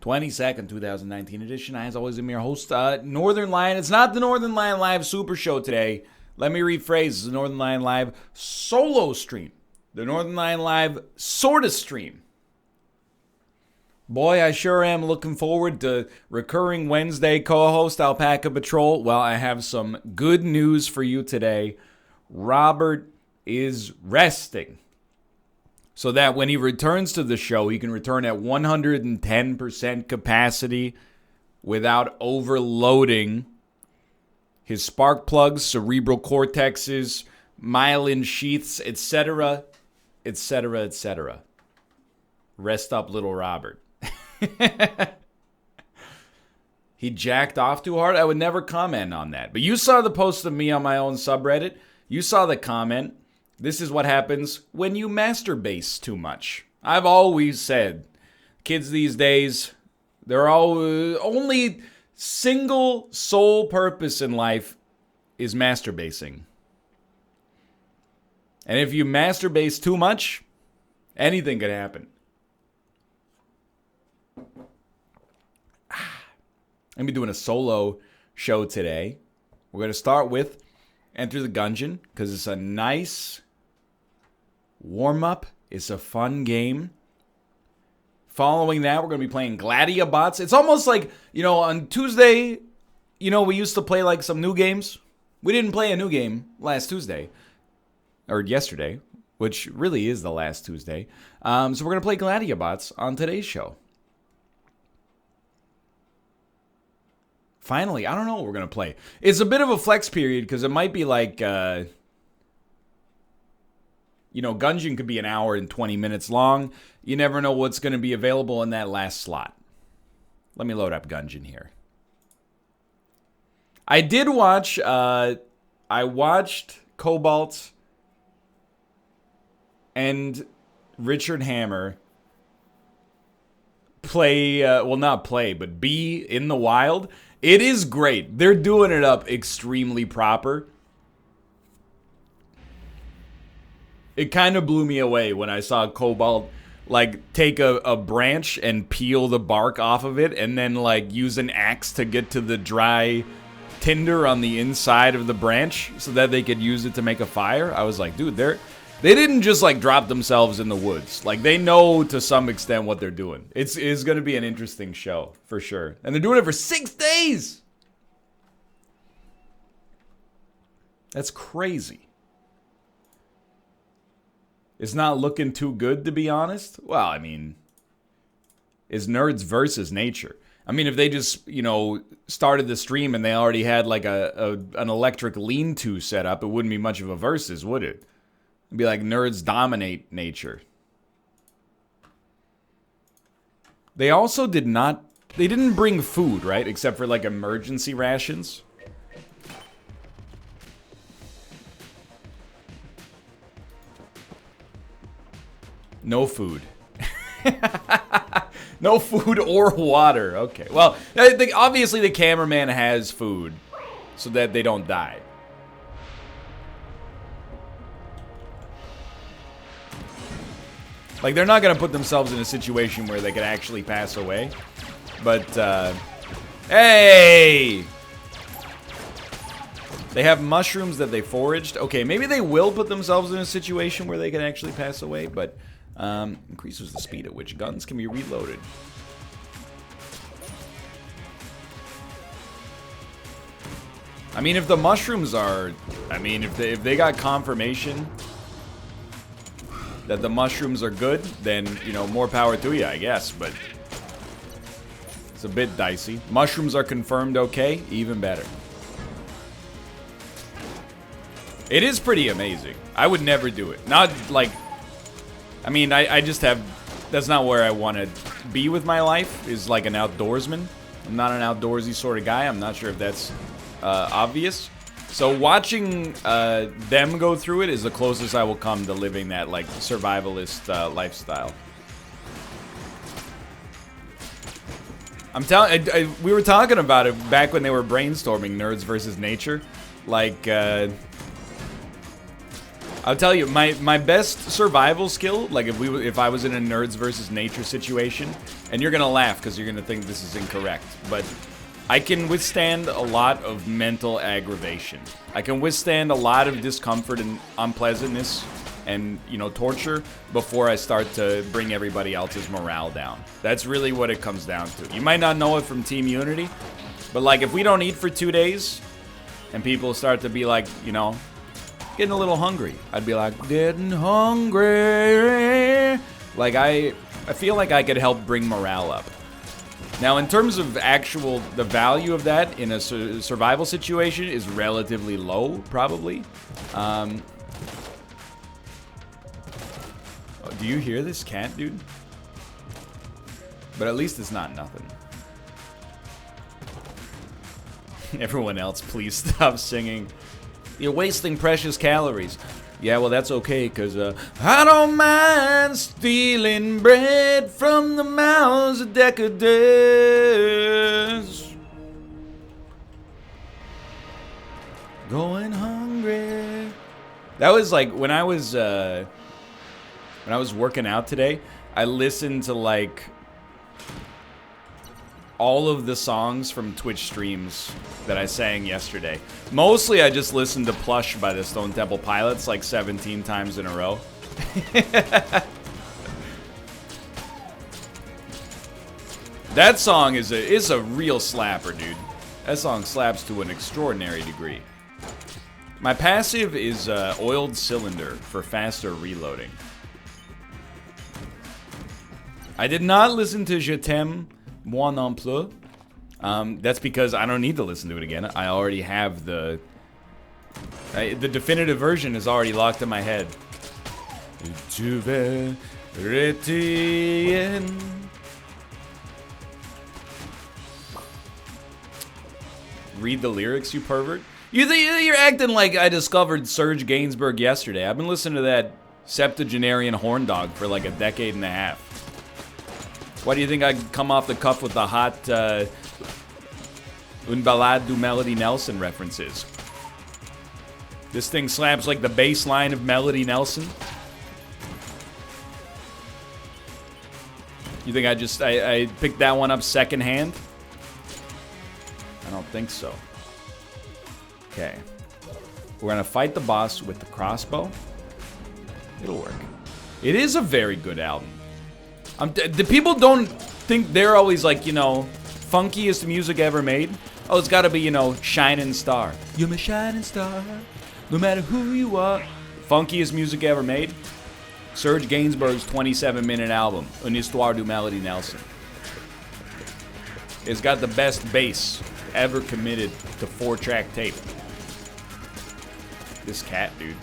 22nd, 2019 edition. As always, I'm your host, Northernlion. It's not the Northernlion Live Super Show today. Let me rephrase. It's the Northernlion Live solo stream. The Northernlion Live sorta stream. Boy, I sure am looking forward to recurring Wednesday co-host Alpaca Patrol. Well, I have some good news for you today. Robert is resting, so that when he returns to the show, he can return at 110% capacity without overloading his spark plugs, cerebral cortexes, myelin sheaths, etc., etc., etc. Rest up, little Robert. He jacked off too hard? I would never comment on that. But you saw the post of me on my own subreddit. You saw the comment. This is what happens when you masturbate too much. I've always said, kids these days, their only single sole purpose in life is masturbating. And if you masturbate too much, anything could happen. I'm going to be doing a solo show today. We're going to start with Enter the Gungeon, because it's a nice warm-up. It's a fun game. Following that, we're going to be playing Gladiabots. It's almost like, on Tuesday, we used to play like some new games. We didn't play a new game last Tuesday, or yesterday, which really is the last Tuesday. So we're going to play Gladiabots on today's show. Finally, I don't know what we're going to play. It's a bit of a flex period because it might be like, Gungeon could be an hour and 20 minutes long. You never know what's going to be available in that last slot. Let me load up Gungeon here. I did watch, I watched Cobalt and Richard Hammer play, not play, but be in the wild. It is great. They're doing it up extremely proper. It kind of blew me away when I saw Cobalt take a branch and peel the bark off of it and then use an axe to get to the dry tinder on the inside of the branch so that they could use it to make a fire. I was like, dude, they didn't just drop themselves in the woods. They know to some extent what they're doing. It's going to be an interesting show for sure. And they're doing it for 6 days. That's crazy. It's not looking too good, to be honest. Well, I mean, it's nerds versus nature. I mean, if they just, started the stream and they already had an electric lean-to set up, it wouldn't be much of a versus, would it? It'd be like nerds dominate nature. They also didn't bring food, right? Except for emergency rations. No food. No food or water. Okay. Well, obviously the cameraman has food so that they don't die. They're not going to put themselves in a situation where they could actually pass away. But, hey! They have mushrooms that they foraged. Okay, maybe they will put themselves in a situation where they can actually pass away, but increases the speed at which guns can be reloaded. I mean, if the mushrooms are... if they got confirmation that the mushrooms are good, then, more power to you, I guess, but it's a bit dicey. Mushrooms are confirmed okay, even better. It is pretty amazing. I would never do it. Not, I just have, that's not where I want to be with my life, is an outdoorsman. I'm not an outdoorsy sort of guy. I'm not sure if that's obvious. So watching them go through it is the closest I will come to living that survivalist lifestyle. I'm telling, we were talking about it back when they were brainstorming Nerds versus Nature. I'll tell you, my best survival skill, like if I was in a nerds versus nature situation, and you're gonna laugh because you're gonna think this is incorrect, but I can withstand a lot of mental aggravation. I can withstand a lot of discomfort and unpleasantness and, you know, torture before I start to bring everybody else's morale down. That's really what it comes down to. You might not know it from Team Unity, but like if we don't eat for 2 days and people start to be like, you know, getting a little hungry, I'd be like, getting hungry. Like I feel like I could help bring morale up. Now, in terms of the value of that in a survival situation is relatively low, probably. Oh, do you hear this cat, dude? But at least it's not nothing. Everyone else, please stop singing. You're wasting precious calories. Yeah, well, that's okay, because I don't mind stealing bread from the mouths of decadence. Going hungry. That was like, when I was working out today, I listened to like all of the songs from Twitch streams that I sang yesterday. Mostly I just listened to Plush by the Stone Temple Pilots like 17 times in a row. That song is a real slapper, dude. That song slaps to an extraordinary degree. My passive is Oiled Cylinder for faster reloading. I did not listen to Je t'aime, moi non plus. That's because I don't need to listen to it again. I already have the definitive version is already locked in my head. Tu veux retiens. Read the lyrics, you pervert. You're acting like I discovered Serge Gainsbourg yesterday. I've been listening to that septuagenarian horn dog for like a decade and a half. Why do you think I come off the cuff with the hot Une Balade du Melody Nelson references? This thing slaps like the bass line of Melody Nelson. You think I picked that one up secondhand? I don't think so. Okay. We're gonna fight the boss with the crossbow. It'll work. It is a very good album. The people don't think they're always like, you know, funkiest music ever made. Oh, it's gotta be, you know, Shining Star. You're my shining star, no matter who you are. Funkiest music ever made. Serge Gainsbourg's 27-minute album, Une Histoire du Melody Nelson. It's got the best bass ever committed to 4-track tape. This cat, dude.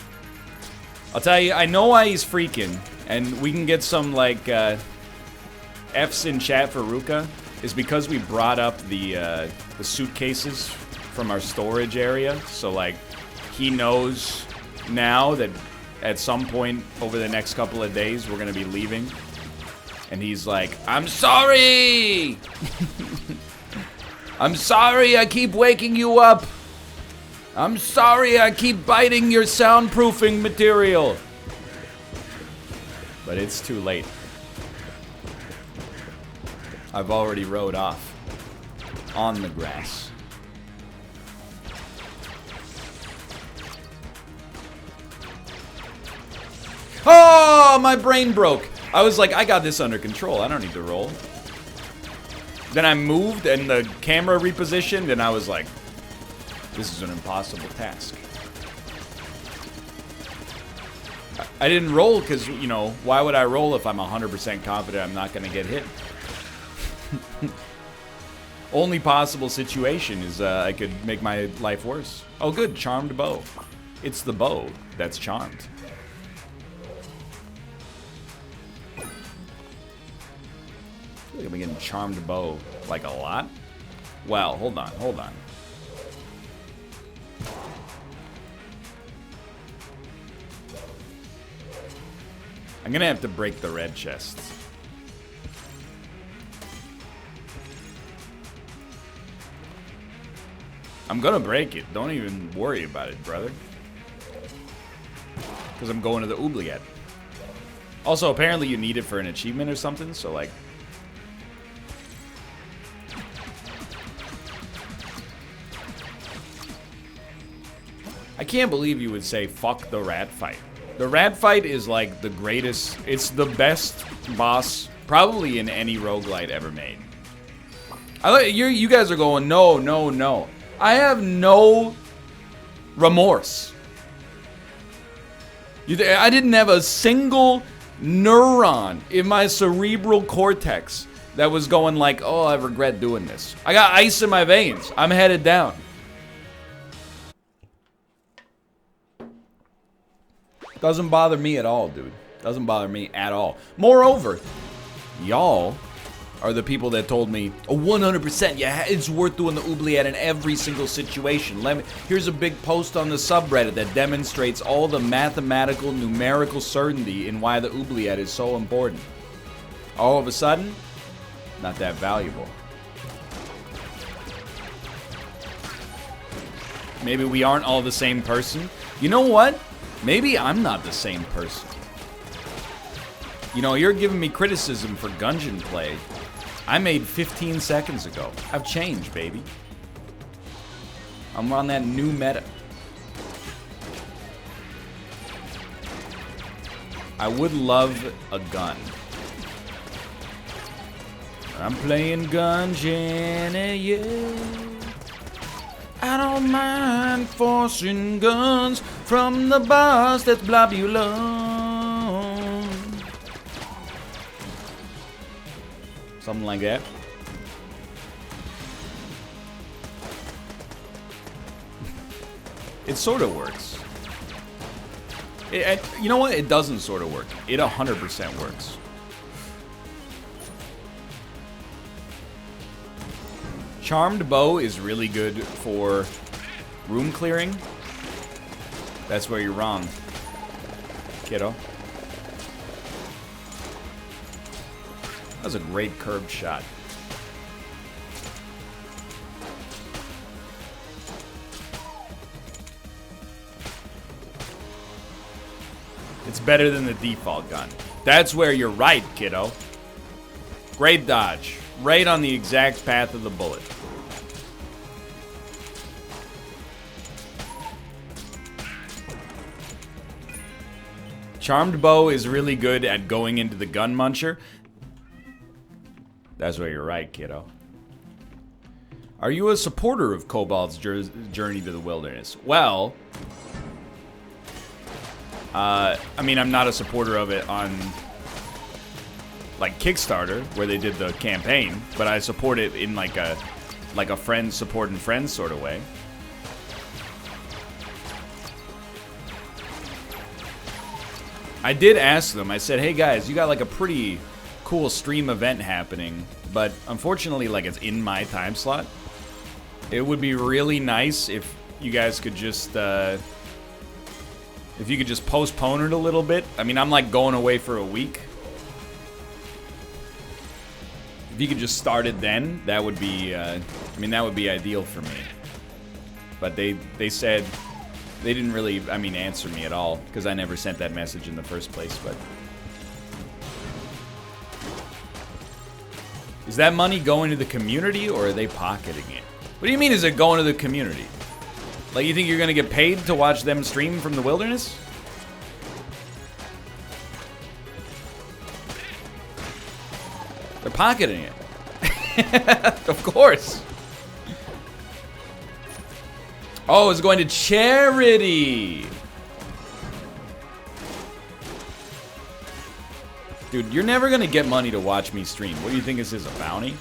I'll tell you, I know why he's freaking, and we can get some, like, F's in chat for Ruka, is because we brought up the suitcases from our storage area, so, like, he knows now that at some point over the next couple of days we're gonna be leaving, and he's like, I'm sorry! I'm sorry I keep waking you up! I'm sorry I keep biting your soundproofing material! But it's too late. I've already rode off. On the grass. Oh, my brain broke. I was like, I got this under control. I don't need to roll. Then I moved and the camera repositioned and I was like, this is an impossible task. I didn't roll because, you know, why would I roll if I'm 100% confident I'm not going to get hit? Only possible situation is I could make my life worse. Oh good, charmed bow. It's the bow that's charmed. I feel like I'm getting charmed bow like a lot. Well, hold on. I'm gonna have to break the red chest. I'm gonna break it. Don't even worry about it, brother. Because I'm going to the oubliette. Also, apparently you need it for an achievement or something, so like... I can't believe you would say, fuck the rat fight. The rat fight is like the greatest, it's the best boss probably in any roguelite ever made. You guys are going, no, no, no. I have no remorse. I didn't have a single neuron in my cerebral cortex that was going like, oh, I regret doing this. I got ice in my veins. I'm headed down. Doesn't bother me at all, dude. Doesn't bother me at all. Moreover, y'all are the people that told me, oh, 100%, yeah, it's worth doing the oubliette in every single situation. Here's a big post on the subreddit that demonstrates all the mathematical, numerical certainty in why the oubliette is so important. All of a sudden, not that valuable. Maybe we aren't all the same person. You know what? Maybe I'm not the same person. You know, you're giving me criticism for Gungeon play I made 15 seconds ago. I've changed, baby. I'm on that new meta. I would love a gun. I'm playing Gungeon, yeah. I don't mind forcing guns from the boss that's blobulous. Something like that. It sort of works. You know what? It doesn't sort of work. It 100% works. Charmed bow is really good for room clearing. That's where you're wrong, kiddo. That was a great curved shot. It's better than the default gun. That's where you're right, kiddo. Great dodge. Right on the exact path of the bullet. Charmed bow is really good at going into the gun muncher. That's where you're right, kiddo. Are you a supporter of Cobalt's journey to the wilderness? Well, I mean, I'm not a supporter of it on like Kickstarter, where they did the campaign, but I support it in like a friend supporting friends sort of way. I did ask them, I said, hey guys, you got like a pretty cool stream event happening, but unfortunately like it's in my time slot. It would be really nice if you guys could just postpone it a little bit. I mean, I'm like going away for a week. If you could just start it then, that would be, I mean, that would be ideal for me. But they said, they didn't really, I mean, answer me at all, because I never sent that message in the first place, but... Is that money going to the community, or are they pocketing it? What do you mean, is it going to the community? Like, you think you're gonna get paid to watch them stream from the wilderness? They're pocketing it. Of course. Oh, it's going to charity. Dude, you're never gonna get money to watch me stream. What do you think this is, a bounty?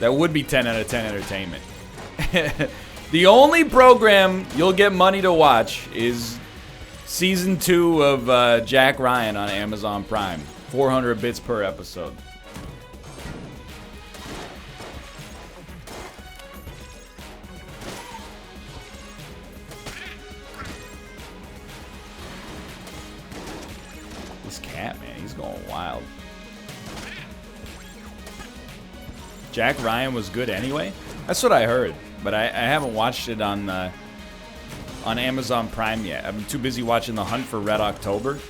That would be 10 out of 10 entertainment. The only program you'll get money to watch is Season 2 of Jack Ryan on Amazon Prime. 400 bits per episode. This cat, man, he's going wild. Jack Ryan was good anyway? That's what I heard, but I haven't watched it on Amazon Prime yet. I've been too busy watching The Hunt for Red October.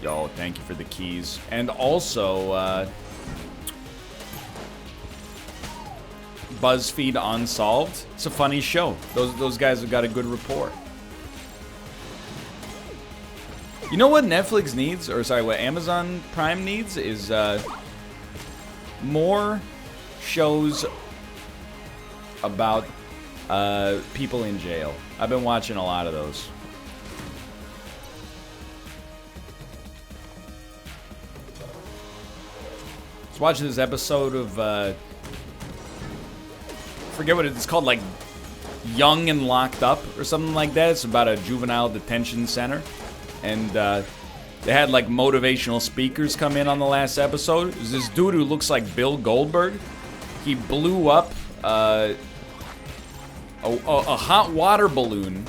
Yo, thank you for the keys. And also, BuzzFeed Unsolved. It's a funny show. Those guys have got a good rapport. You know what Netflix needs, or sorry, what Amazon Prime needs is more shows about people in jail. I've been watching a lot of those. I was watching this episode of forget what it's called, like Young and Locked Up or something like that. It's about a juvenile detention center, and they had like motivational speakers come in on the last episode. There's this dude who looks like Bill Goldberg. He blew up a hot water balloon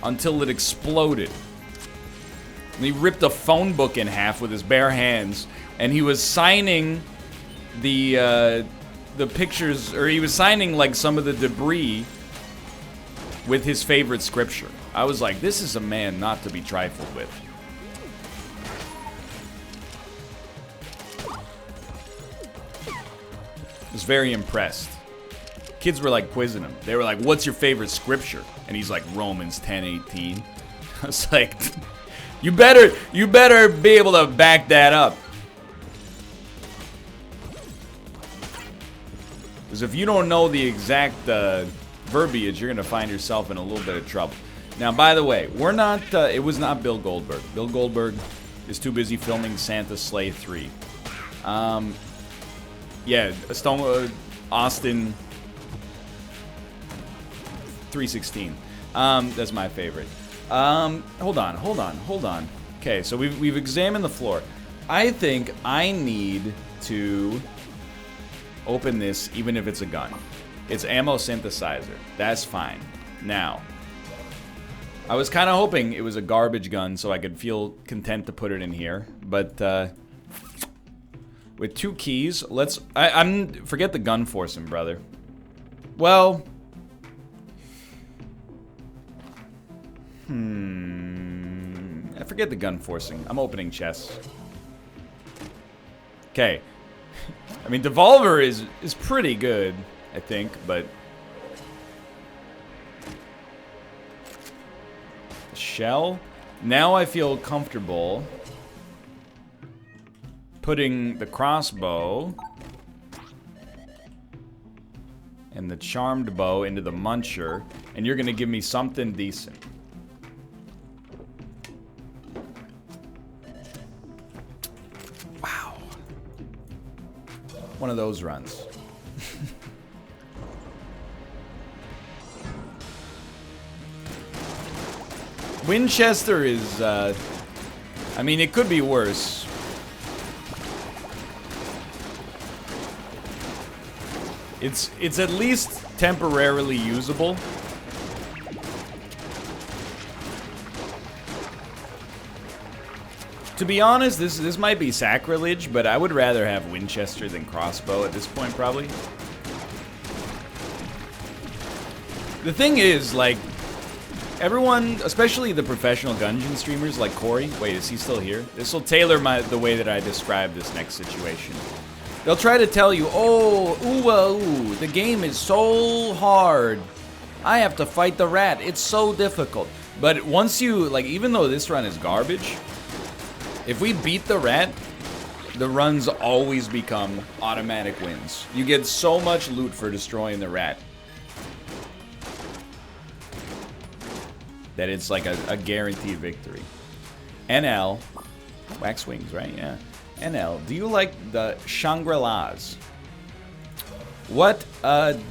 until it exploded. And he ripped a phone book in half with his bare hands, and he was signing the pictures, or he was signing like some of the debris with his favorite scripture. I was like, this is a man not to be trifled with. I was very impressed. Kids were like quizzing him. They were like, what's your favorite scripture? And he's like, Romans 10:18. I was like, you better be able to back that up. Because if you don't know the exact verbiage, you're going to find yourself in a little bit of trouble. Now, by the way, we're not, it was not Bill Goldberg. Bill Goldberg is too busy filming Santa's Slay 3. Yeah, Austin 316. That's my favorite. Hold on. Okay, so we've examined the floor. I think I need to open this even if it's a gun. It's ammo synthesizer. That's fine. Now, I was kind of hoping it was a garbage gun so I could feel content to put it in here, but with 2 keys, let's forget the gun forcing, brother. Well, I forget the gun forcing. I'm opening chests. Okay. I mean, Devolver is pretty good, I think, but shell. Now I feel comfortable putting the crossbow and the charmed bow into the muncher, and you're gonna give me something decent. Wow. One of those runs. Winchester is, I mean, it could be worse. It's at least temporarily usable. To be honest, this might be sacrilege, but I would rather have Winchester than crossbow at this point, probably. The thing is, like, everyone, especially the professional Gungeon streamers like Corey, wait, is he still here? This will tailor the way that I describe this next situation. They'll try to tell you, oh, the game is so hard. I have to fight the rat. It's so difficult. But once you, like, even though this run is garbage, if we beat the rat, the runs always become automatic wins. You get so much loot for destroying the rat that it's like a guaranteed victory. NL, wax wings, right? Yeah. NL, do you like the Shangri-Las? What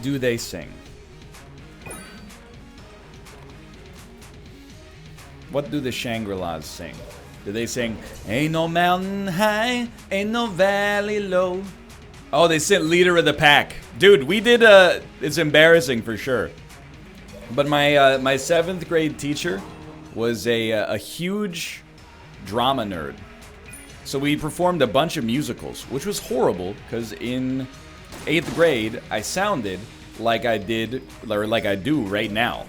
do they sing? What do the Shangri-Las sing? Do they sing, ain't no mountain high, ain't no valley low? Oh, they sing Leader of the Pack. Dude, we did it's embarrassing for sure. But my my 7th grade teacher was a huge drama nerd. So we performed a bunch of musicals, which was horrible because in 8th grade, I sounded like I did, or like I do right now.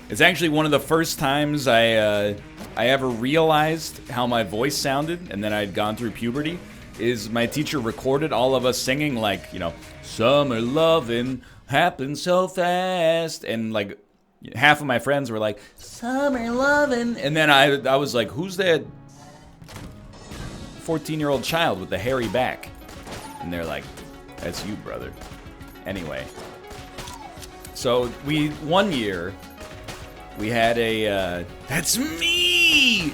It's actually one of the first times I ever realized how my voice sounded, and then I'd gone through puberty, is my teacher recorded all of us singing like, you know, summer lovin' happens so fast, and like half of my friends were like, summer lovin', and then I was like, who's that 14-year-old child with the hairy back? And they're like, that's you, brother. Anyway, so one year we had a that's me.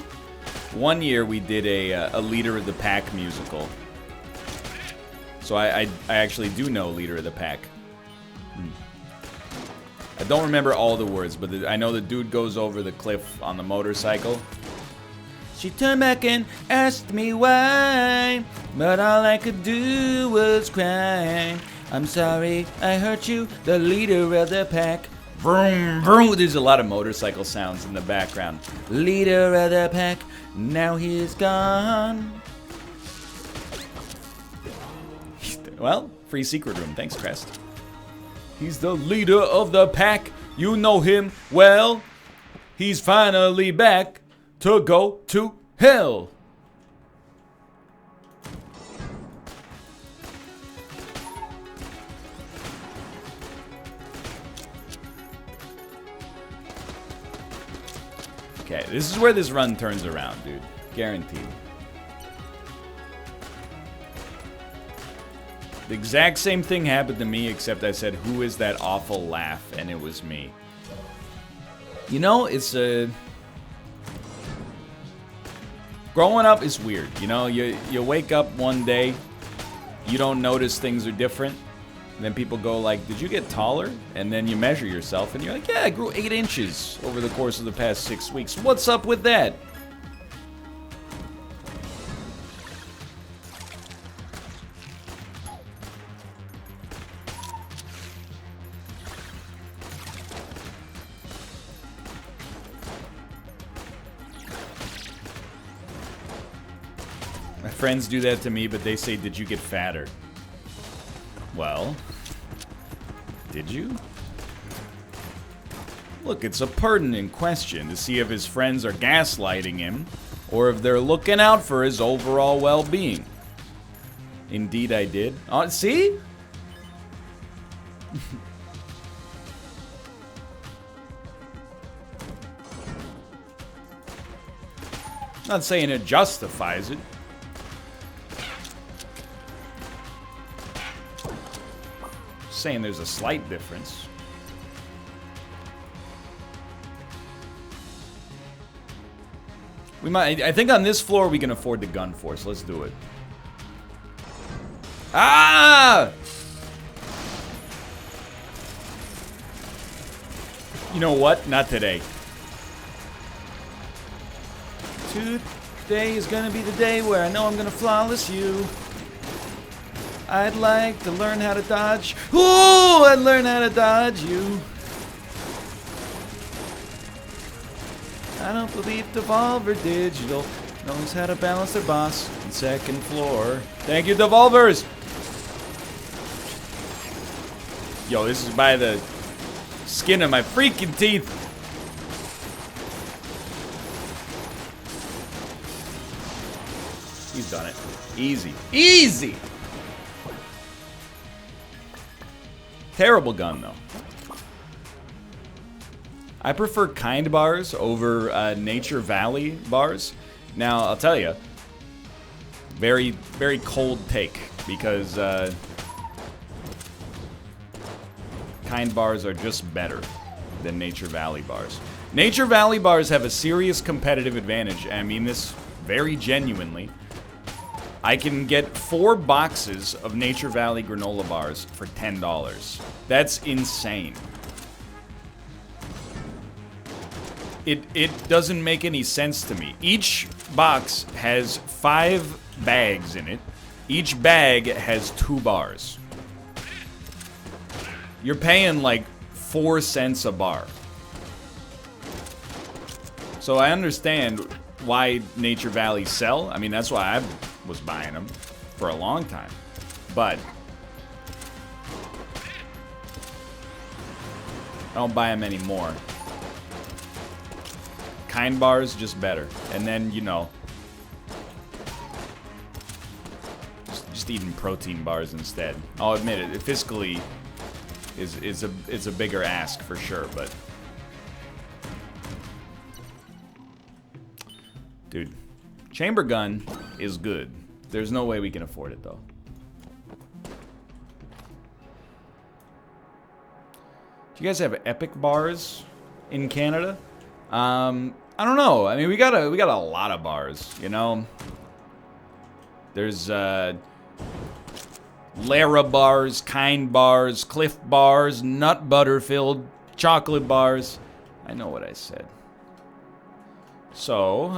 One year we did a Leader of the Pack musical. So I actually do know Leader of the Pack. I don't remember all the words, but I know the dude goes over the cliff on the motorcycle. She turned back and asked me why, but all I could do was cry. I'm sorry I hurt you, the leader of the pack. Vroom, vroom. There's a lot of motorcycle sounds in the background. Leader of the pack, now he's gone. Well, free secret room. Thanks, Crest. He's the leader of the pack. You know him well. He's finally back to go to hell. Okay, this is where this run turns around, dude. Guaranteed. The exact same thing happened to me, except I said, who is that awful laugh? And it was me. You know, it's a... Growing up is weird. You know, you wake up one day, you don't notice things are different. And then people go like, did you get taller? And then you measure yourself and you're like, yeah, I grew 8 inches over the course of the past 6 weeks. What's up with that? My friends do that to me, but they say, did you get fatter? Well, did you? Look, it's a pertinent question to see if his friends are gaslighting him or if they're looking out for his overall well-being. Indeed, I did. Oh, see? Not saying it justifies it. Saying there's a slight difference. We might. I think on this floor we can afford the gun force. Let's do it. Ah! You know what? Not today. Today is gonna be the day where I know I'm gonna flawless you. I'd like to learn how to dodge. Ooh, I'd learn how to dodge you. I don't believe Devolver Digital knows how to balance their boss on second floor. Thank you, Devolvers. Yo, this is by the skin of my freaking teeth. He's done it. Easy. Easy! Terrible gun, though. I prefer kind bars over Nature Valley bars. Now, I'll tell you, very, very cold take, because kind bars are just better than Nature Valley bars. Nature Valley bars have a serious competitive advantage. I mean this very genuinely. I can get 4 boxes of Nature Valley granola bars for $10. That's insane. It doesn't make any sense to me. Each box has 5 bags in it. Each bag has 2 bars. You're paying like 4 cents a bar. So I understand why Nature Valley sell. I mean, that's why I was buying them for a long time. But don't buy them anymore. Kind bars, just better. And then, you know, just eating protein bars instead. I'll admit it, fiscally is a bigger ask for sure, but dude, chamber gun is good. There's no way we can afford it though. Do you guys have epic bars in Canada? I don't know. I mean, we got a lot of bars, you know. There's Lara bars, Kind bars, Cliff bars, nut butter filled chocolate bars. I know what I said. So,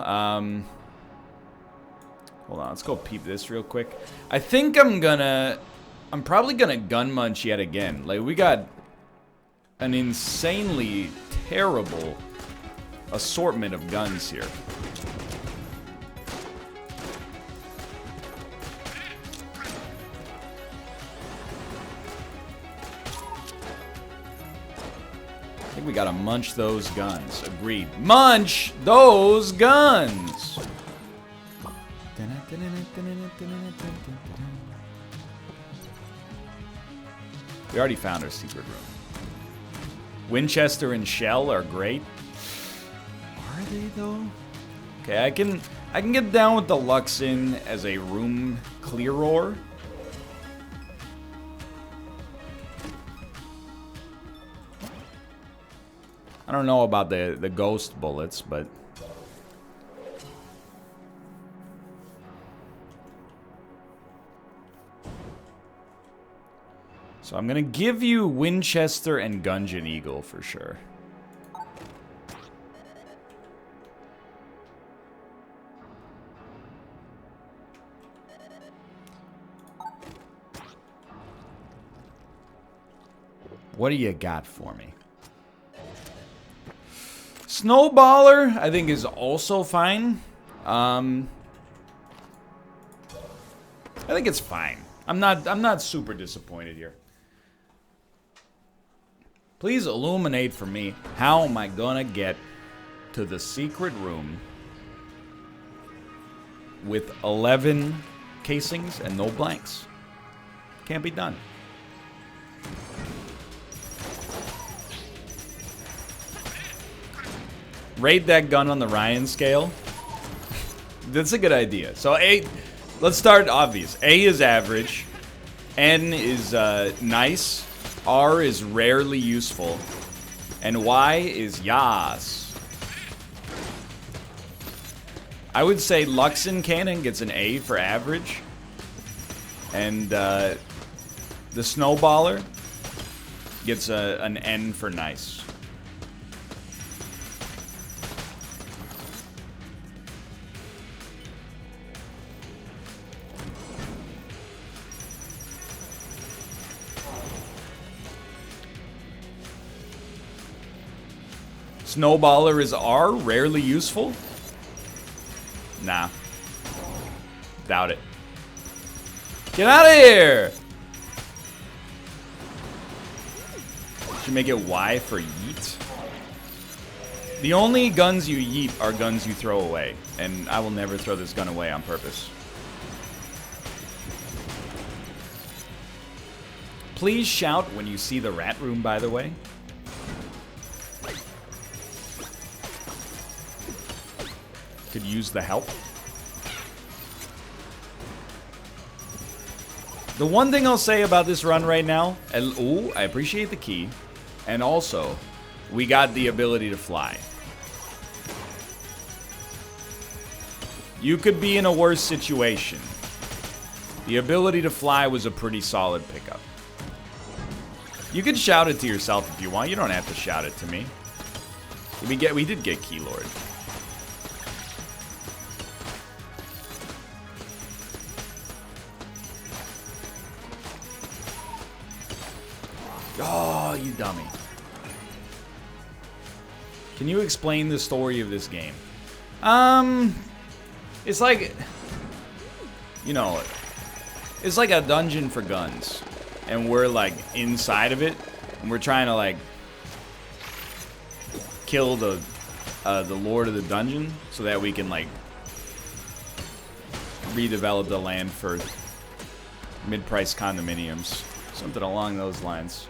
hold on, let's go peep this real quick. I think I'm probably gonna gun munch yet again. Like, we got an insanely terrible assortment of guns here. I think we gotta munch those guns. Agreed. Munch those guns! We already found our secret room. Winchester and Shell are great. Are they though? Okay, I can get down with the Luxin as a room clearer. I don't know about the ghost bullets, but so I'm gonna give you Winchester and Gungeon Eagle for sure. What do you got for me? Snowballer, I think, is also fine. I think it's fine. I'm not super disappointed here. Please illuminate for me, how am I gonna get to the secret room with 11 casings and no blanks? Can't be done. Rate that gun on the Ryan scale. That's a good idea. So A, let's start obvious. A is average. N is nice. R is rarely useful. And Y is yas. I would say Luxin Cannon gets an A for average. And the Snowballer gets an N for nice. Snowballer is R, rarely useful? Nah. Doubt it. Get out of here! Should make it Y for yeet. The only guns you yeet are guns you throw away. And I will never throw this gun away on purpose. Please shout when you see the rat room, by the way. Could use the help. The one thing I'll say about this run right now, ooh, I appreciate the key, and also, we got the ability to fly. You could be in a worse situation. The ability to fly was a pretty solid pickup. You can shout it to yourself if you want. You don't have to shout it to me. We did get Keylord. Oh, you dummy. Can you explain the story of this game? It's like, you know, it's like a dungeon for guns. And we're like inside of it. And we're trying to like kill the Lord of the Dungeon so that we can, like, redevelop the land for mid-price condominiums. Something along those lines.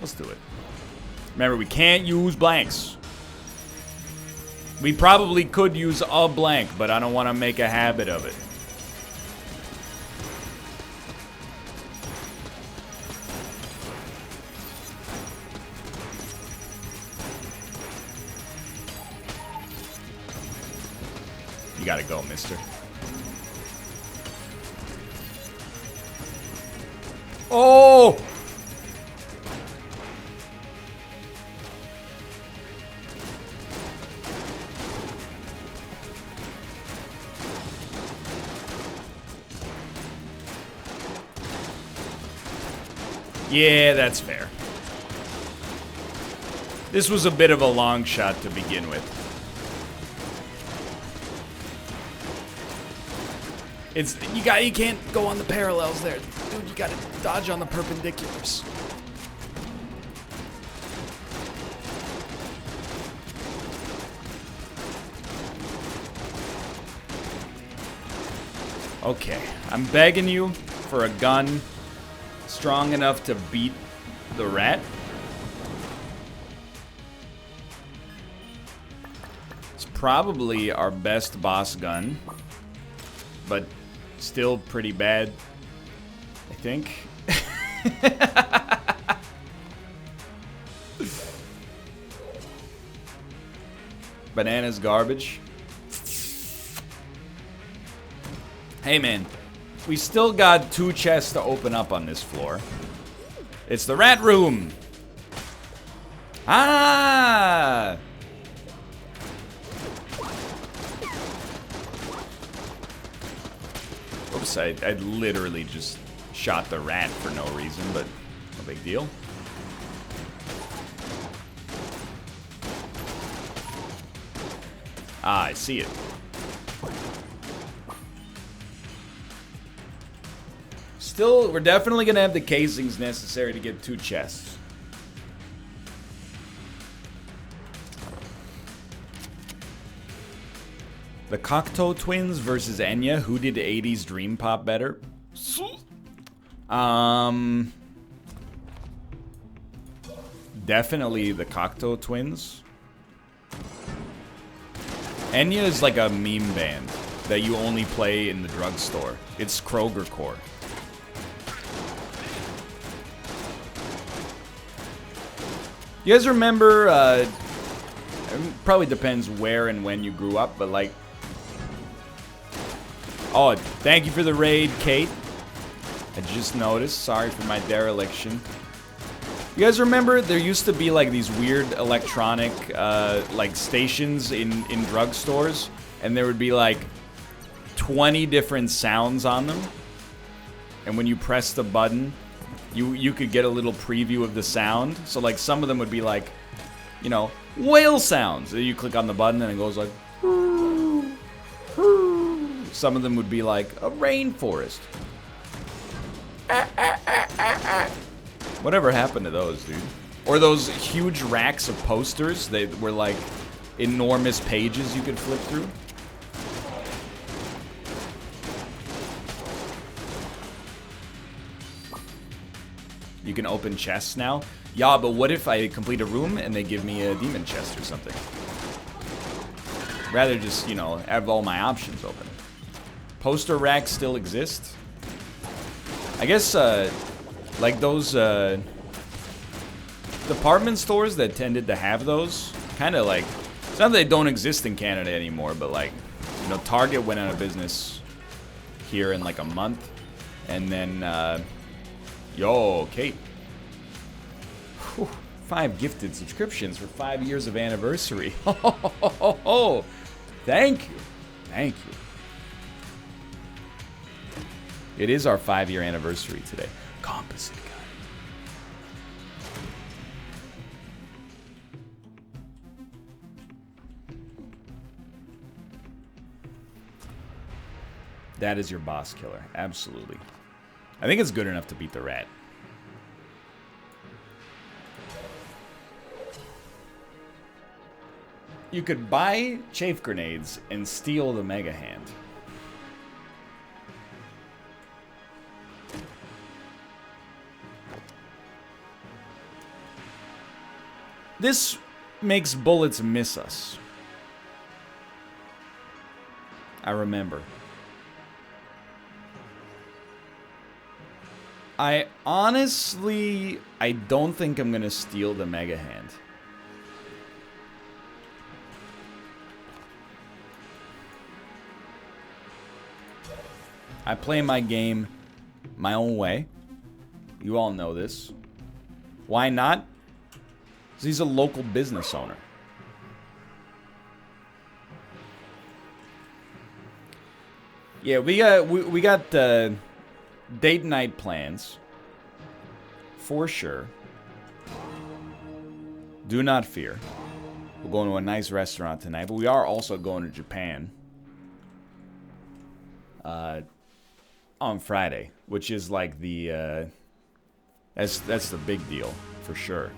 Let's do it. Remember, we can't use blanks. We probably could use a blank, but I don't want to make a habit of it. You gotta go, mister. Oh! Yeah, that's fair. This was a bit of a long shot to begin with. You can't go on the parallels there. Dude, you gotta dodge on the perpendiculars. Okay, I'm begging you for a gun strong enough to beat the rat. It's probably our best boss gun, but still pretty bad, I think. Banana's garbage. Hey man, we still got 2 chests to open up on this floor. It's the rat room. Ah! Oops, I literally just shot the rat for no reason, but no big deal. Ah, I see it. Still, we're definitely gonna have the casings necessary to get 2 chests. The Cocteau Twins versus Enya. Who did 80s Dream Pop better? Definitely the Cocteau Twins. Enya is like a meme band that you only play in the drugstore. It's Kroger core. You guys remember, it probably depends where and when you grew up, but like, oh, thank you for the raid, Kate. I just noticed, sorry for my dereliction. You guys remember there used to be like these weird electronic, like stations in drugstores, and there would be like 20 different sounds on them, and when you press the button, you could get a little preview of the sound. So like some of them would be like, you know, whale sounds. You click on the button and it goes like, some of them would be like a rainforest. Whatever happened to those, dude? Or those huge racks of posters. They were like enormous pages you could flip through. You can open chests now. Yeah, but what if I complete a room and they give me a demon chest or something? Rather just, you know, have all my options open. Poster racks still exist. I guess, like those, department stores that tended to have those, kind of like, it's not that they don't exist in Canada anymore, but like, you know, Target went out of business here in like a month. And then, yo, Kate. Whew, 5 gifted subscriptions for 5 years of anniversary. Oh, thank you. Thank you. It is our 5-year anniversary today. Composite gun. That is your boss killer. Absolutely. I think it's good enough to beat the rat. You could buy chafe grenades and steal the Mega Hand. This makes bullets miss us. I remember. I don't think I'm gonna steal the Mega Hand. I play my game my own way. You all know this. Why not? Because he's a local business owner. Yeah, we got date night plans. For sure. Do not fear. We're going to a nice restaurant tonight, but we are also going to Japan. On Friday, which is like the that's the big deal for sure.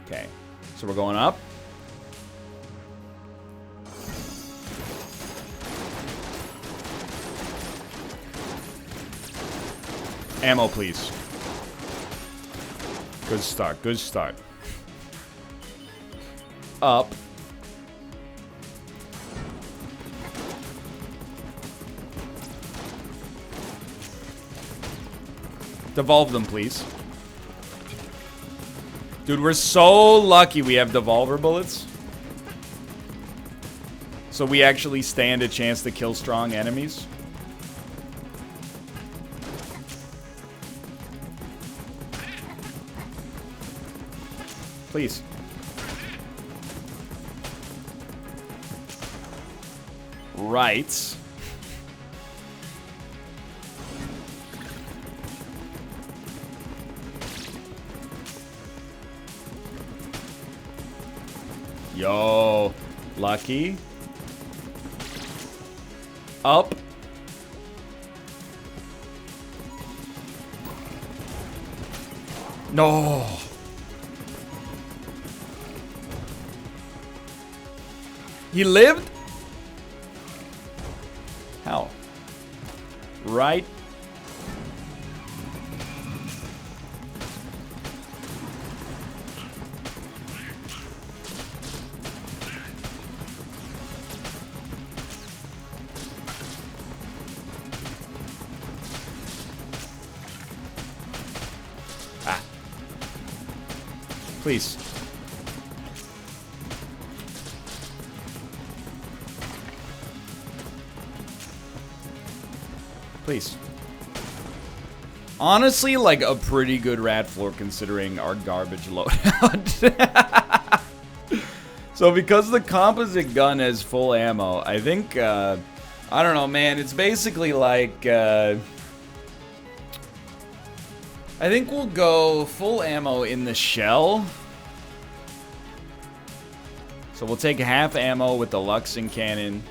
Okay, so we're going up. Ammo, please. Good start, good start. Up. Devolve them, please. Dude, we're so lucky we have devolver bullets. So we actually stand a chance to kill strong enemies. Please. Right. Yo, lucky. Up. No. He lived? How? Right. Please. Please. Honestly, like a pretty good rat floor considering our garbage loadout. So because the composite gun has full ammo, I think, I don't know, man. It's basically like, I think we'll go full ammo in the shell. So we'll take half ammo with the Luxon cannon.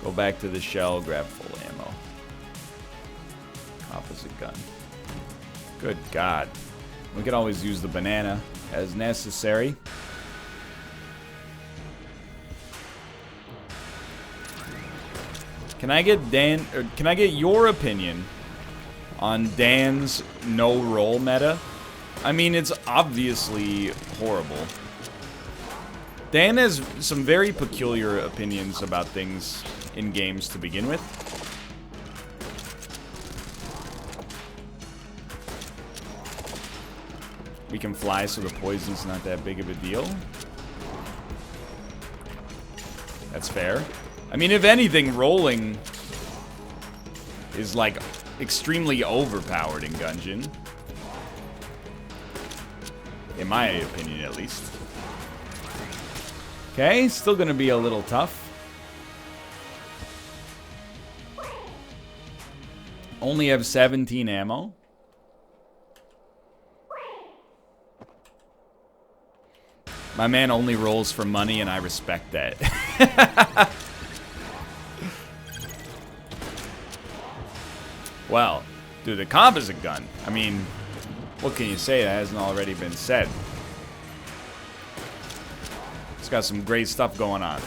Go back to the shell, grab full ammo. Opposite gun. Good God. We can always use the banana as necessary. Can I get Dan, or can I get your opinion on Dan's no roll meta? I mean, it's obviously horrible. Dan has some very peculiar opinions about things in games to begin with. We can fly, so the poison's not that big of a deal. That's fair. I mean, if anything, rolling is like extremely overpowered in Gungeon. In my opinion, at least. Okay, still gonna be a little tough. Only have 17 ammo. My man only rolls for money, and I respect that. Well, dude, the composite gun. I mean, What can you say that hasn't already been said? It's got some great stuff going on.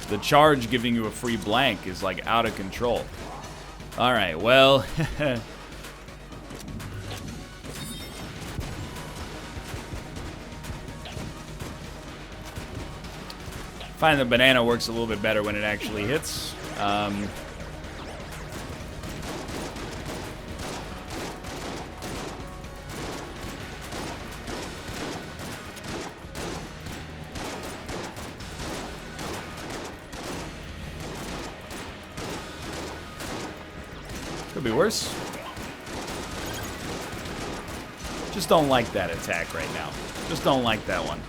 The charge giving you a free blank is like out of control. Alright, well... Find the banana works a little bit better when it actually hits. Could be worse. Just don't like that attack right now. Just don't like that one.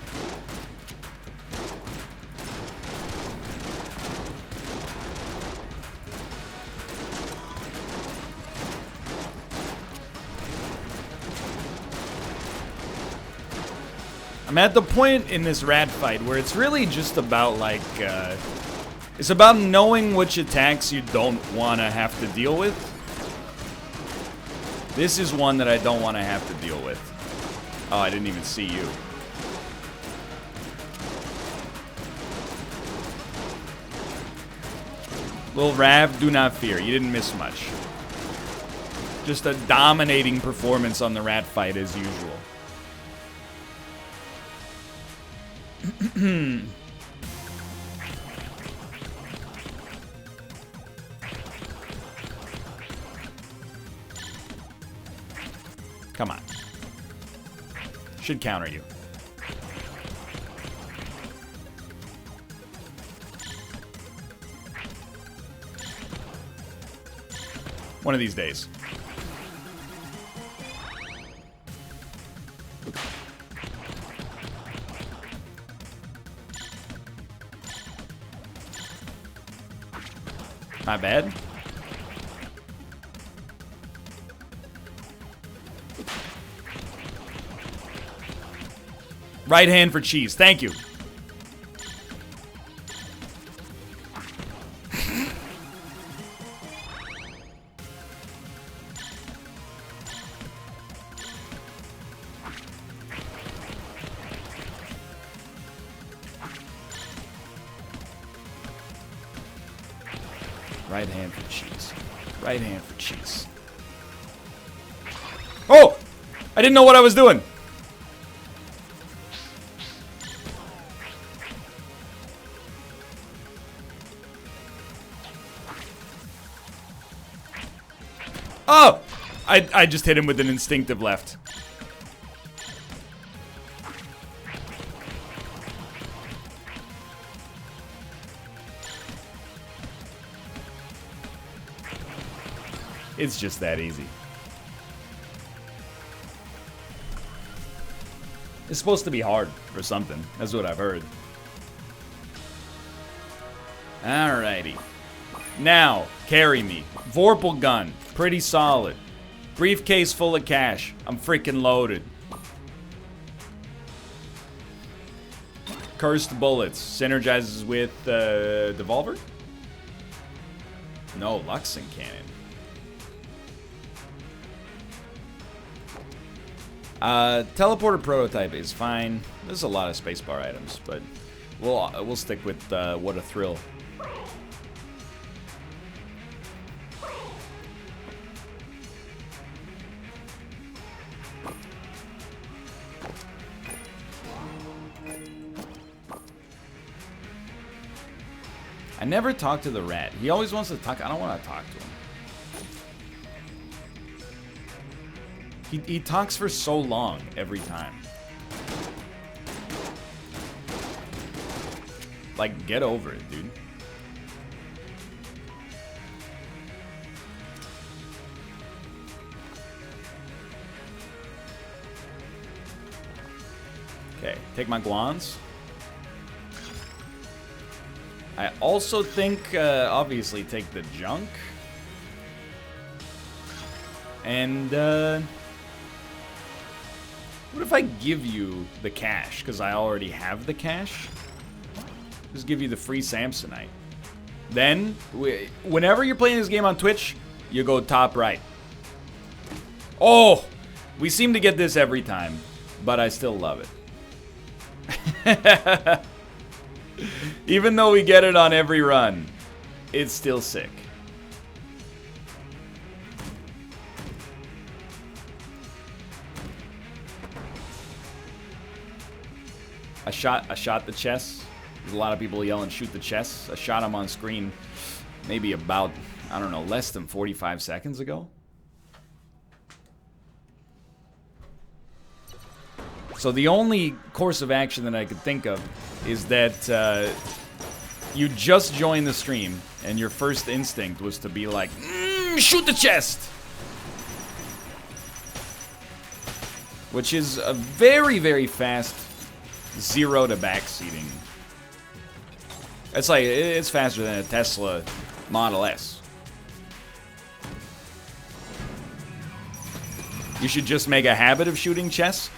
I'm at the point in this rat fight where it's really just about, like, it's about knowing which attacks you don't want to have to deal with. This is one that I don't want to have to deal with. Oh, I didn't even see you. Little Rav, do not fear. You didn't miss much. Just a dominating performance on the rat fight as usual. Come on. Should counter you. One of these days. Not bad. Right hand for cheese. Thank you. Right hand for cheese. Right hand for cheese. Oh! I didn't know what I was doing. Oh! I just hit him with an instinctive left. It's just that easy. It's supposed to be hard or something. That's what I've heard. Alrighty. Now, carry me. Vorpal gun. Pretty solid. Briefcase full of cash. I'm freaking loaded. Cursed bullets. Synergizes with Devolver? No, Luxon cannon. Teleporter prototype is fine. There's a lot of spacebar items, but we'll stick with what a thrill. I never talk to the rat. He always wants to talk. I don't want to talk to him. He talks for so long every time. Like, get over it, dude. Okay, take my guans. I also think, obviously, take the junk. And, what if I give you the cash? Because I already have the cash. Just give you the free Samsonite. Then, whenever you're playing this game on Twitch, you go top right. Oh! We seem to get this every time, but I still love it. Even though we get it on every run, it's still sick. I shot the chest. There's a lot of people yelling, shoot the chest. I shot him on screen maybe about, I don't know, less than 45 seconds ago. So the only course of action that I could think of is that you just joined the stream and your first instinct was to be like, shoot the chest! Which is a very, very fast 0 to backseating. It's like, it's faster than a Tesla Model S. You should just make a habit of shooting chests.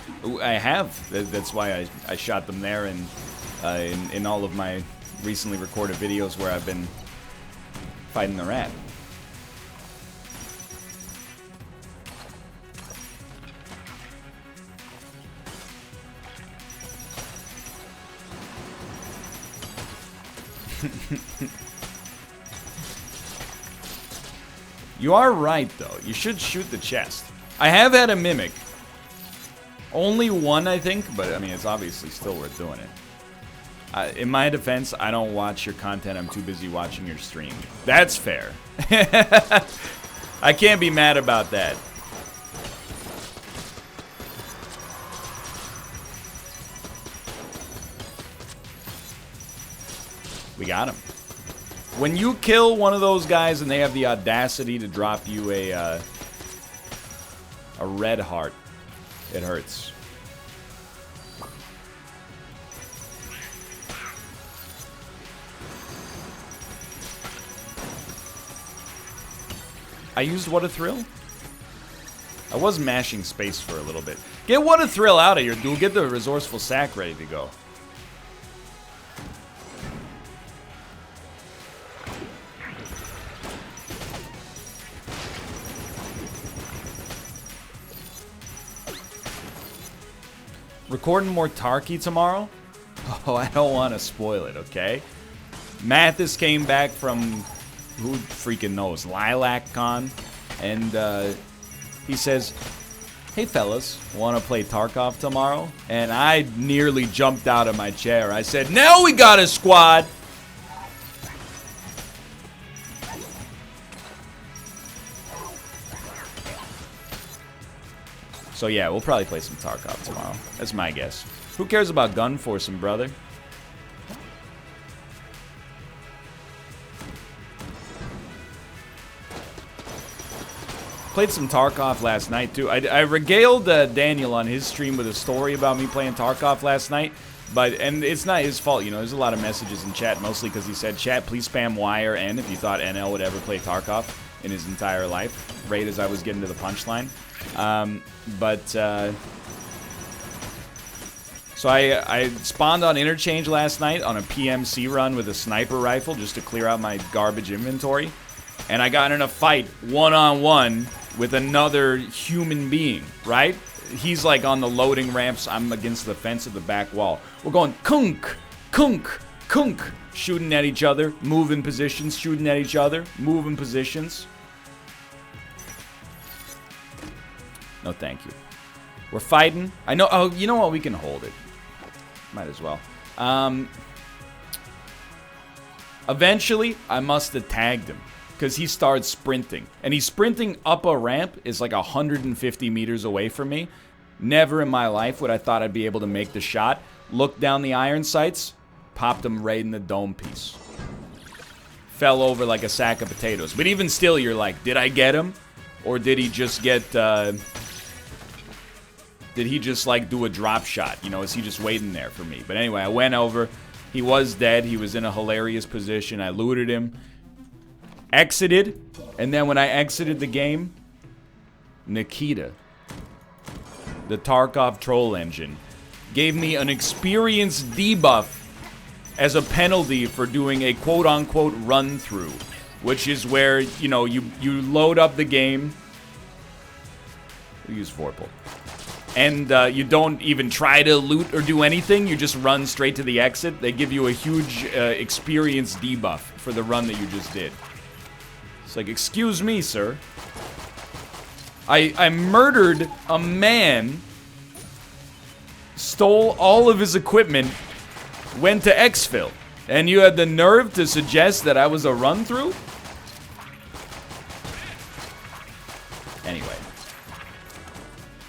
I have. That's why I shot them there and in all of my recently recorded videos where I've been fighting the rat. You are right, though. You should shoot the chest. I have had a mimic. Only one, I think, but I mean, it's obviously still worth doing it. In my defense, I don't watch your content. I'm too busy watching your stream. That's fair. I can't be mad about that. We got him. When you kill one of those guys and they have the audacity to drop you a red heart, it hurts. I used What a Thrill? I was mashing space for a little bit. Get What a Thrill out of here, dude. Get the resourceful sack ready to go. Recording more Tarky tomorrow? Oh, I don't want to spoil it, okay? Mathis came back from, who freaking knows, Lilac Con, and he says, hey fellas, want to play Tarkov tomorrow? And I nearly jumped out of my chair. I said, now we got a squad! So yeah, we'll probably play some Tarkov tomorrow. That's my guess. Who cares about gun forcing, brother? Played some Tarkov last night, too. I regaled Daniel on his stream with a story about me playing Tarkov last night. And it's not his fault, you know. There's a lot of messages in chat, mostly because he said, chat, please spam Y or N if you thought NL would ever play Tarkov in his entire life. Right as I was getting to the punchline. So I spawned on Interchange last night on a PMC run with a sniper rifle just to clear out my garbage inventory. And I got in a fight one-on-one with another human being, right? He's like on the loading ramps. I'm against the fence of the back wall. We're going kunk, kunk, kunk, shooting at each other, moving positions, shooting at each other, moving positions. No, thank you. We're fighting. I know. Oh, you know what? We can hold it. Might as well. Eventually, I must have tagged him because he started sprinting. And he's sprinting up a ramp is like 150 meters away from me. Never in my life would I thought I'd be able to make the shot. Looked down the iron sights, popped him right in the dome piece. Fell over like a sack of potatoes. But even still, you're like, did I get him? Or did he just get... Did he just, like, do a drop shot? You know, is he just waiting there for me? But anyway, I went over. He was dead. He was in a hilarious position. I looted him. Exited. And then when I exited the game, Nikita, the Tarkov troll engine, gave me an experience debuff as a penalty for doing a quote-unquote run-through. Which is where, you know, you load up the game... We use Vorpal. And you don't even try to loot or do anything. You just run straight to the exit. They give you a huge experience debuff for the run that you just did. It's like, excuse me, sir. I murdered a man, stole all of his equipment, went to exfil, and you had the nerve to suggest that I was a run-through? Anyway.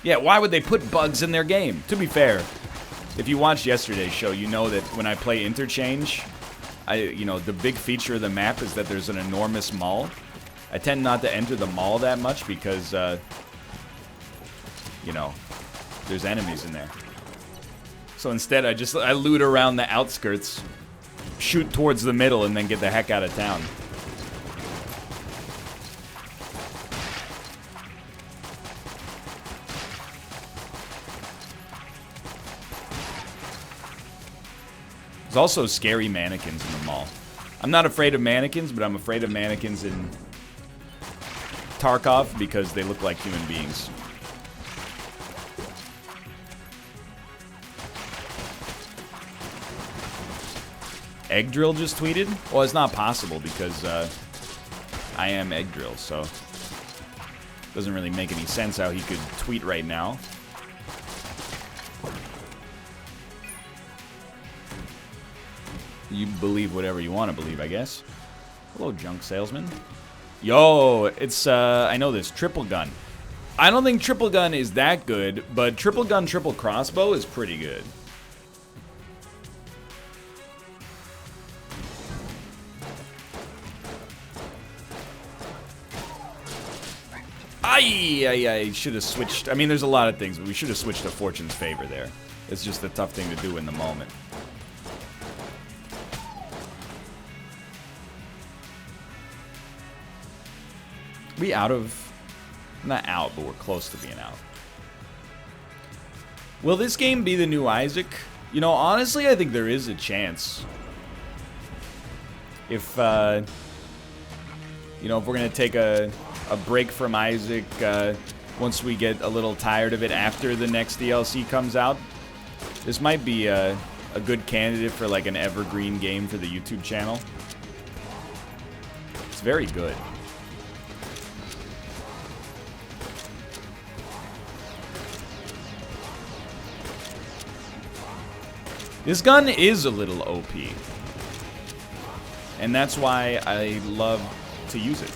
Yeah, why would they put bugs in their game? To be fair, if you watched yesterday's show, you know that when I play Interchange, the big feature of the map is that there's an enormous mall. I tend not to enter the mall that much because, there's enemies in there. So instead, I loot around the outskirts, shoot towards the middle, and then get the heck out of town. There's also scary mannequins in the mall. I'm not afraid of mannequins, but I'm afraid of mannequins in Tarkov because they look like human beings. Egg Drill just tweeted? Well, it's not possible because I am Egg Drill, so doesn't really make any sense how he could tweet right now. You believe whatever you want to believe, I guess. Hello, junk salesman. Yo, it's, I know this, triple gun. I don't think triple gun is that good, but triple gun, triple crossbow is pretty good. I should have switched. I mean, there's a lot of things, but we should have switched to Fortune's favor there. It's just a tough thing to do in the moment. We out of... Not out, but we're close to being out. Will this game be the new Isaac? You know, honestly, I think there is a chance. If, if we're going to take a break from Isaac once we get a little tired of it after the next DLC comes out, this might be a good candidate for, like, an evergreen game for the YouTube channel. It's very good. This gun is a little OP. And that's why I love to use it.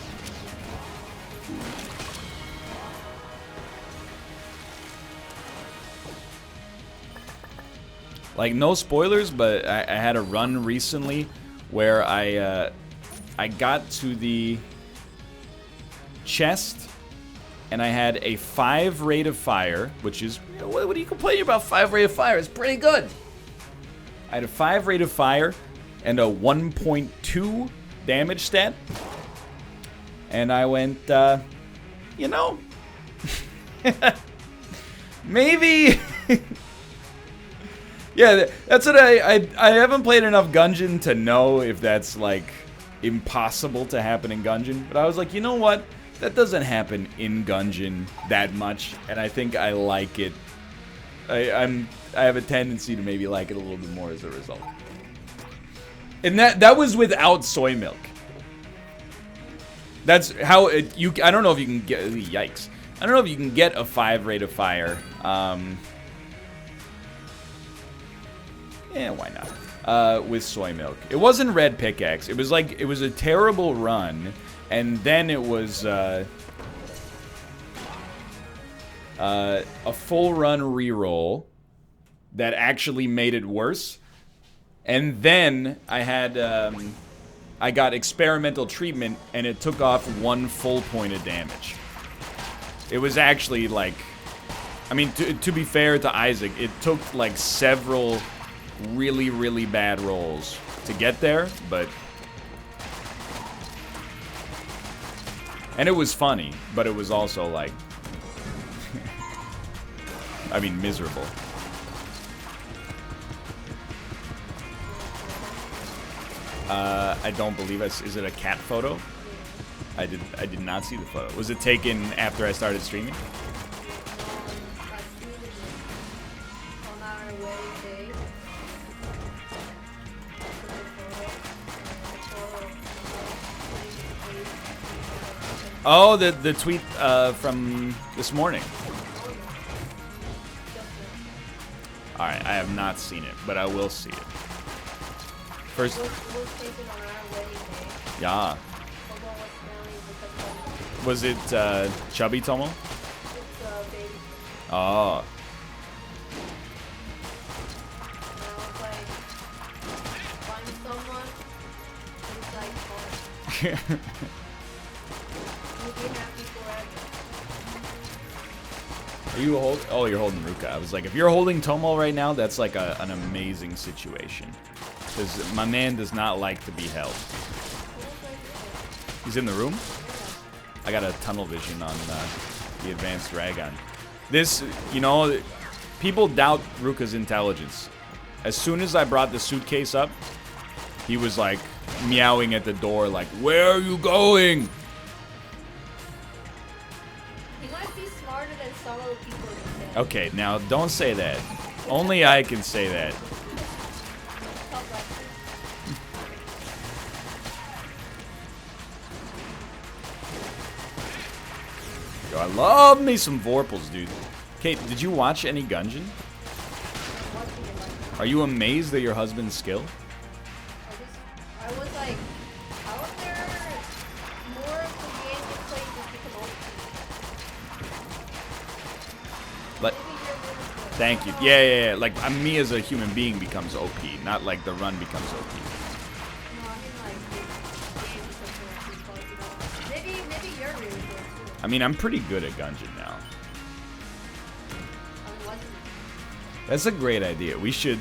Like, no spoilers, but I had a run recently where I got to the chest and I had a 5 rate of fire, which is, what are you complaining about? 5 rate of fire is pretty good. I had a 5 rate of fire and a 1.2 damage stat. And I went, maybe... Yeah, that's what I haven't played enough Gungeon to know if that's, like, impossible to happen in Gungeon. But I was like, you know what? That doesn't happen in Gungeon that much, and I think I like it. I have a tendency to maybe like it a little bit more as a result. And that was without soy milk. That's how I don't know if you can get... Yikes. I don't know if you can get a 5 rate of fire. Yeah, why not? With soy milk. It wasn't red pickaxe. It was like, it was a terrible run, and then it was a full run reroll that actually made it worse. And then I had, I got experimental treatment, and it took off 1 full point of damage. It was actually like, I mean, to be fair to Isaac, it took like several really, really bad rolls to get there, but... And it was funny, but it was also like... I mean, miserable. I don't believe it. Is it a cat photo? I did not see the photo. Was it taken after I started streaming? Oh, the tweet from this morning. All right, I have not seen it, but I will see it. First. Yeah. Was it Chubby Tomo? Oh. Are you hold? Oh, you're holding Ruka. I was like, if you're holding Tomo right now, that's like an amazing situation. Because my man does not like to be held. He's in the room? I got a tunnel vision on the advanced Dragon. This, you know, people doubt Ruka's intelligence. As soon as I brought the suitcase up, he was like meowing at the door like, where are you going? He might be smarter than some of the people in the Okay, now don't say that. Only I can say that. Yo, I love me some Vorpals, dude. Kate, did you watch any Gungeon? Are you amazed at your husband's skill? I was like, how is there more of the game you play just become OP? Like, thank you. Yeah. Like, me as a human being becomes OP, not like the run becomes OP. No, I mean like, the game becomes OP, you know? Maybe you're really good too. I mean, I'm pretty good at Gungeon now. That's a great idea. We should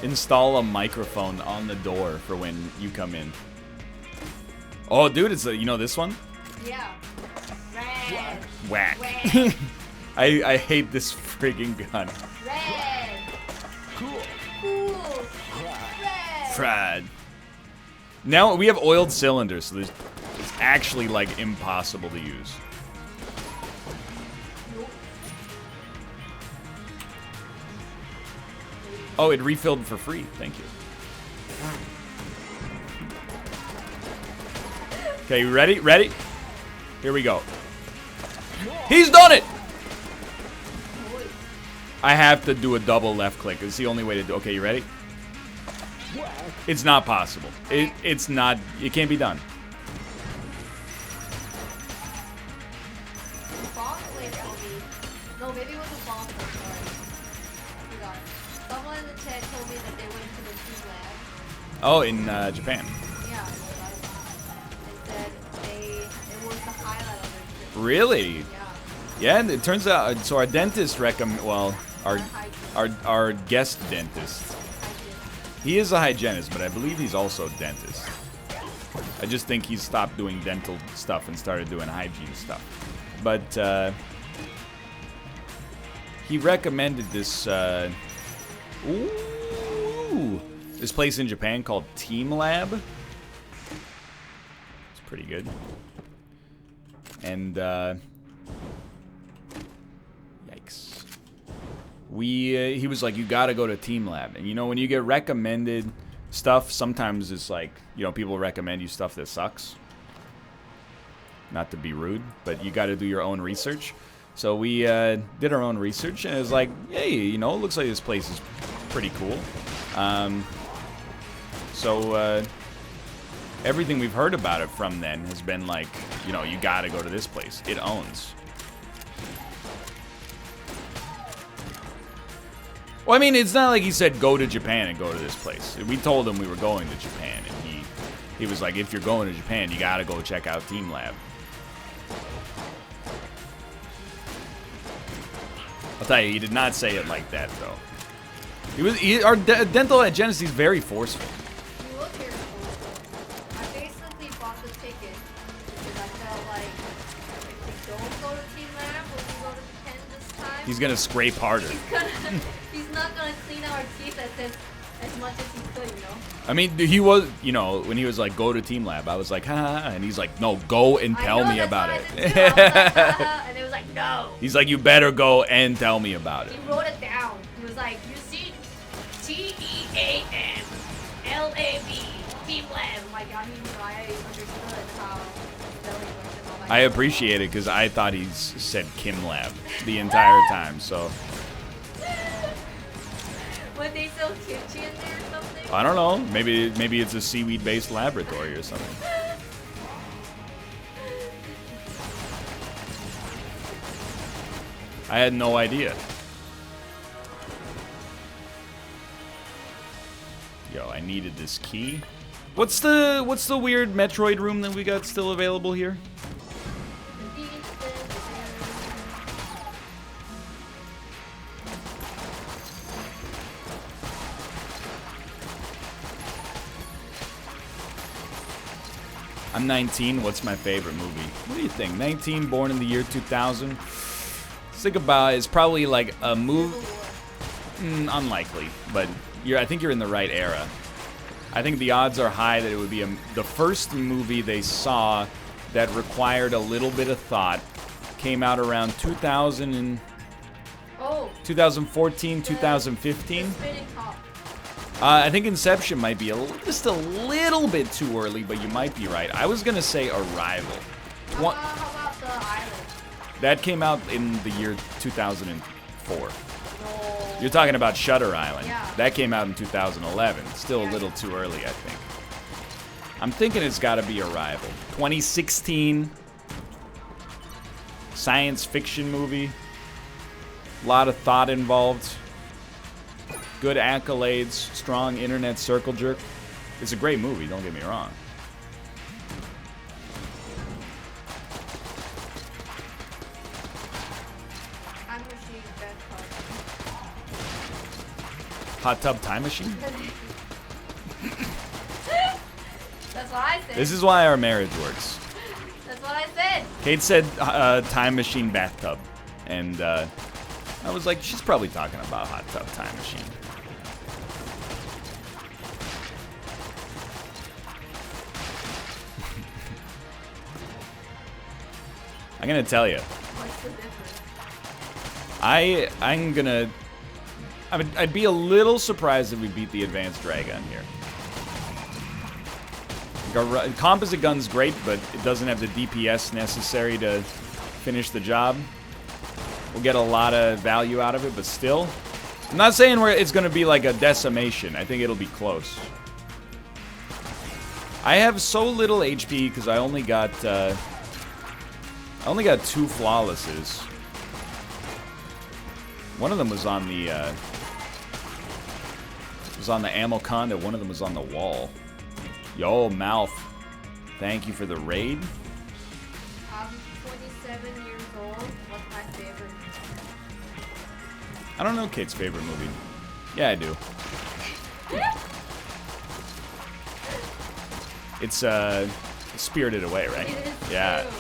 install a microphone on the door for when you come in. Oh, dude, it's you know this one? Yeah. Red. Whack. Red. I hate this friggin' gun. Red. Cool. Red. Fried. Now we have oiled cylinders, so it's actually like impossible to use. Oh, it refilled for free. Thank you. Okay, you ready? Ready? Here we go. He's done it! I have to do a double left click. It's the only way to do. Okay, you ready? It's not possible. It's not. It can't be done. No, maybe it was a bomb. Someone in the chat told me that they went to the team lab. Oh, in Japan. Yeah, they said it was the highlight of their trip. Really? Yeah. Yeah, and it turns out. So our dentist recommend. Well, our guest dentist. He is a hygienist, but I believe he's also a dentist. I just think he stopped doing dental stuff and started doing hygiene stuff. But he recommended this. This place in Japan called Team Lab. It's pretty good. And yikes. He was like, you gotta go to Team Lab. And you know, when you get recommended stuff, sometimes it's like, you know, people recommend you stuff that sucks. Not to be rude, but you gotta do your own research. So we did our own research, and it was like, hey, you know, it looks like this place is pretty cool. So everything we've heard about it from then has been like, you know, you gotta go to this place. It owns. Well, I mean, it's not like he said go to Japan and go to this place. We told him we were going to Japan, and he was like, if you're going to Japan, you gotta go check out Team Lab. I'll tell you, he did not say it like that, though. Our dental hygienist is very forceful. You look here forceful. I basically bought the ticket because I felt like if we don't go to Team Lab, when we go to Japan this time, He's gonna scrape harder. he's not gonna clean our teeth as much as he could, you know? I mean, he was, you know, when he was like, go to Team Lab, I was like, ha, and he's like, no, go and tell me about it. And it was like, no. He's like, you better go and tell me about it. He wrote it down. He was like, you see, TEAM, LAB, Team Lab. I'm like, I mean, I understood how belly works and all I appreciate it because I thought he said Kim Lab the entire time. So Would they sell kimchi in there or something? I don't know. Maybe it's a seaweed-based laboratory or something. I had no idea. Yo, I needed this key. What's the weird Metroid room that we got still available here? I'm 19. What's my favorite movie? What do you think? 19, born in the year 2000. Think about it. It's probably like a movie. Unlikely, but I think you're in the right era. I think the odds are high that it would be the first movie they saw that required a little bit of thought. Came out around 2014, 2015. I think Inception might be just a little bit too early, but you might be right. I was gonna say Arrival. How about The Island? That came out in the year 2004. No. You're talking about Shutter Island. Yeah. That came out in 2011. Still a little too early, I think. I'm thinking it's got to be Arrival. 2016. Science fiction movie. A lot of thought involved. Good accolades. Strong internet circle jerk. It's a great movie, don't get me wrong. Hot tub time machine? That's what I said. This is why our marriage works. That's what I said. Kate said time machine bathtub. And I was like, she's probably talking about hot tub time machine. I'm gonna tell you. What's the difference? I'm gonna... I'd be a little surprised if we beat the advanced Dragon here. Composite gun's great, but it doesn't have the DPS necessary to finish the job. We'll get a lot of value out of it, but still. I'm not saying it's going to be like a decimation. I think it'll be close. I have so little HP because I only got 2 flawlesses. One of them was on the ammo conduit. One of them was on the wall. Yo, Mouth. Thank you for the raid. I'm 27 years old. What's my favorite? I don't know Kate's favorite movie. Yeah, I do. It's Spirited Away, right? It is Yeah. true.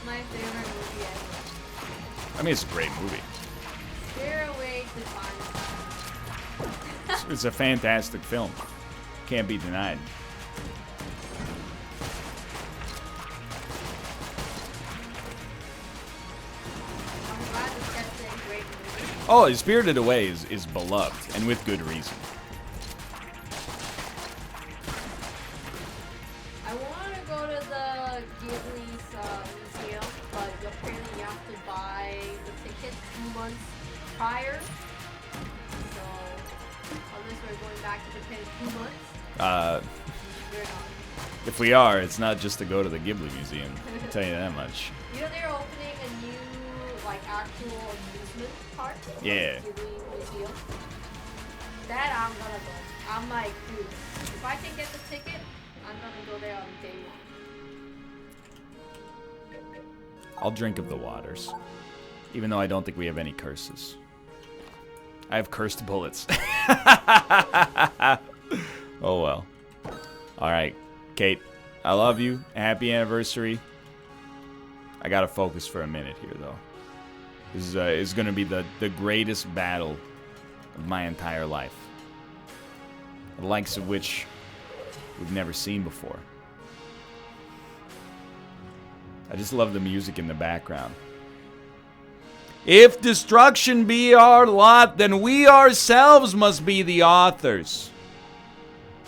My favorite movie ever. I mean, it's a great movie. Spirited Away defines. It's a fantastic film. Can't be denied. I'm glad to catch a great movie. Oh, Spirited Away is beloved, and with good reason. I want to go to the Ghibli's museum, but apparently you have to buy the ticket 2 months prior. So, unless we're going back to Japan 2 months, we're not. If we are, it's not just to go to the Ghibli Museum. I'll tell you that much. You know they're opening a new, like, actual amusement park? Yeah. Ghibli Museum. That I'm gonna go. I'm like, dude, if I can get the ticket, I'm gonna go there on day 1. I'll drink of the waters. Even though I don't think we have any curses. I have cursed bullets. Oh well. Alright, Kate. I love you. Happy anniversary. I gotta focus for a minute here, though. This is gonna be the greatest battle of my entire life. The likes of which we've never seen before. I just love the music in the background. If destruction be our lot, then we ourselves must be the authors.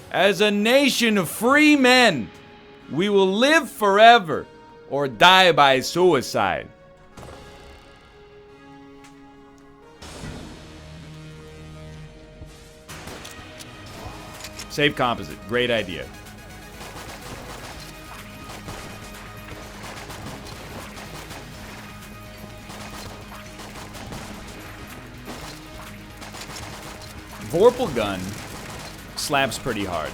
As a nation of free men, we will live forever, or die by suicide. Save composite. Great idea. Vorpal gun slaps pretty hard.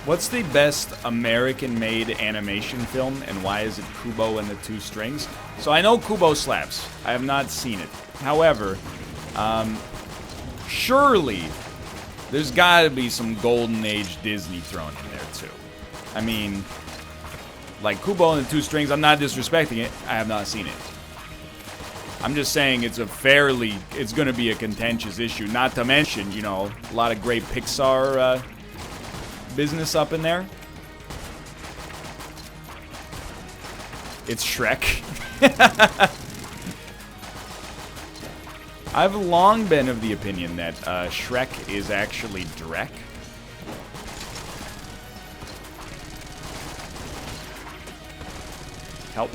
What's the best American-made animation film, and why is it Kubo and the Two Strings? So I know Kubo slaps. I have not seen it. However, surely there's got to be some Golden Age Disney thrown in there too. I mean, like Kubo and the Two Strings, I'm not disrespecting it. I have not seen it. I'm just saying it's going to be a contentious issue. Not to mention, you know, a lot of great Pixar business up in there. It's Shrek. I've long been of the opinion that Shrek is actually Drek. Help.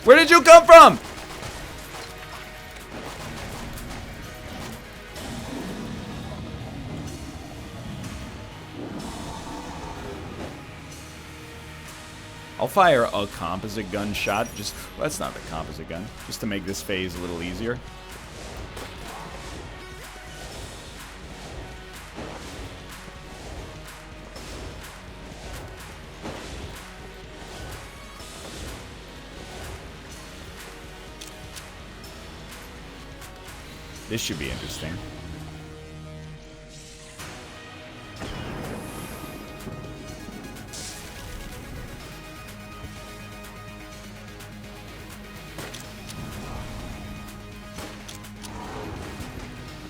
Where did you come from? I'll fire a composite gun shot. Well, that's not the composite gun. Just to make this phase a little easier. This should be interesting.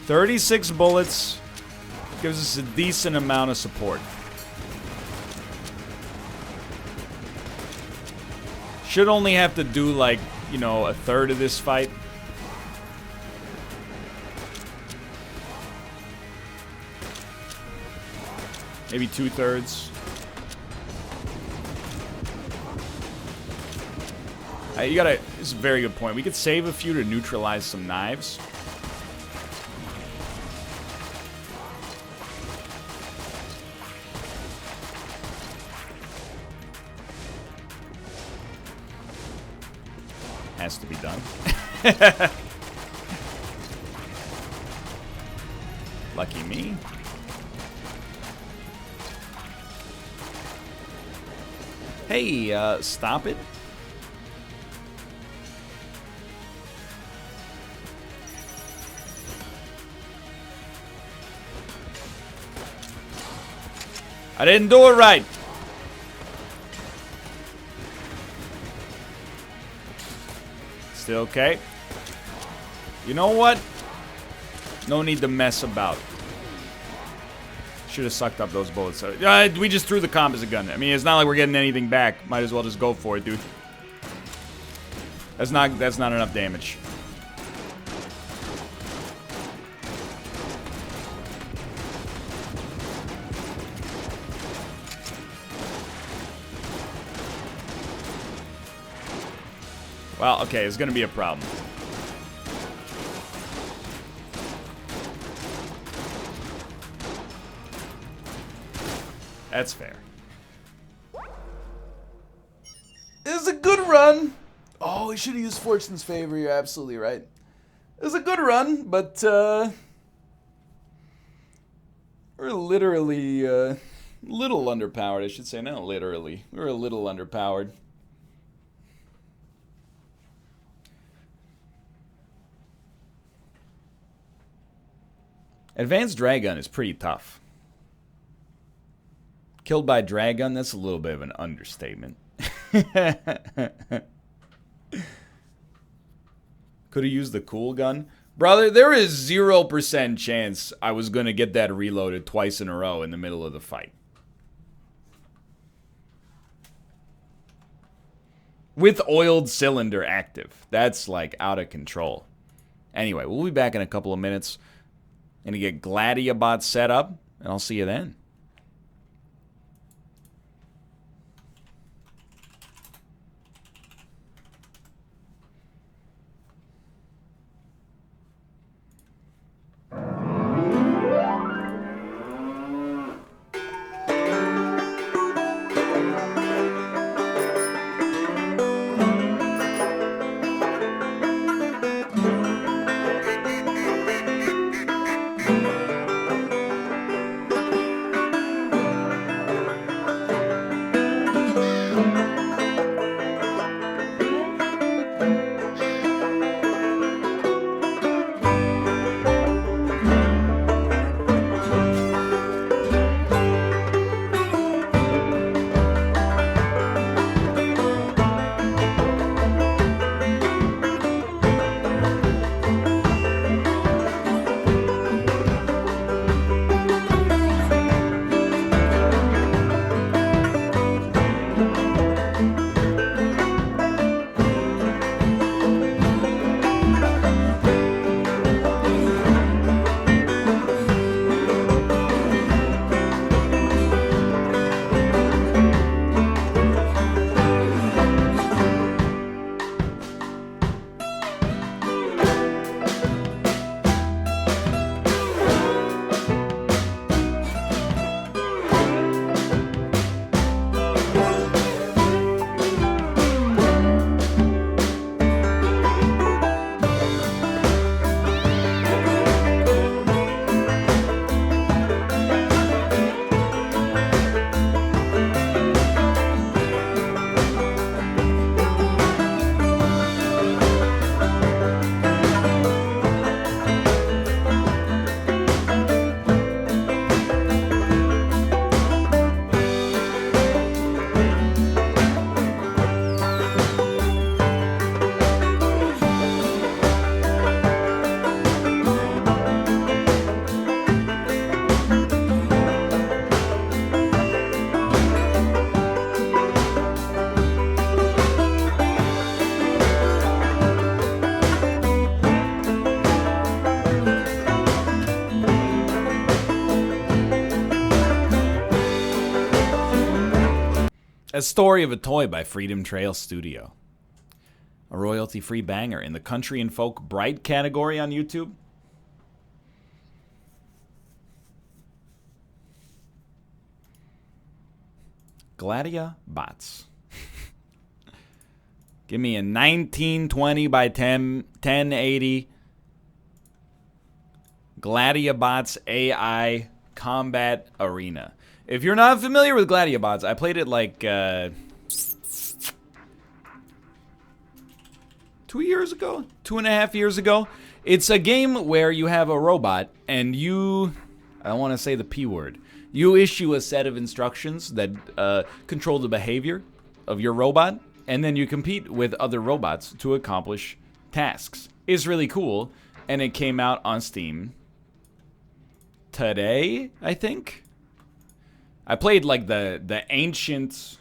$36 bullets gives us a decent amount of support. Should only have to do, like, you know, a third of this fight. Maybe 2/3. You gotta. This is a very good point. We could save a few to neutralize some knives. Has to be done. Lucky me. Hey, stop it. I didn't do it right. Still okay. You know what? No need to mess about. Should have sucked up those bullets. We just threw the composite gun. I mean, it's not like we're getting anything back. Might as well just go for it, dude. That's not enough damage. Well, okay, it's gonna be a problem. That's fair. This is a good run. Oh, we should have used Fortune's Favor. You're absolutely right. It was a good run, but we're literally a little underpowered, I should say. Not literally. We're a little underpowered. Advanced Dragon is pretty tough. Killed by Dragon, that's a little bit of an understatement. Could have used the cool gun. Brother, there is 0% chance I was going to get that reloaded twice in a row in the middle of the fight. with oiled cylinder active. That's like out of control. Anyway, we'll be back in a couple of minutes. Gonna get Gladiabots set up, and I'll see you then. A Story of a Toy by Freedom Trail Studio. A royalty-free banger in the Country and Folk Bright category on YouTube. Gladiabots. Give me a 1920 by 1080 Gladiabots AI Combat Arena. If you're not familiar with Gladiabots, I played it like 2 years ago, 2.5 years ago. It's a game where you have a robot and you, I don't want to say the P word, you issue a set of instructions that control the behavior of your robot, and then you compete with other robots to accomplish tasks. It's really cool, and it came out on Steam today, I think. I played like the ancient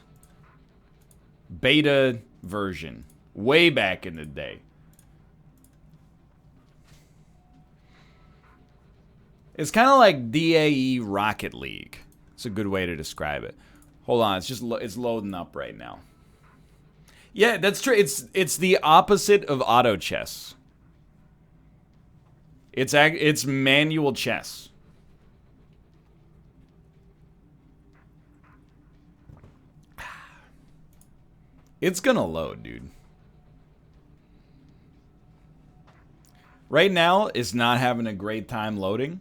beta version way back in the day. It's kind of like DAE Rocket League. It's a good way to describe it. Hold on, it's loading up right now. Yeah, that's true. It's the opposite of auto chess. It's manual chess. It's gonna load, dude. Right now, it's not having a great time loading.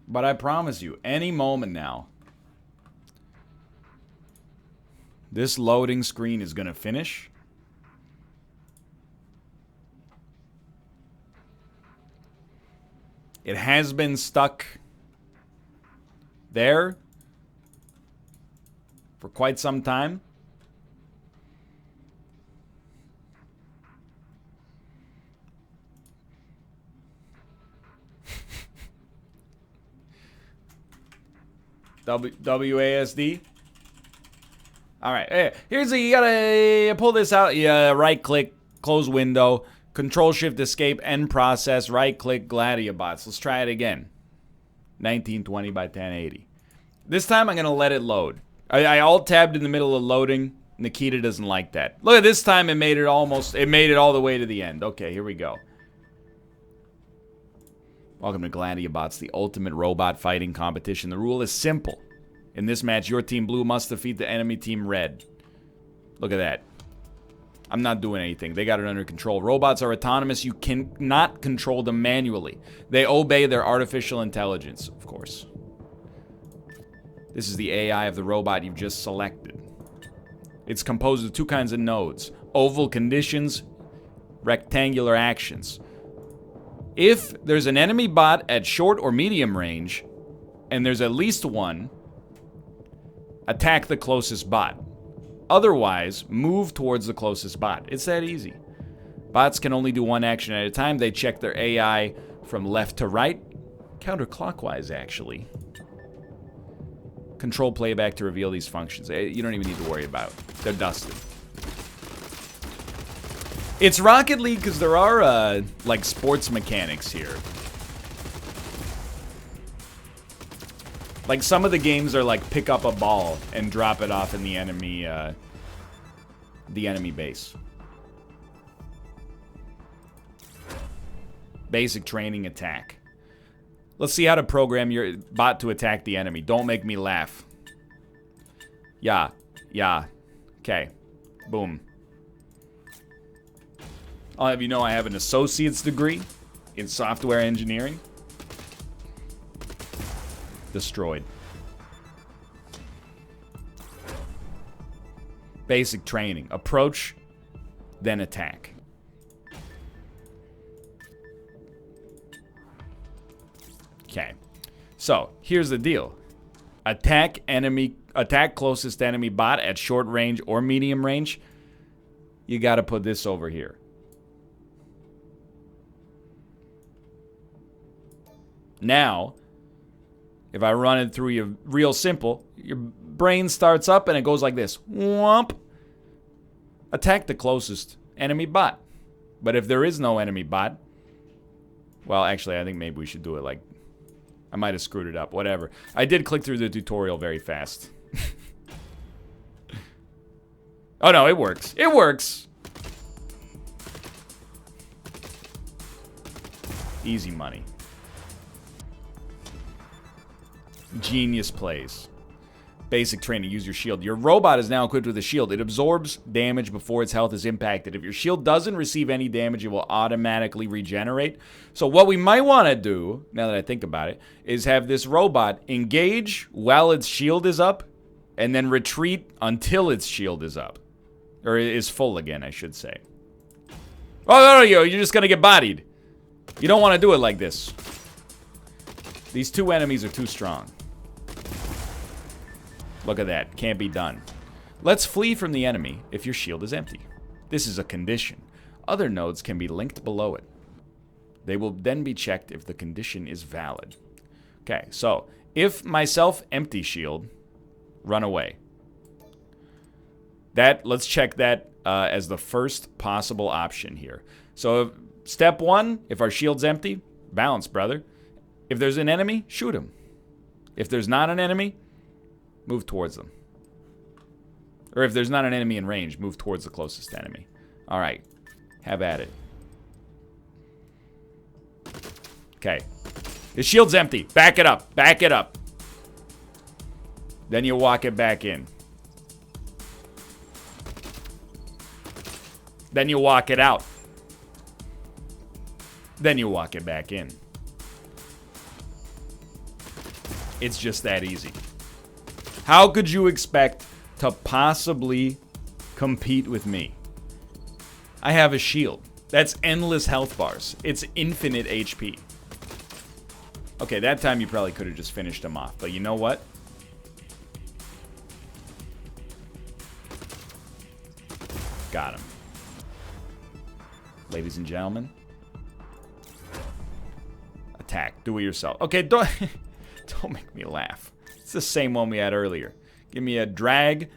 But I promise you, any moment now, this loading screen is gonna finish. It has been stuck there for quite some time. WASD. All right. Hey, here's you gotta pull this out. Yeah, right click, close window, Control Shift Escape, end process, right click, Gladiabots. Let's try it again. 1920 by 1080. This time I'm gonna let it load. I alt tabbed in the middle of loading. Nikita doesn't like that. Look at this time, it made it all the way to the end. Okay, here we go. Welcome to Gladiabots, the ultimate robot fighting competition. The rule is simple. In this match, your team blue must defeat the enemy team red. Look at that. I'm not doing anything. They got it under control. Robots are autonomous. You cannot control them manually. They obey their artificial intelligence, of course. This is the AI of the robot you've just selected. It's composed of two kinds of nodes. Oval conditions, rectangular actions. If there's an enemy bot at short or medium range, and there's at least one, attack the closest bot. Otherwise, move towards the closest bot. It's that easy. Bots can only do one action at a time. They check their AI from left to right. Counterclockwise, actually. Control playback to reveal these functions. You don't even need to worry about it. They're dusted. It's Rocket League because there are, like, sports mechanics here. Like, some of the games are like pick up a ball and drop it off in the enemy base. Basic training attack. Let's see how to program your bot to attack the enemy. Don't make me laugh. Yeah. Okay. Boom. I'll have you know I have an associate's degree in software engineering. Destroyed. Basic training. Approach, then attack. Okay. So, here's the deal. Attack closest enemy bot at short range or medium range. You got to put this over here. Now, if I run it through you real simple, your brain starts up and it goes like this. Whomp. Attack the closest enemy bot. But if there is no enemy bot, well, actually, I think maybe we should do it like... I might have screwed it up. Whatever. I did click through the tutorial very fast. Oh, no, it works. It works. Easy money. Genius plays. Basic training. Use your shield. Your robot is now equipped with a shield. It absorbs damage before its health is impacted. If your shield doesn't receive any damage, it will automatically regenerate. So what we might want to do, now that I think about it, is have this robot engage while its shield is up, and then retreat until its shield is up. Or is full again, I should say. Oh, no, you're just going to get bodied. You don't want to do it like this. These two enemies are too strong. Look at that. Can't be done. Let's flee from the enemy if your shield is empty. This is a condition. Other nodes can be linked below it. They will then be checked if the condition is valid. Okay, so if myself empty shield, run away. Let's check that as the first possible option here. So step one, if our shield's empty, bounce, brother. If there's an enemy, shoot him. If there's not an enemy, move towards them. Or if there's not an enemy in range, move towards the closest enemy. All right. Have at it. Okay. His shield's empty. Back it up. Back it up. Then you walk it back in. Then you walk it out. Then you walk it back in. It's just that easy. How could you expect to possibly compete with me? I have a shield. That's endless health bars. It's infinite HP. Okay, that time you probably could have just finished him off. But you know what? Got him. Ladies and gentlemen. Attack. Do it yourself. Okay, don't make me laugh. the same one we had earlier. Give me a drag.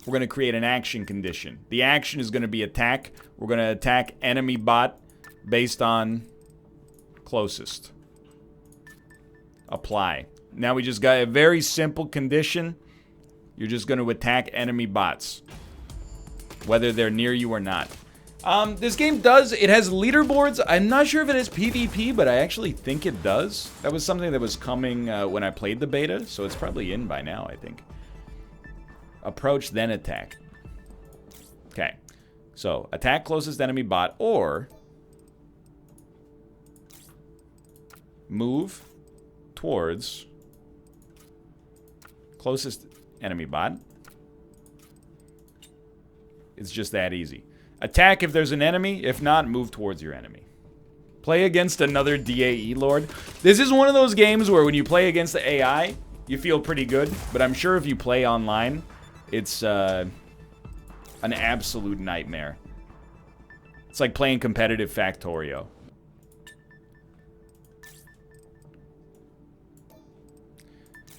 We're going to create an action condition. The action is going to be attack. We're going to attack enemy bot based on closest. Apply. Now we just got a very simple condition. You're just going to attack enemy bots, whether they're near you or not. This game it has leaderboards. I'm not sure if it has PvP, but I actually think it does. That was something that was coming when I played the beta, so it's probably in by now, I think. Approach, then attack. Okay. So, attack closest enemy bot, or move towards closest enemy bot. It's just that easy. Attack if there's an enemy. If not, move towards your enemy. Play against another DAE Lord. This is one of those games where when you play against the AI, you feel pretty good. But I'm sure if you play online, it's an absolute nightmare. It's like playing competitive Factorio.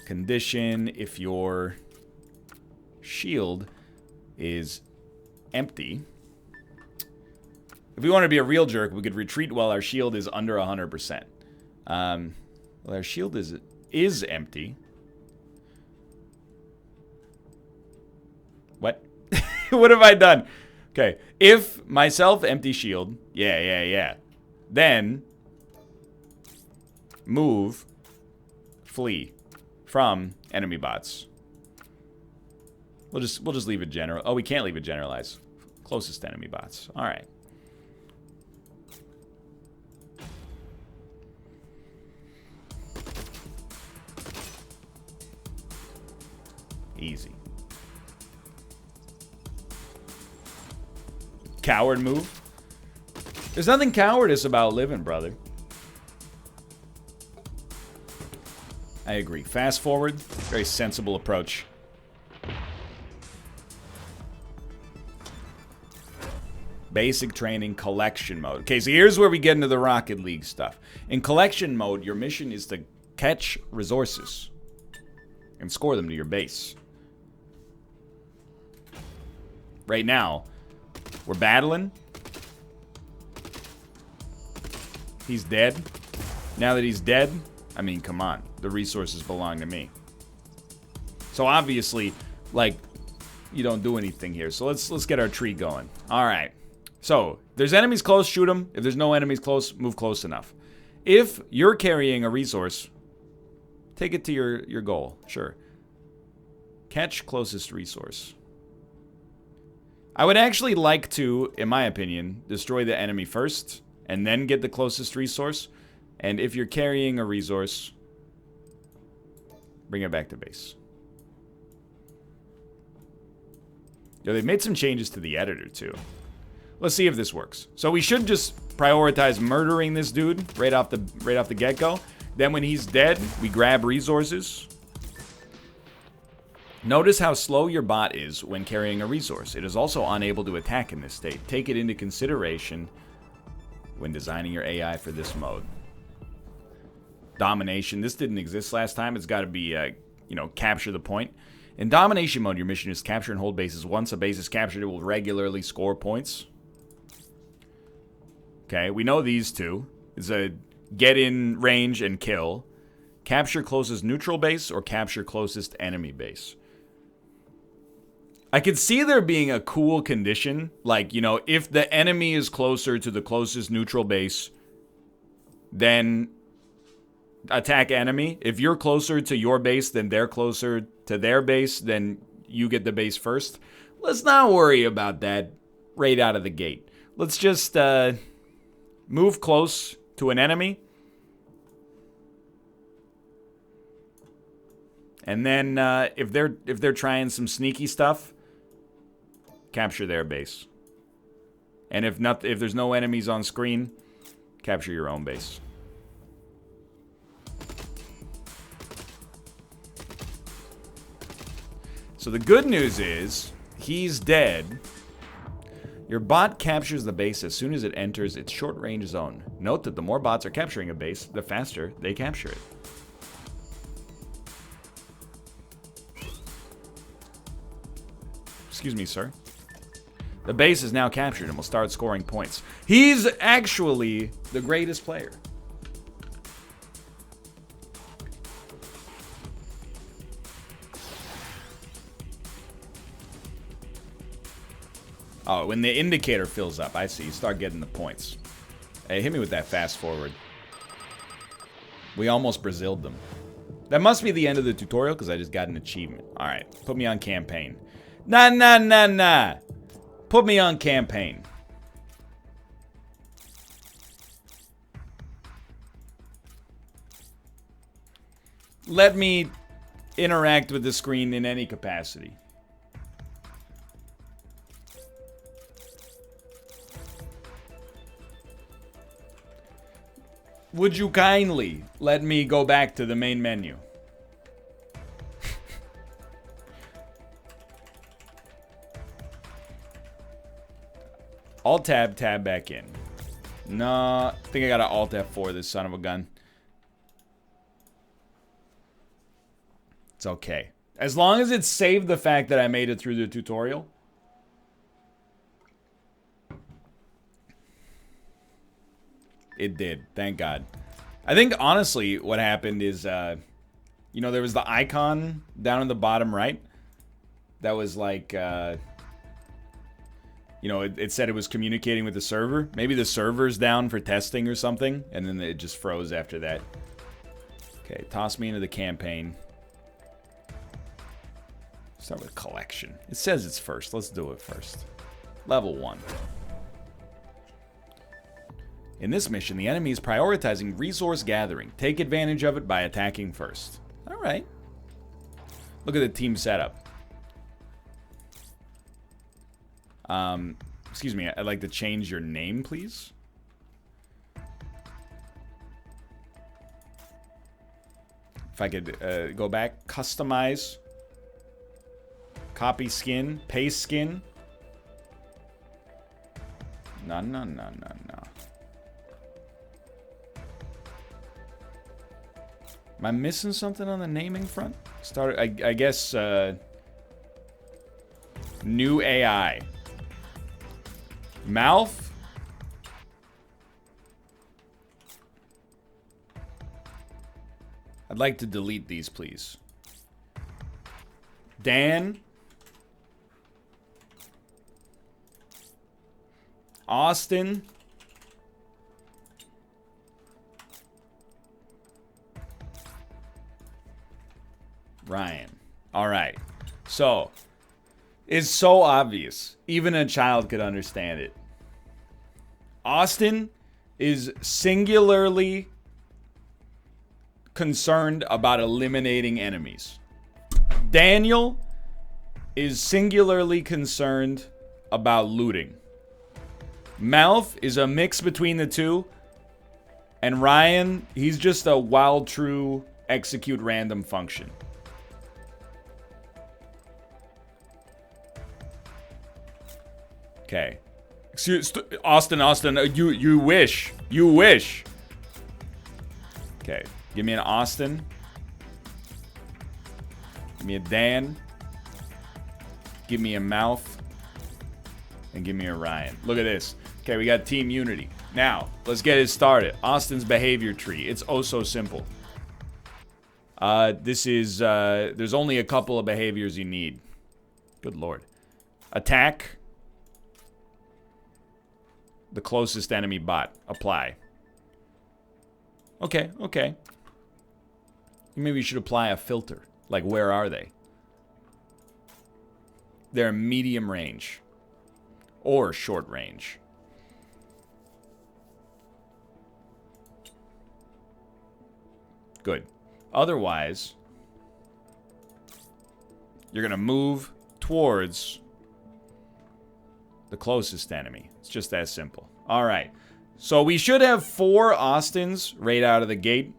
Condition if your shield is empty. If we want to be a real jerk, we could retreat while our shield is under 100%. Well, our shield is empty. What? What have I done? Okay. If myself empty shield, yeah. Then move, flee from enemy bots. We'll just leave it general. Oh, we can't leave it generalized. Closest enemy bots. All right. Easy. Coward move. There's nothing cowardice about living, brother. I agree. Fast forward. Very sensible approach. Basic training, collection mode. Okay, so here's where we get into the Rocket League stuff. In collection mode, your mission is to catch resources and score them to your base. Right now, we're battling. He's dead. Now that he's dead, I mean, come on. The resources belong to me. So obviously, like, you don't do anything here. So let's get our tree going. All right. So, if there's enemies close, shoot them. If there's no enemies close, move close enough. If you're carrying a resource, take it to your goal. Sure. Catch closest resource. I would actually like to, in my opinion, destroy the enemy first and then get the closest resource. And if you're carrying a resource, bring it back to base. Yo, they've made some changes to the editor too. Let's see if this works. So we should just prioritize murdering this dude right off the get-go. Then when he's dead, we grab resources. Notice how slow your bot is when carrying a resource. It is also unable to attack in this state. Take it into consideration when designing your AI for this mode. Domination. This didn't exist last time. It's got to be, capture the point. In domination mode, your mission is capture and hold bases. Once a base is captured, it will regularly score points. Okay, we know these two. It's a get in range and kill. Capture closest neutral base or capture closest enemy base. I could see there being a cool condition, like, if the enemy is closer to the closest neutral base, then attack enemy. If you're closer to your base, then they're closer to their base, then you get the base first. Let's not worry about that right out of the gate. Let's just move close to an enemy. And then if they're trying some sneaky stuff, capture their base. And if there's no enemies on screen, capture your own base. So the good news is he's dead. Your bot captures the base as soon as it enters its short-range zone. Note that the more bots are capturing a base, the faster they capture it. Excuse me, sir. The base is now captured and will start scoring points. He's actually the greatest player. Oh, when the indicator fills up, I see. You start getting the points. Hey, hit me with that fast forward. We almost Braziled them. That must be the end of the tutorial because I just got an achievement. Alright, put me on campaign. Nah. Put me on campaign. Let me interact with the screen in any capacity. Would you kindly let me go back to the main menu? Alt-tab, tab back in. No, I think I gotta Alt-F4 this son of a gun. It's okay. As long as it saved the fact that I made it through the tutorial. It did. Thank God. I think, honestly, what happened is, you know, there was the icon down in the bottom right. That was like, you know, it said it was communicating with the server. Maybe the server's down for testing or something. And then it just froze after that. Okay, toss me into the campaign. Start with collection. It says it's first. Let's do it first. Level 1. In this mission, the enemy is prioritizing resource gathering. Take advantage of it by attacking first. Alright. Look at the team setup. Excuse me, I'd like to change your name, please. If I could go back, customize. Copy skin, paste skin. No. Am I missing something on the naming front? I guess, new AI. Mouth? I'd like to delete these, please. Dan? Austin? Ryan. All right. So, it's so obvious. Even a child could understand it. Austin is singularly concerned about eliminating enemies. Daniel is singularly concerned about looting. Mouth is a mix between the two. And Ryan, he's just a wild true execute random function. Okay. Excuse Austin, you wish. You wish. Okay. Give me an Austin. Give me a Dan. Give me a Mouth. And give me a Ryan. Look at this. Okay, we got Team Unity. Now, let's get it started. Austin's behavior tree. It's oh so simple. This is, there's only a couple of behaviors you need. Good lord. Attack the closest enemy bot. Apply. Okay. Maybe you should apply a filter. Like, where are they? They're medium range. Or short range. Good. Otherwise, you're going to move towards the closest enemy. It's just that simple. All right. So we should have 4 Austins right out of the gate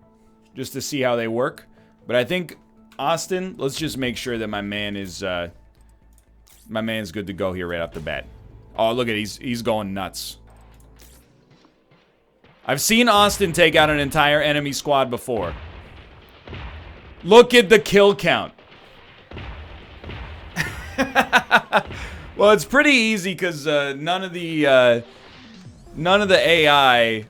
just to see how they work. But I think Austin, let's just make sure that my man's good to go here right off the bat. Oh, look at he's going nuts. I've seen Austin take out an entire enemy squad before. Look at the kill count. Well, it's pretty easy because none of the AI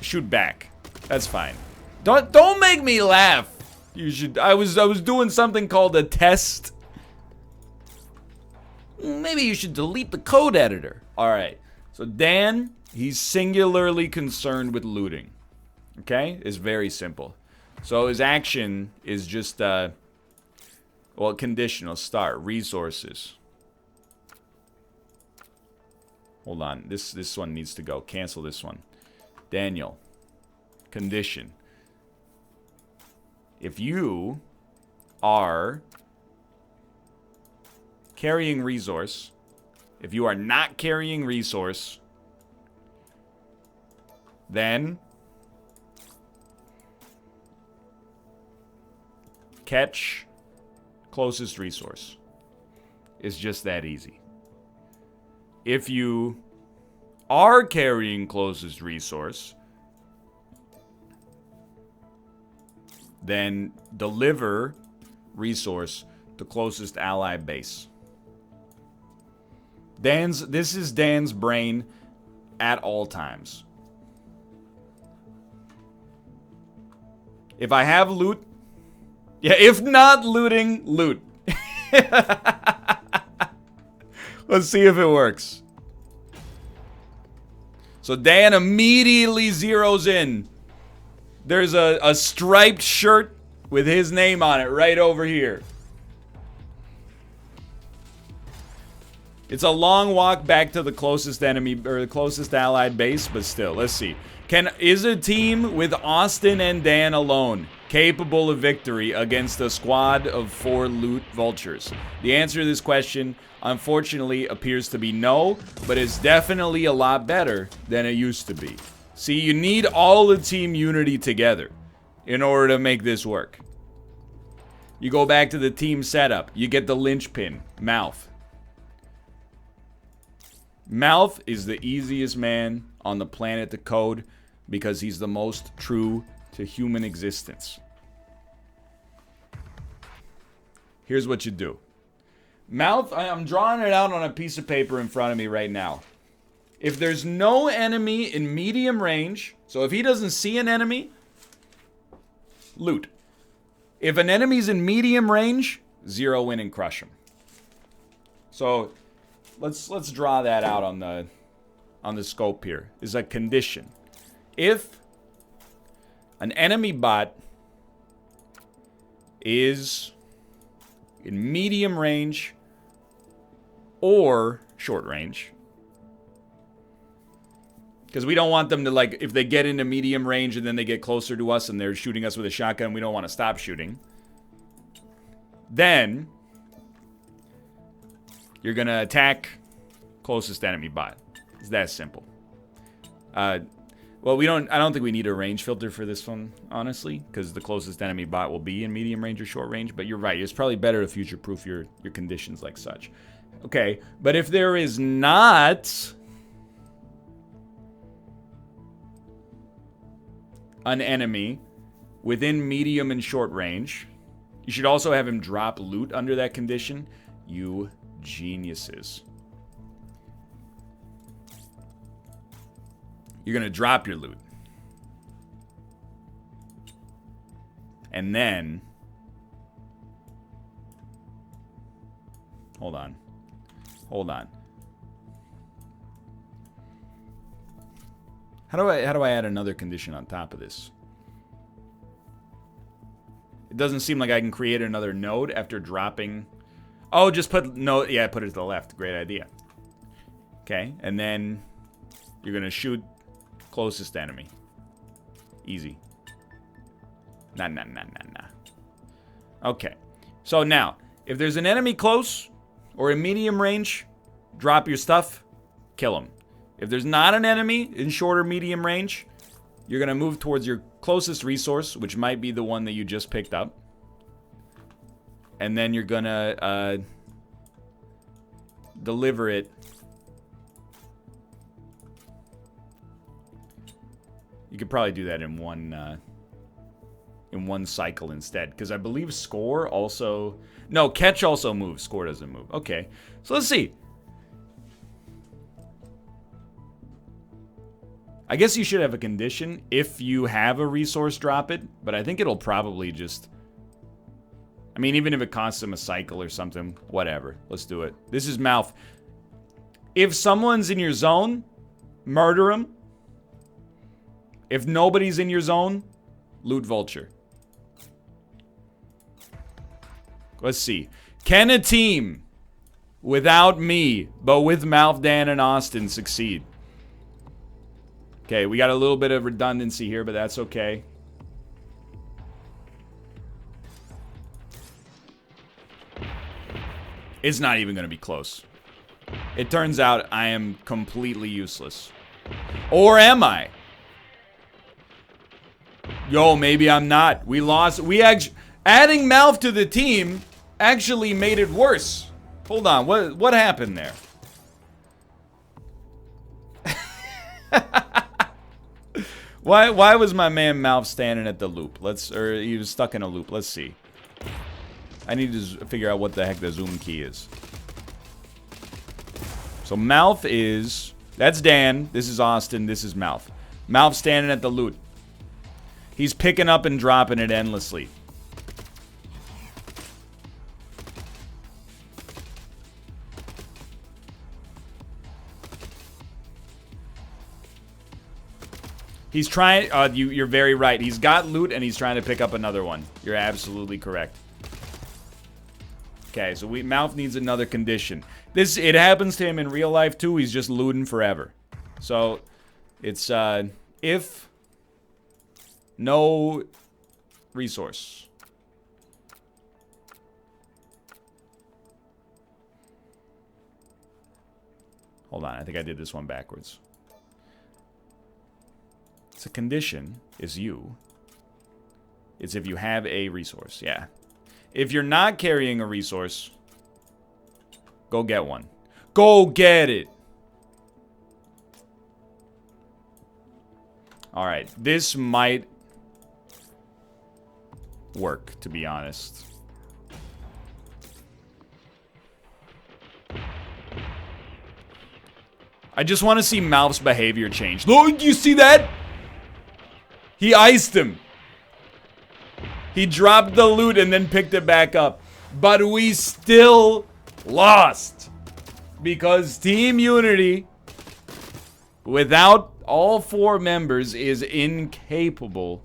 shoot back. That's fine. Don't make me laugh. You should. I was doing something called a test. Maybe you should delete the code editor. All right. So Dan, he's singularly concerned with looting. Okay, it's very simple. So his action is just well, conditional. Start resources. Hold on. This one needs to go. Cancel this one. Daniel. Condition. If you are carrying resource, if you are not carrying resource, then catch closest resource. It's just that easy. If you are carrying closest resource, then deliver resource to closest ally base. This is Dan's brain at all times. If I have loot, yeah, if not looting, loot. Let's see if it works. So Dan immediately zeroes in. There's a striped shirt with his name on it right over here. It's a long walk back to the closest enemy or the closest allied base, but still, let's see. Is a team with Austin and Dan alone capable of victory against a squad of 4 loot vultures? The answer to this question, unfortunately, appears to be no, but it's definitely a lot better than it used to be. See, you need all the team unity together in order to make this work. You go back to the team setup. You get the linchpin, Mouth. Mouth is the easiest man on the planet to code because he's the most true to human existence. Here's what you do. Mouth, I'm drawing it out on a piece of paper in front of me right now. If there's no enemy in medium range, so if he doesn't see an enemy, loot. If an enemy's in medium range, zero in and crush him. So let's draw that out on the scope here. Is a condition. If an enemy bot is in medium range or short range, because we don't want them to, like, if they get into medium range and then they get closer to us and they're shooting us with a shotgun, we don't want to stop shooting. Then you're going to attack closest enemy bot. It's that simple. Well, I don't think we need a range filter for this one, honestly, because the closest enemy bot will be in medium range or short range, but you're right. It's probably better to future-proof your conditions like such. Okay, but if there is not an enemy within medium and short range, you should also have him drop loot under that condition. You geniuses. You're going to drop your loot. And then hold on. How do I add another condition on top of this? It doesn't seem like I can create another node after dropping. Oh, just put node. Yeah, put it to the left. Great idea. Okay, and then you're gonna shoot closest enemy. Easy. Nah. Okay, so now if there's an enemy close or in medium range, drop your stuff, kill him. If there's not an enemy in short or medium range, you're going to move towards your closest resource, which might be the one that you just picked up. And then you're going to deliver it. You could probably do that in one cycle instead, because I believe score also... No, catch also moves. Score doesn't move. Okay. So let's see. I guess you should have a condition if you have a resource, drop it. But I think it'll probably just... I mean, even if it costs him a cycle or something, whatever. Let's do it. This is Mouth. If someone's in your zone, murder him. If nobody's in your zone, loot vulture. Let's see. Can a team without me, but with Mouth, Dan, and Austin succeed? Okay, we got a little bit of redundancy here, but that's okay. It's not even going to be close. It turns out I am completely useless. Or am I? Yo, maybe I'm not. We lost. Adding Mouth to the team actually made it worse. Hold on. What happened there? Why was my man Mouth standing at the loop? Or he was stuck in a loop. Let's see. I need to figure out what the heck the zoom key is. So Mouth is... That's Dan. This is Austin. This is Mouth. Mouth standing at the loot. He's picking up and dropping it endlessly. He's trying... you're very right. He's got loot and he's trying to pick up another one. You're absolutely correct. Okay, so Mouth needs another condition. It happens to him in real life too. He's just looting forever. So it's if no resource. Hold on, I think I did this one backwards. It's a condition is you. It's if you have a resource, yeah. If you're not carrying a resource, go get one. Go get it! Alright, this might work, to be honest. I just want to see Mouth's behavior change. Look, you see that? He iced him. He dropped the loot and then picked it back up. But we still lost. Because Team Unity, without all 4 members, is incapable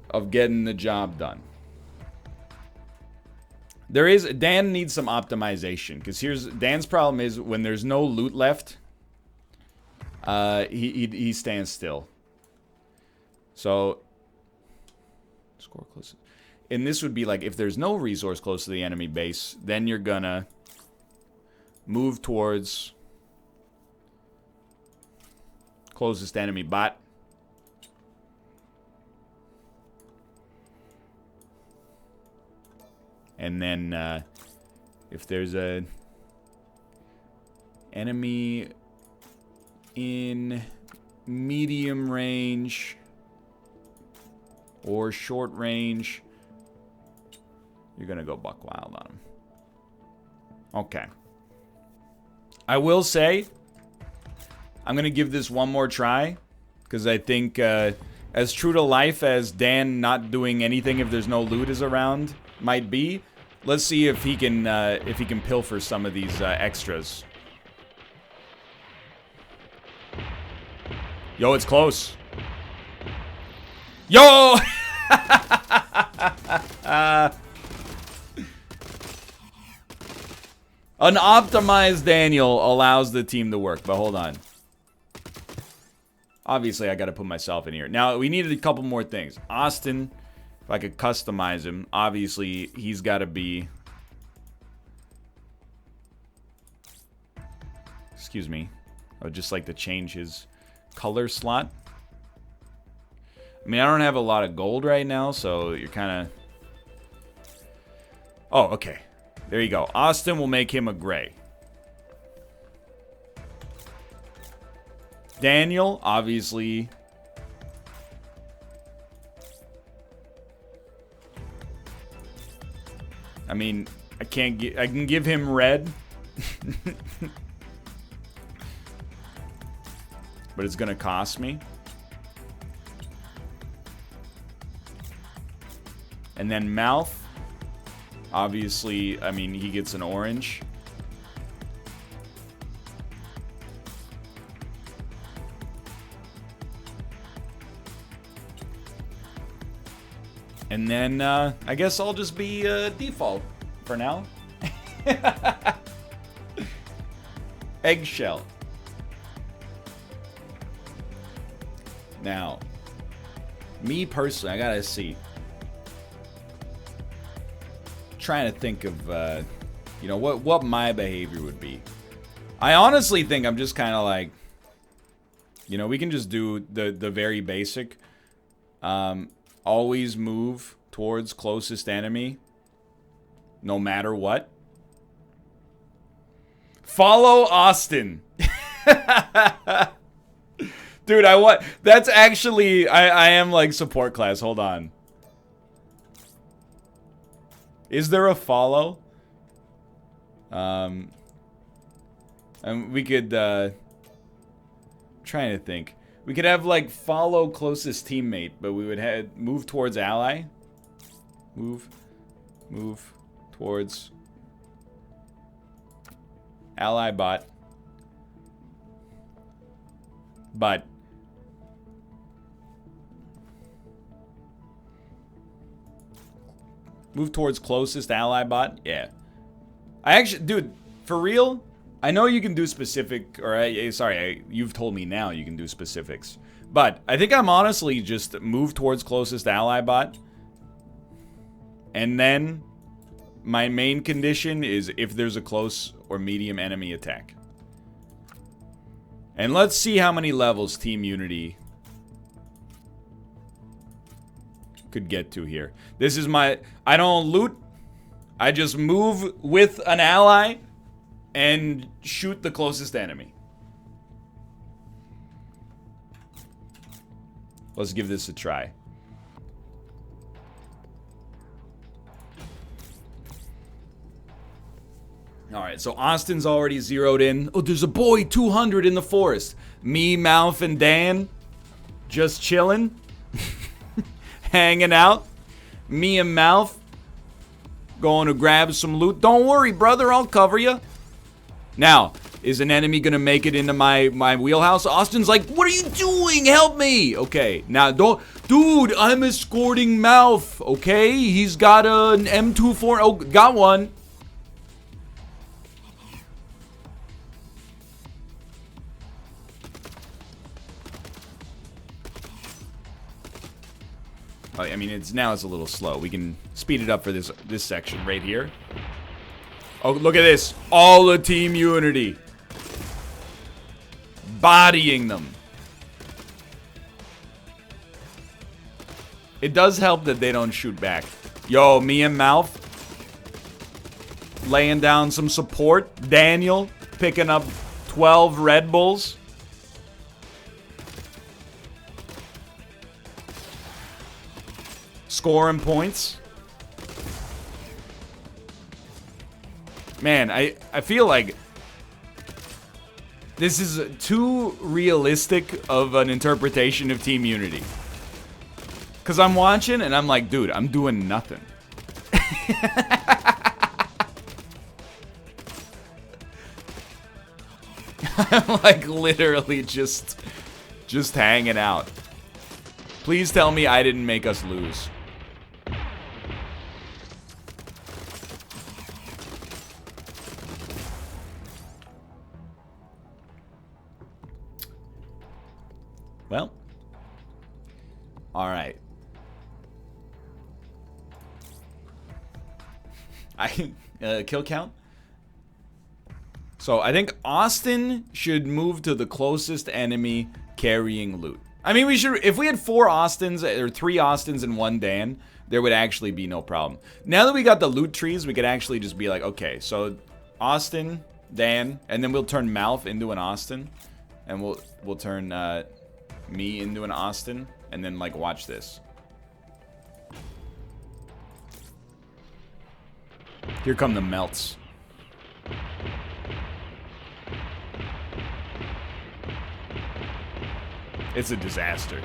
of getting the job done. Dan needs some optimization. Because Dan's problem is when there's no loot left, he stands still. So... Score close. And this would be like if there's no resource close to the enemy base, then you're gonna move towards closest enemy bot. And then if there's a enemy in medium range or short range, you're gonna go buck wild on him. Okay. I will say, I'm gonna give this one more try, because I think as true to life as Dan not doing anything if there's no loot is around might be, let's see if he can pilfer some of these extras. Yo, it's close. Yo! An optimized Daniel allows the team to work, but hold on. Obviously, I gotta put myself in here. Now, we needed a couple more things. Austin, if I could customize him, obviously, he's gotta be... Excuse me. I would just like to change his color slot. I mean, I don't have a lot of gold right now, so you're kind of... Oh, okay. There you go. Austin will make him a gray. Daniel, obviously... I mean, I can give him red. But it's gonna cost me. And then mouth. Obviously, I mean, he gets an orange. And then, I guess I'll just be default for now. Eggshell. Now, me personally, I gotta see. Trying to think of, you know, what my behavior would be. I honestly think I'm just kind of like, you know, we can just do the very basic. Always move towards closest enemy, no matter what. Follow Austin. Dude, that's actually, I am like support class. Hold on. Is there a follow? And we could, trying to think. We could have like follow closest teammate, but we would have move towards ally. Move towards ally bot. But move towards closest ally bot. Yeah. I actually, dude, for real. I know you can do specific, or sorry, you've told me now you can do specifics. But I think I'm honestly just move towards closest ally bot. And then my main condition is if there's a close or medium enemy attack. And let's see how many levels Team Unity could get to here. This is my, I don't loot. I just move with an ally and shoot the closest enemy. Let's give this a try. Alright, so Austin's already zeroed in. Oh, there's a boy 200 in the forest. Me, Mouth, and Dan just chilling. Hanging out. Me and Mouth going to grab some loot. Don't worry, brother, I'll cover you. Now, is an enemy gonna make it into my wheelhouse? Austin's like, what are you doing? Help me! Okay, now don't... Dude, I'm escorting Mouth, okay? He's got an M24... Oh, got one. I mean, it's a little slow. We can speed it up for this section right here. Oh, look at this. All of Team Unity. Bodying them. It does help that they don't shoot back. Yo, me and Mouth. Laying down some support. Daniel picking up 12 Red Bulls. Scoring points. Man, I feel like this is too realistic of an interpretation of Team Unity. Because I'm watching and I'm like, dude, I'm doing nothing. I'm like literally just hanging out. Please tell me I didn't make us lose. Well, all right. Kill count. So I think Austin should move to the closest enemy carrying loot. I mean, we should, if we had 4 Austins or 3 Austins and 1 Dan, there would actually be no problem. Now that we got the loot trees, we could actually just be like, okay, so Austin, Dan, and then we'll turn Mouth into an Austin, and we'll turn me into an Austin, and then like watch this. Here come the melts. It's a disaster.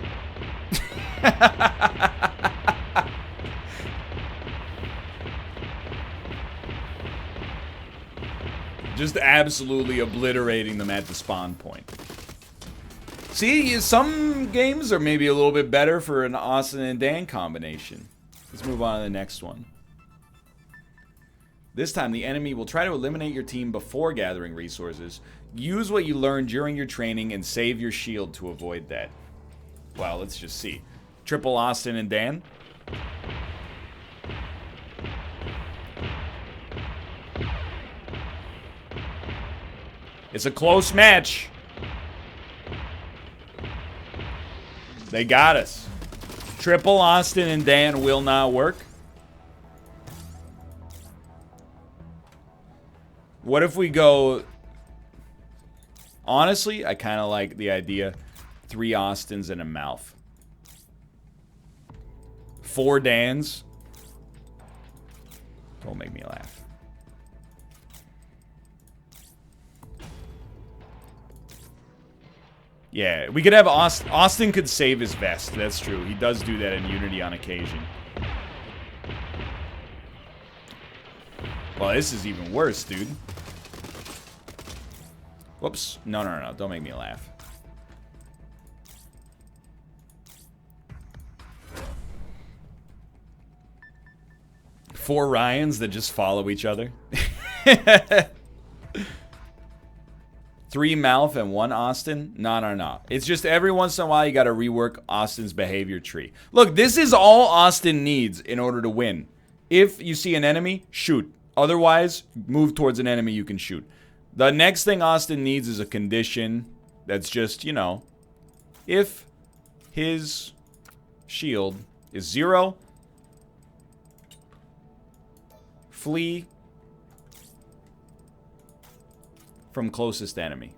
Just absolutely obliterating them at the spawn point. See, some games are maybe a little bit better for an Austin and Dan combination. Let's move on to the next one. This time, the enemy will try to eliminate your team before gathering resources. Use what you learned during your training and save your shield to avoid that. Well, let's just see. Triple Austin and Dan. It's a close match. They got us. Triple Austin and Dan will not work. What if we go... Honestly, I kind of like the idea. 3 Austins and a Mouth. 4 Dans. Don't make me laugh. Yeah, we could have Austin could save his vest. That's true. He does do that in Unity on occasion. Well, this is even worse, dude. Whoops. No. Don't make me laugh. Four Ryans that just follow each other. 3 Mouth and 1 Austin? No. It's just every once in a while you gotta rework Austin's behavior tree. Look, this is all Austin needs in order to win. If you see an enemy, shoot. Otherwise, move towards an enemy you can shoot. The next thing Austin needs is a condition that's just, you know, if his shield is 0, flee from closest enemy.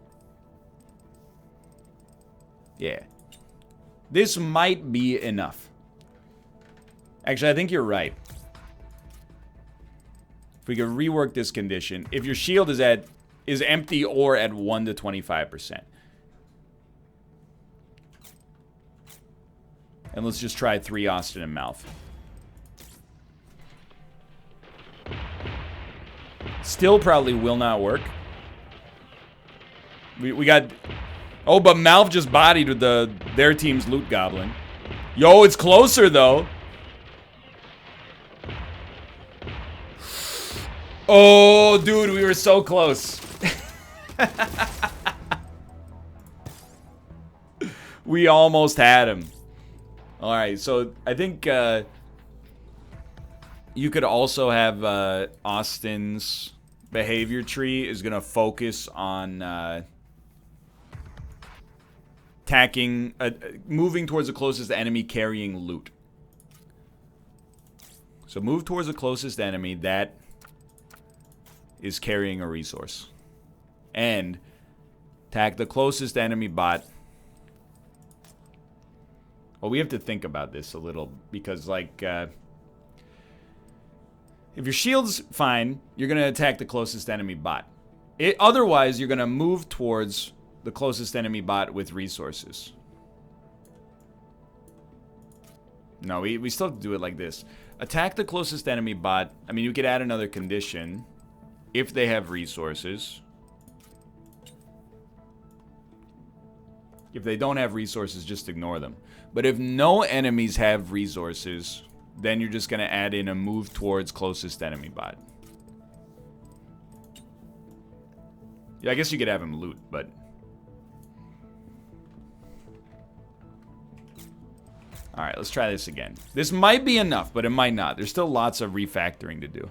Yeah. This might be enough. Actually, I think you're right. If we could rework this condition, if your shield is empty or at 1 to 25%. And let's just try 3 Austin and Mouth. Still probably will not work. We got... Oh, but Mouth just bodied with their team's loot goblin. Yo, it's closer, though. Oh, dude, we were so close. We almost had him. Alright, so I think you could also have Austin's behavior tree is going to focus on attacking, moving towards the closest enemy carrying loot. So move towards the closest enemy that is carrying a resource. And attack the closest enemy bot. Well, we have to think about this a little because, like, if your shield's fine, you're going to attack the closest enemy bot. Otherwise, you're going to move towards the closest enemy bot with resources. No, we still have to do it like this. Attack the closest enemy bot. I mean, you could add another condition. If they have resources. If they don't have resources, just ignore them. But if no enemies have resources, then you're just going to add in a move towards closest enemy bot. Yeah, I guess you could have him loot, but... Alright, let's try this again. This might be enough, but it might not. There's still lots of refactoring to do.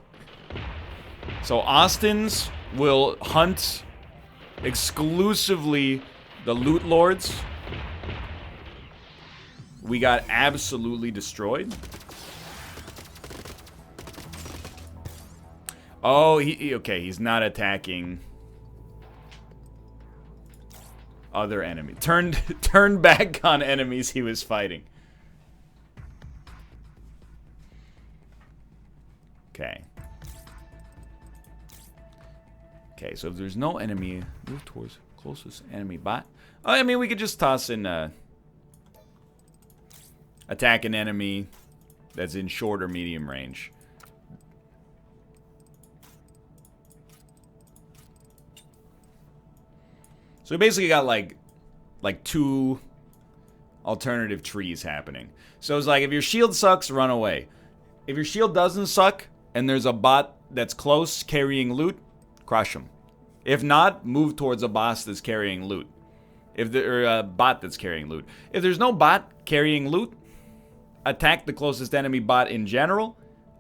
So Austin's will hunt exclusively the loot lords. We got absolutely destroyed. Oh, okay, he's not attacking other enemies. Turned back on enemies he was fighting. Okay. Okay, so if there's no enemy, move towards closest enemy bot. Oh, I mean, we could just toss in attack an enemy that's in short or medium range. So we basically got like two alternative trees happening. So it's like, if your shield sucks, run away. If your shield doesn't suck and there's a bot that's close carrying loot, crush him. If not, move towards a boss that's carrying loot. Or a bot that's carrying loot. If there's no bot carrying loot, attack the closest enemy bot in general.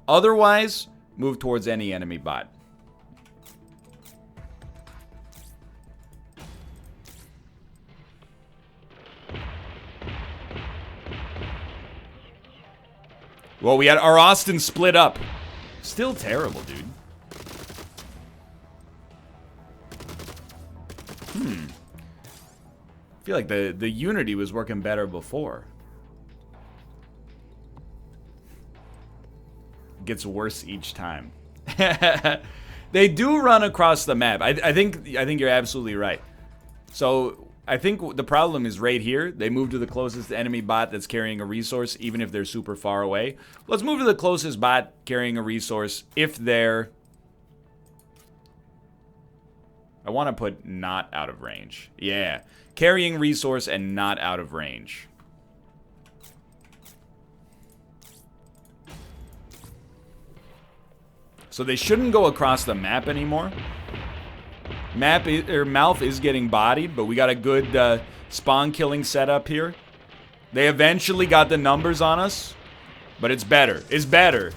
Otherwise, move towards any enemy bot. Well, we had our Austin split up. Still terrible, dude. I feel like the Unity was working better before. It gets worse each time. They do run across the map. I think you're absolutely right. So I think the problem is right here. They move to the closest enemy bot that's carrying a resource, even if they're super far away. Let's move to the closest bot carrying a resource if they're... I want to put not out of range. Yeah. Carrying resource and not out of range. So they shouldn't go across the map anymore. Mouth is getting bodied, but we got a good spawn killing setup here. They eventually got the numbers on us, but it's better. It's better.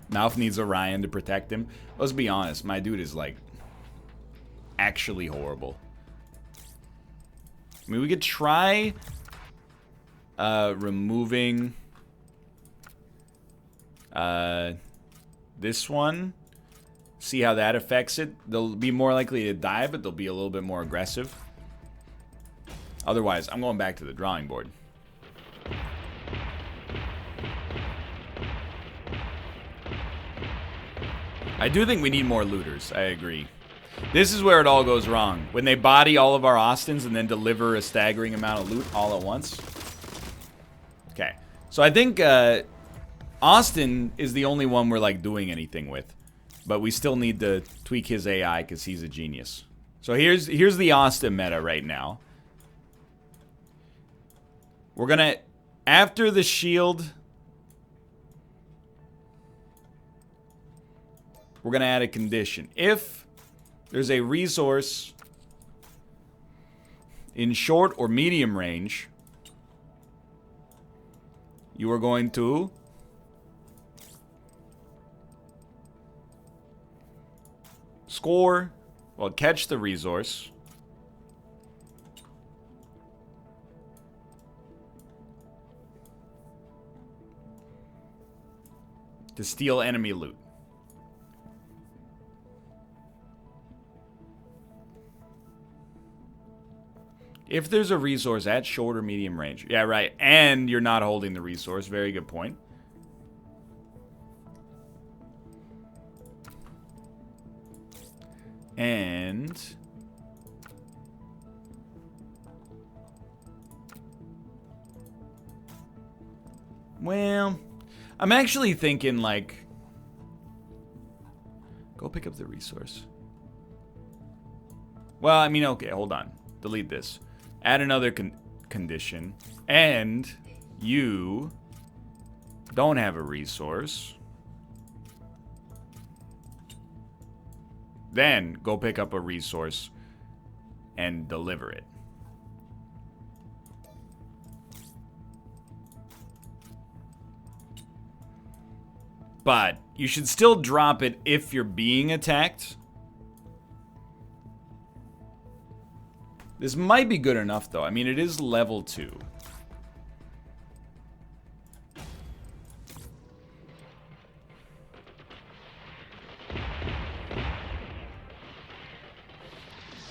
Mouth needs Orion to protect him. Let's be honest, my dude is like actually horrible. I mean, we could try removing this one. See how that affects it. They'll be more likely to die, but they'll be a little bit more aggressive. Otherwise, I'm going back to the drawing board. I do think we need more looters. I agree. This is where it all goes wrong. When they body all of our Austins and then deliver a staggering amount of loot all at once. Okay. So I think Austin is the only one we're like doing anything with. But we still need to tweak his AI because he's a genius. So here's the Austin meta right now. We're going to, after the shield... We're going to add a condition. If there's a resource in short or medium range, you are going to score, well, catch the resource, to steal enemy loot. If there's a resource at short or medium range. Yeah, right. And you're not holding the resource. Very good point. And... well, I'm actually thinking, like... go pick up the resource. Well, I mean, okay, hold on. Delete this. Add another condition. And you don't have a resource. Then go pick up a resource and deliver it. But you should still drop it if you're being attacked. This might be good enough, though. I mean, it is level 2.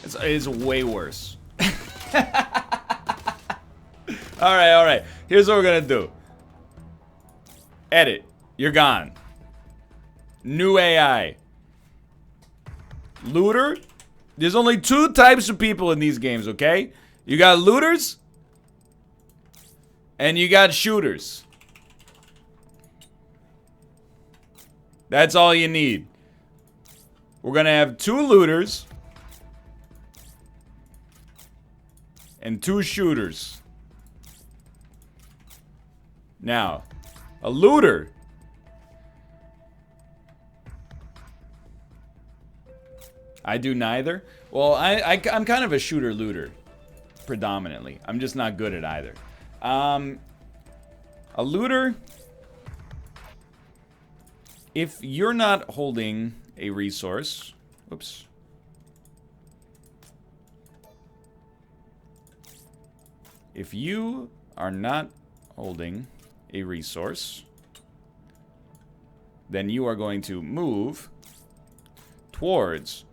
It's way worse. Alright. Here's what we're gonna do. Edit. You're gone. New AI. Looter? There's only 2 types of people in these games, okay? You got looters. And you got shooters. That's all you need. We're gonna have 2 looters. And 2 shooters. Now, a looter. I do neither. Well, I'm kind of a shooter-looter. Predominantly. I'm just not good at either. A looter, if you're not holding a resource, oops. If you are not holding a resource, then you are going to move towards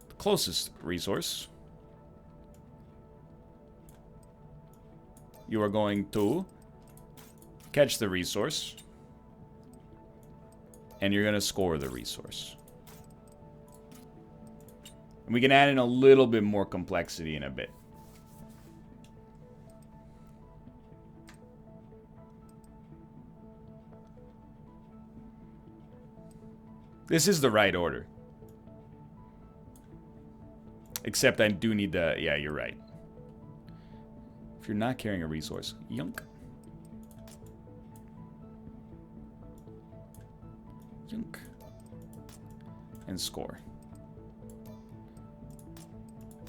the closest resource. You are going to catch the resource, and you're going to score the resource. And we can add in a little bit more complexity in a bit. This is the right order. Except I do need the... Yeah, you're right. If you're not carrying a resource, yunk. Yunk. And score.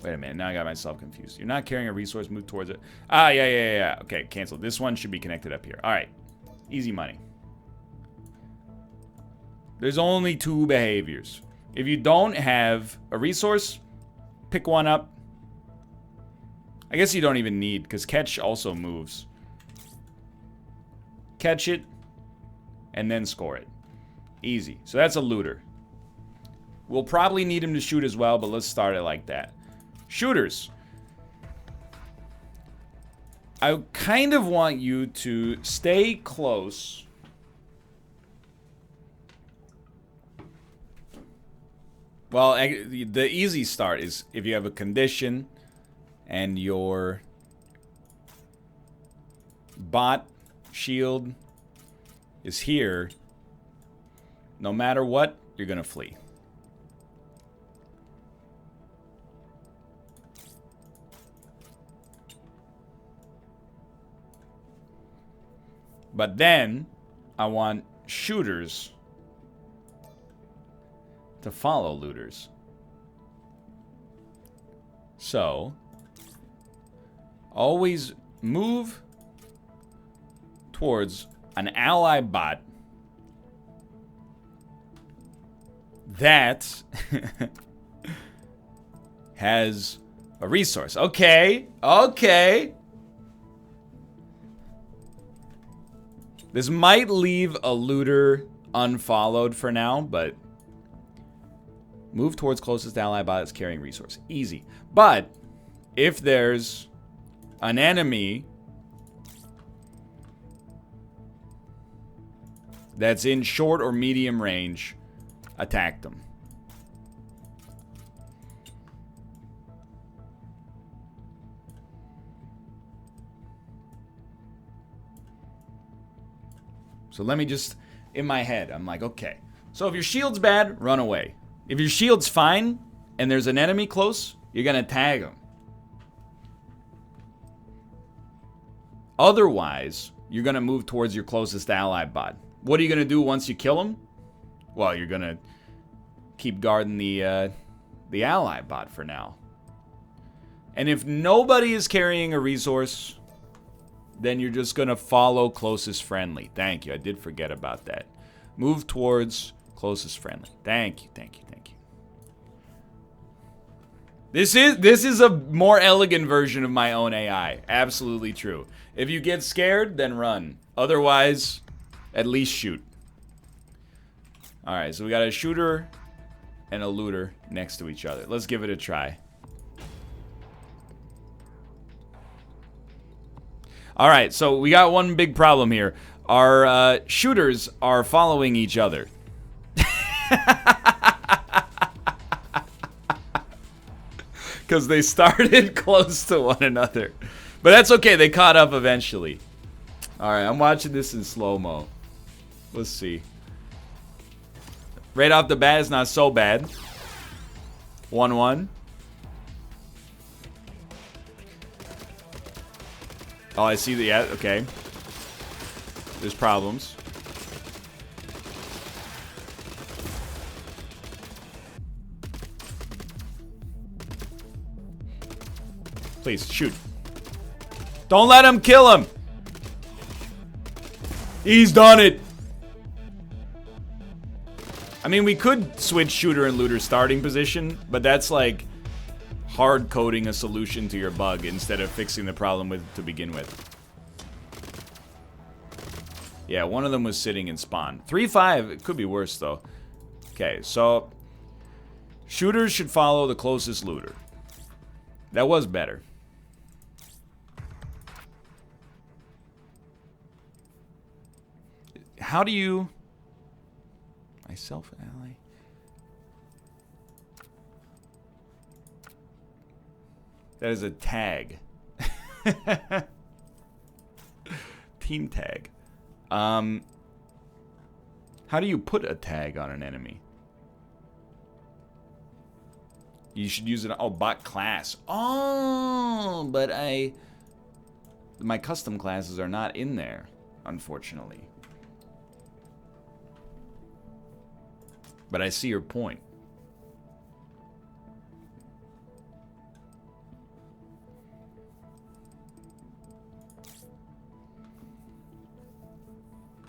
Wait a minute, now I got myself confused. You're not carrying a resource, move towards it. Ah, yeah. Okay, cancel. This one should be connected up here. Alright. Easy money. There's only 2 behaviors. If you don't have a resource, pick one up. I guess you don't even need, because catch also moves. Catch it, and then score it. Easy. So that's a looter. We'll probably need him to shoot as well, but let's start it like that. Shooters. I kind of want you to stay close. Well, the easy start is if you have a condition and your bot shield is here, no matter what, you're gonna flee. But then I want shooters to follow looters. So, always move towards an ally bot that has a resource. Okay. This might leave a looter unfollowed for now, but move towards closest ally bot that's carrying resource. Easy. But if there's an enemy that's in short or medium range, attack them. So let me just, in my head, I'm like, okay. So if your shield's bad, run away. If your shield's fine and there's an enemy close, you're gonna tag him. Otherwise, you're gonna move towards your closest ally bot. What are you gonna do once you kill him? Well, you're gonna keep guarding the ally bot for now. And if nobody is carrying a resource, then you're just gonna follow closest friendly. Thank you. I did forget about that. Move towards closest friendly. Thank you. This is a more elegant version of my own AI. Absolutely true. If you get scared, then run. Otherwise, at least shoot. Alright, so we got a shooter and a looter next to each other. Let's give it a try. Alright, so we got one big problem here. Our shooters are following each other. Because they started close to one another. But that's okay, they caught up eventually. Alright, I'm watching this in slow-mo. Let's see. Right off the bat, it's not so bad. 1-1. Oh, I see the... Yeah, okay. There's problems. Please, shoot. Don't let him kill him! He's done it! I mean, we could switch shooter and looter starting position, but that's like hard coding a solution to your bug instead of fixing the problem with to begin with. Yeah, one of them was sitting in spawn. 3-5, it could be worse though. Okay, so shooters should follow the closest looter. That was better. How do you... Myself ally? That is a tag. Team tag. How do you put a tag on an enemy? You should use it. Oh, bot class. Oh, but my custom classes are not in there, unfortunately. But I see your point.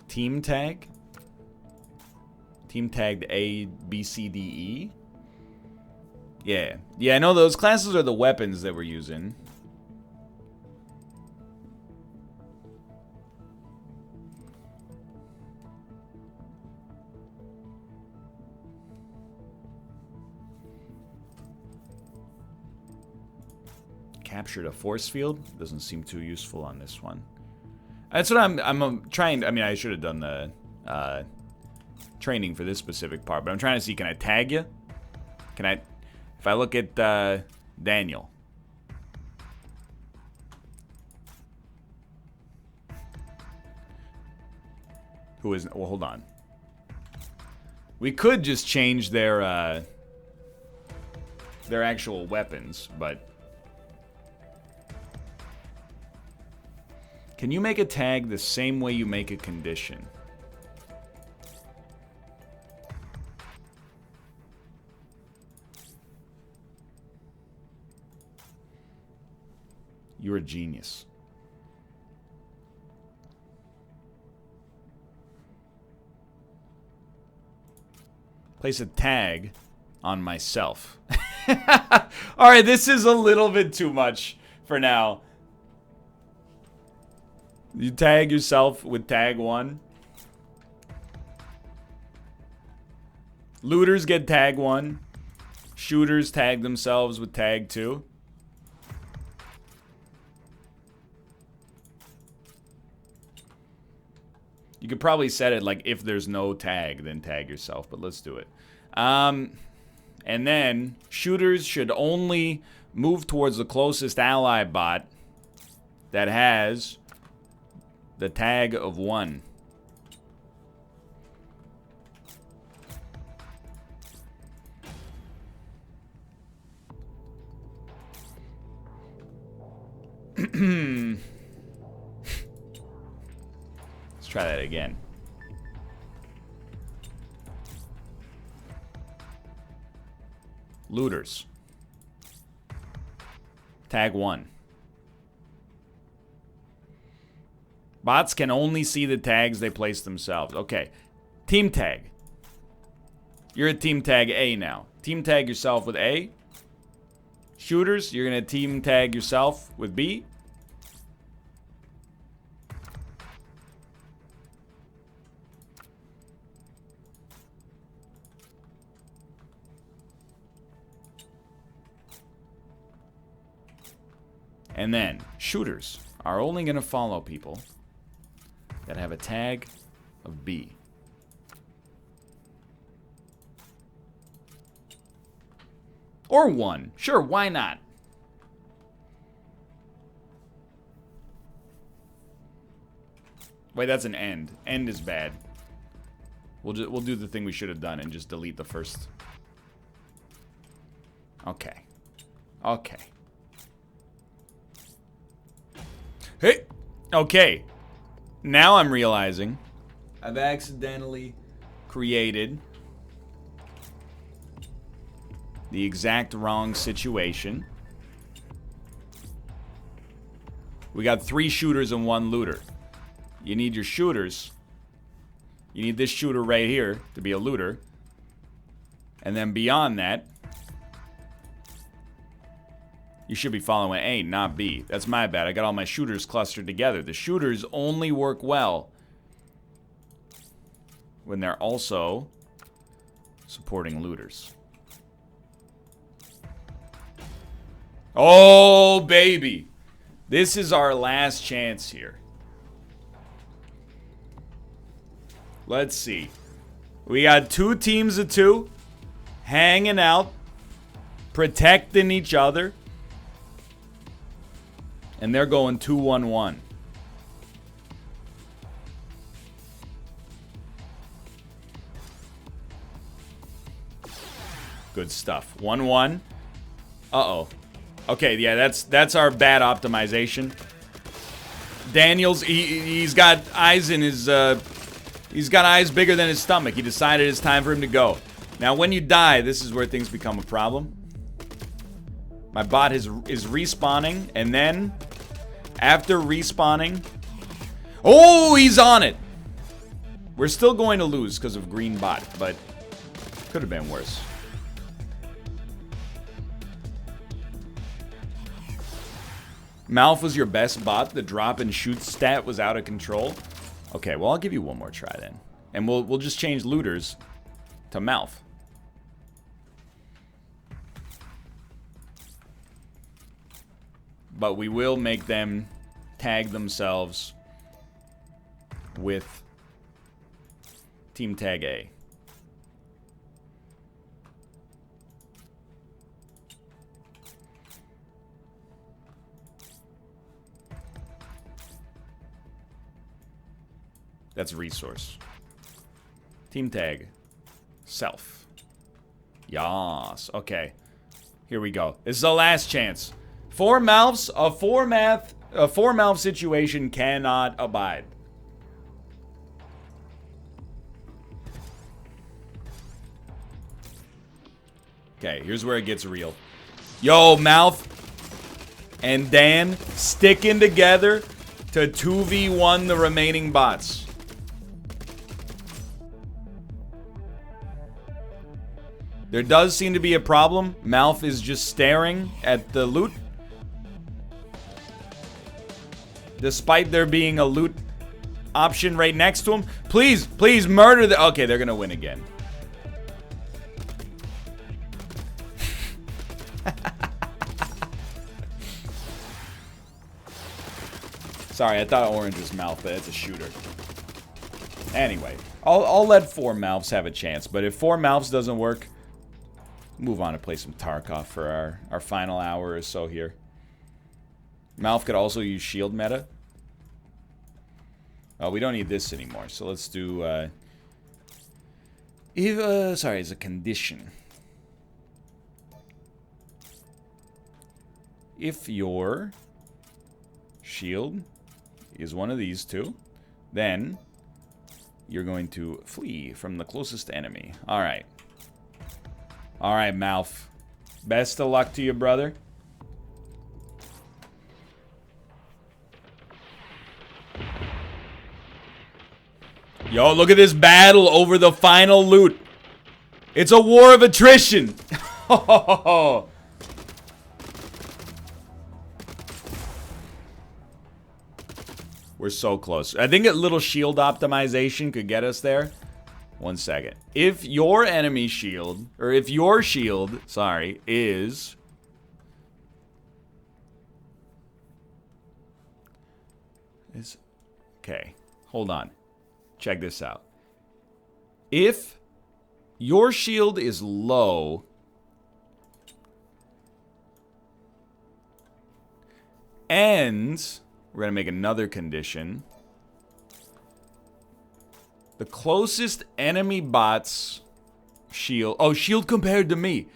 Team tag? Team tagged A, B, C, D, E? Yeah. Yeah, I know those classes are the weapons that we're using. Captured a force field. Doesn't seem too useful on this one. That's what I'm trying. I mean, I should have done the training for this specific part, but I'm trying to see. Can I tag you? Can I? If I look at Daniel. Who is? Well, hold on. We could just change their actual weapons, but. Can you make a tag the same way you make a condition? You're a genius. Place a tag on myself. Alright, this is a little bit too much for now. You tag yourself with tag 1. Looters get tag 1. Shooters tag themselves with tag 2. You could probably set it like if there's no tag, then tag yourself, but let's do it. And then shooters should only move towards the closest ally bot that has the tag of 1. Let's try that again. Looters. Tag 1. Bots can only see the tags they place themselves. Okay. Team tag. You're a team tag A now. Team tag yourself with A. Shooters, you're going to team tag yourself with B. And then shooters are only going to follow people that have a tag of B. Or 1. Sure, why not? Wait, that's an end. End is bad. We'll do the thing we should have done and just delete the first. Okay. Okay. Hey! Okay. Now I'm realizing I've accidentally created the exact wrong situation. We got 3 shooters and 1 looter. You need your shooters. You need this shooter right here to be a looter. And then beyond that, you should be following A, not B. That's my bad. I got all my shooters clustered together. The shooters only work well when they're also supporting looters. Oh, baby. This is our last chance here. Let's see. We got 2 teams of 2 hanging out, protecting each other. And they're going 2-1-1. Good stuff. 1-1. Uh-oh. Okay, yeah, that's our bad optimization. Daniels, he's got eyes in his he's got eyes bigger than his stomach. He decided it's time for him to go. Now, when you die, this is where things become a problem. My bot is respawning, and then after respawning, oh, he's on it. We're still going to lose because of green bot, but could have been worse. Malf was your best bot. The drop and shoot stat was out of control. Okay, well, I'll give you one more try then. And we'll just change looters to Malf. But we will make them tag themselves with Team Tag A. That's resource. Team tag. Self. Yas. Okay. Here we go. This is the last chance. 4 Malfs. A 4 Malf situation cannot abide. Okay, here's where it gets real. Yo, Malf and Dan sticking together to 2v1 the remaining bots. There does seem to be a problem. Malf is just staring at the loot. Despite there being a loot option right next to him. Please, please murder the... Okay, they're gonna win again. Sorry, I thought orange was Malf, but it's a shooter. Anyway, I'll let 4 Malfs have a chance, but if 4 Malfs doesn't work, move on to play some Tarkov for our final hour or so here. Malf could also use shield meta. Oh, we don't need this anymore, so let's do... sorry, it's a condition. If your shield is one of these 2, then you're going to flee from the closest enemy. Alright. Alright, Malf. Best of luck to you, brother. Yo, look at this battle over the final loot. It's a war of attrition. We're so close. I think a little shield optimization could get us there. 1 second. If your enemy shield, or if your shield, sorry, is... Okay. Hold on. Check this out. If your shield is low, and we're going to make another condition. The closest enemy bot's shield. Oh, shield compared to me.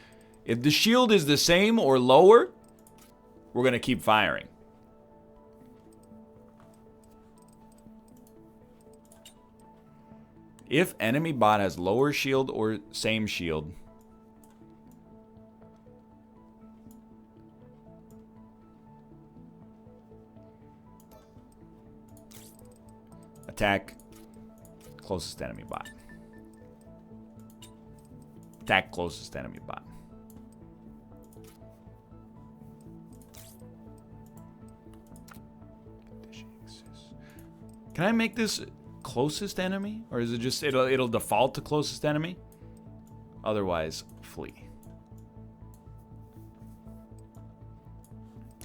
If the shield is the same or lower, we're going to keep firing. If enemy bot has lower shield or same shield, attack closest enemy bot. Attack closest enemy bot. Can I make this closest enemy? Or is it just, it'll default to closest enemy? Otherwise, flee.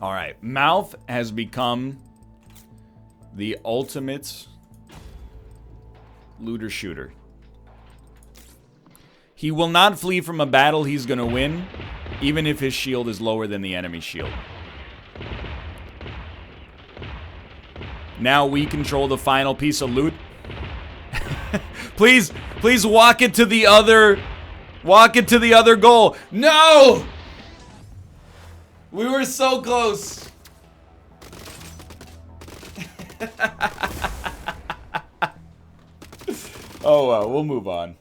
Alright, Mouth has become the ultimate looter shooter. He will not flee from a battle he's gonna win, even if his shield is lower than the enemy shield. Now we control the final piece of loot. Please walk it to the other goal. No! We were so close. Oh well, we'll move on.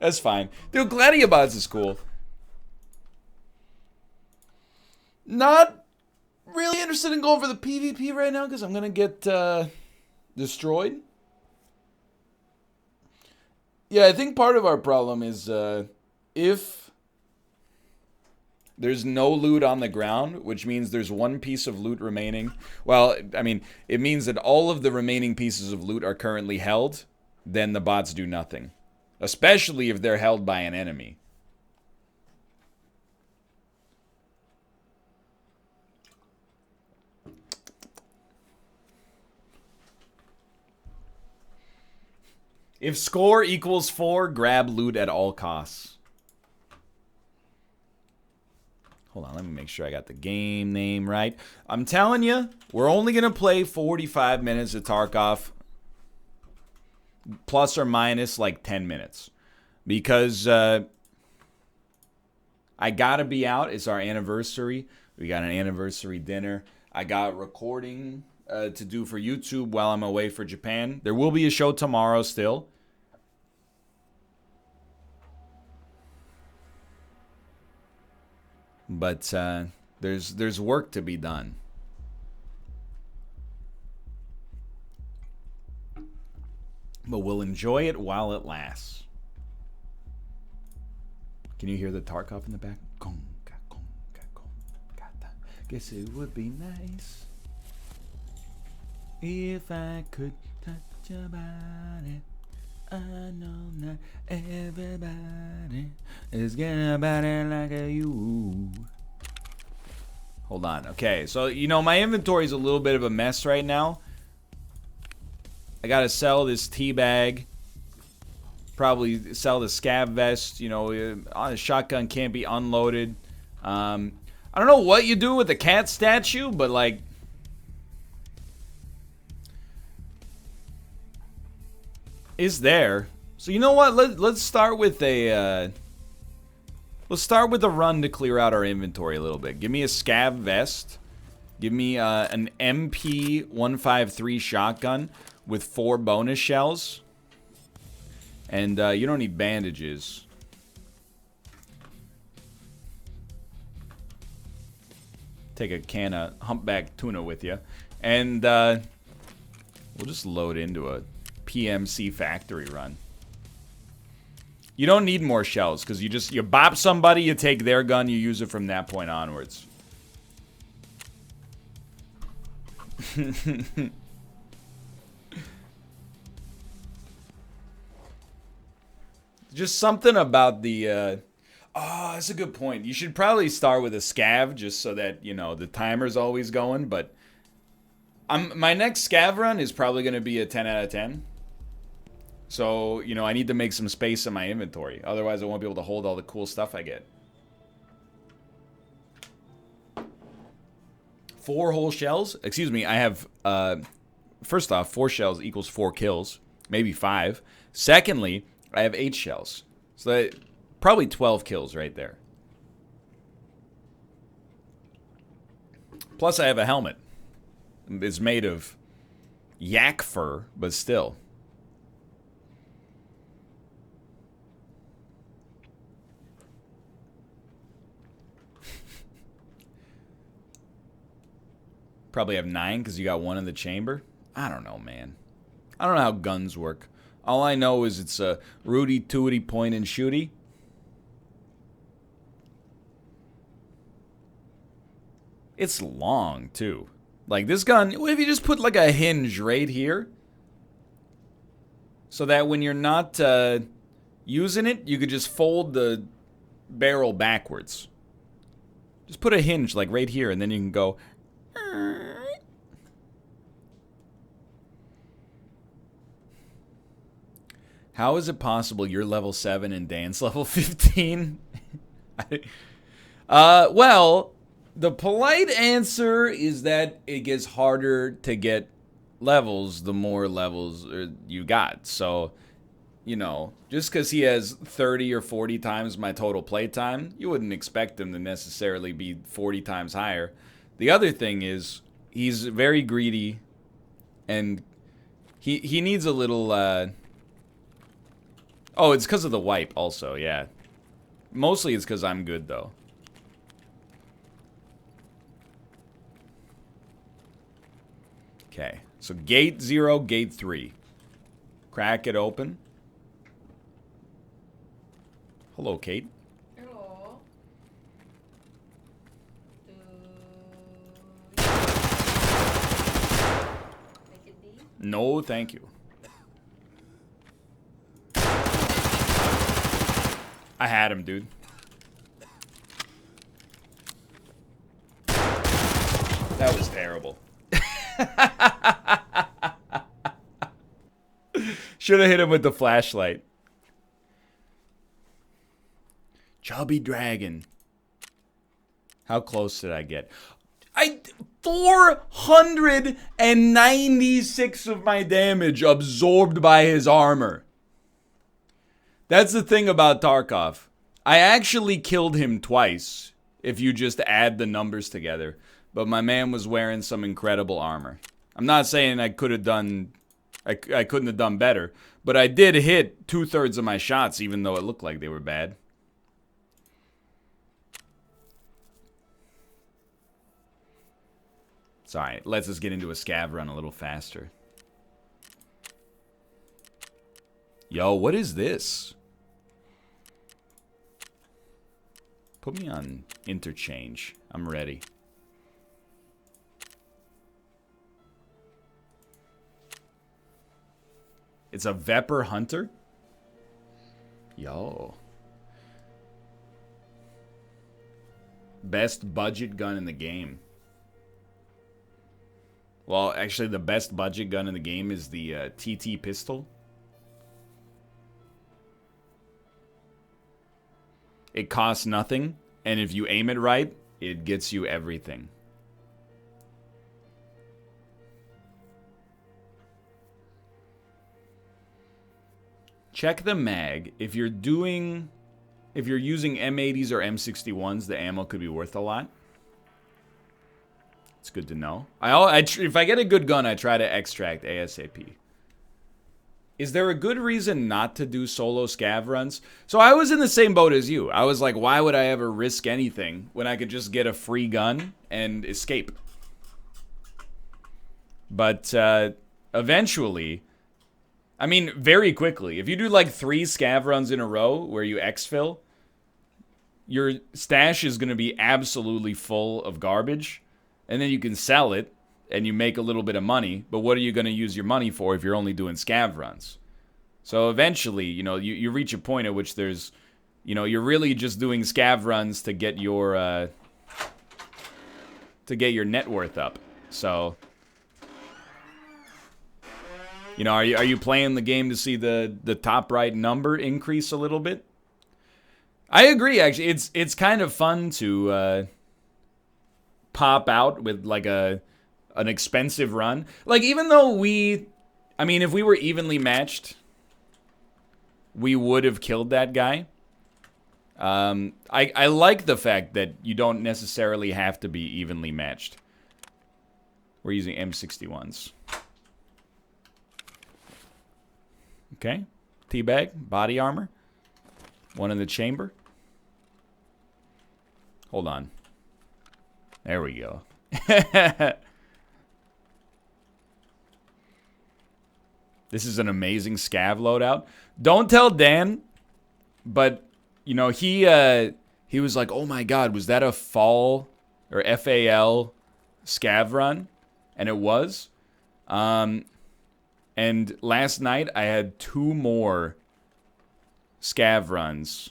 That's fine. Dude, Gladiabots is cool. Not really interested in going for the PvP right now because I'm gonna get destroyed. Yeah, I think part of our problem is if there's no loot on the ground, which means there's one piece of loot remaining. Well, I mean, it means that all of the remaining pieces of loot are currently held, then the bots do nothing. Especially if they're held by an enemy. If score equals 4, grab loot at all costs. Hold on, let me make sure I got the game name right. I'm telling you, we're only going to play 45 minutes of Tarkov. Plus or minus like 10 minutes. Because I gotta be out. It's our anniversary. We got an anniversary dinner. I got recording to do for YouTube while I'm away for Japan. There will be a show tomorrow still. But there's work to be done. But we'll enjoy it while it lasts. Can you hear the Tarkov in the back? Guess it would be nice if I could touch your body. I know not everybody is getting a body like you. Hold on. Okay, so you know my inventory is a little bit of a mess right now. I gotta sell this tea bag. Probably sell the scav vest. You know, a shotgun can't be unloaded. I don't know what you do with the cat statue, but like, it's there. So you know what? Let's start with a run to clear out our inventory a little bit. Give me a scav vest. Give me an MP153 shotgun with 4 bonus shells. And you don't need bandages. Take a can of humpback tuna with you. And we'll just load into a PMC factory run. You don't need more shells, because you bop somebody, you take their gun, you use it from that point onwards. Just something about the, oh, that's a good point. You should probably start with a scav just so that, you know, the timer's always going, but My next scav run is probably going to be a 10 out of 10. So, you know, I need to make some space in my inventory. Otherwise, I won't be able to hold all the cool stuff I get. 4 whole shells? Excuse me, I have, first off, 4 shells equals 4 kills. Maybe 5. Secondly, I have 8 shells. So that, probably 12 kills right there. Plus, I have a helmet. It's made of yak fur, but still. Probably have 9 because you got 1 in the chamber. I don't know, man. I don't know how guns work. All I know is it's a Rudy Tooty point and shooty. It's long, too. Like, this gun, what if you just put, like, a hinge right here? So that when you're not using it, you could just fold the barrel backwards. Just put a hinge, like, right here, and then you can go... How is it possible you're level 7 and Dan's level 15? Well... The polite answer is that it gets harder to get levels the more levels you got. So, you know, just because he has 30 or 40 times my total playtime, you wouldn't expect him to necessarily be 40 times higher. The other thing is, he's very greedy, and he needs a little... Oh, it's because of the wipe also, yeah. Mostly it's because I'm good, though. Okay, so gate 0, gate 3. Crack it open. Hello, Kate. Hello. Make it D? No, thank you. I had him, dude. That was terrible. Should have hit him with the flashlight. Chubby dragon. How close did I get? 496 of my damage absorbed by his armor. That's the thing about Tarkov. I actually killed him twice, if you just add the numbers together. But my man was wearing some incredible armor. I'm not saying I could have done... I couldn't have done better. But I did hit 2/3 of my shots, even though it looked like they were bad. It's alright. Let's us get into a scav run a little faster. Yo, what is this? Put me on interchange. I'm ready. It's a Vepr Hunter? Yo. Best budget gun in the game. Well, actually, the best budget gun in the game is the TT pistol. It costs nothing, and if you aim it right, it gets you everything. Check the mag. If you're using M80s or M61s, the ammo could be worth a lot. It's good to know. If I get a good gun, I try to extract ASAP. Is there a good reason not to do solo scav runs? So I was in the same boat as you. I was like, why would I ever risk anything when I could just get a free gun and escape? But eventually... I mean, very quickly. If you do like 3 scav runs in a row where you exfil, your stash is going to be absolutely full of garbage. And then you can sell it and you make a little bit of money. But what are you going to use your money for if you're only doing scav runs? So eventually, you know, you reach a point at which there's, you know, you're really just doing scav runs to get your net worth up. So... You know, are you playing the game to see the top right number increase a little bit? I agree, actually. It's kind of fun to pop out with like an expensive run. Like, even though I mean, if we were evenly matched, we would have killed that guy. I like the fact that you don't necessarily have to be evenly matched. We're using M61s. Okay. Teabag, body armor. One in the chamber. Hold on. There we go. This is an amazing scav loadout. Don't tell Dan, but you know, he was like, "Oh my god, was that a fall or FAL scav run?" And it was. And last night I had 2 more scav runs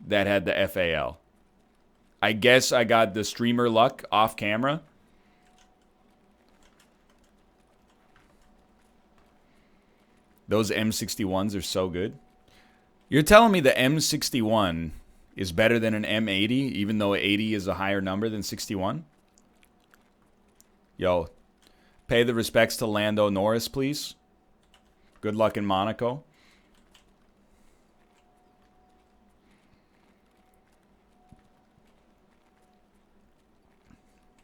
that had the FAL. I guess I got the streamer luck off camera. Those M61s are so good. You're telling me the M61 is better than an M80, even though 80 is a higher number than 61? Yo, pay the respects to Lando Norris, please. Good luck in Monaco.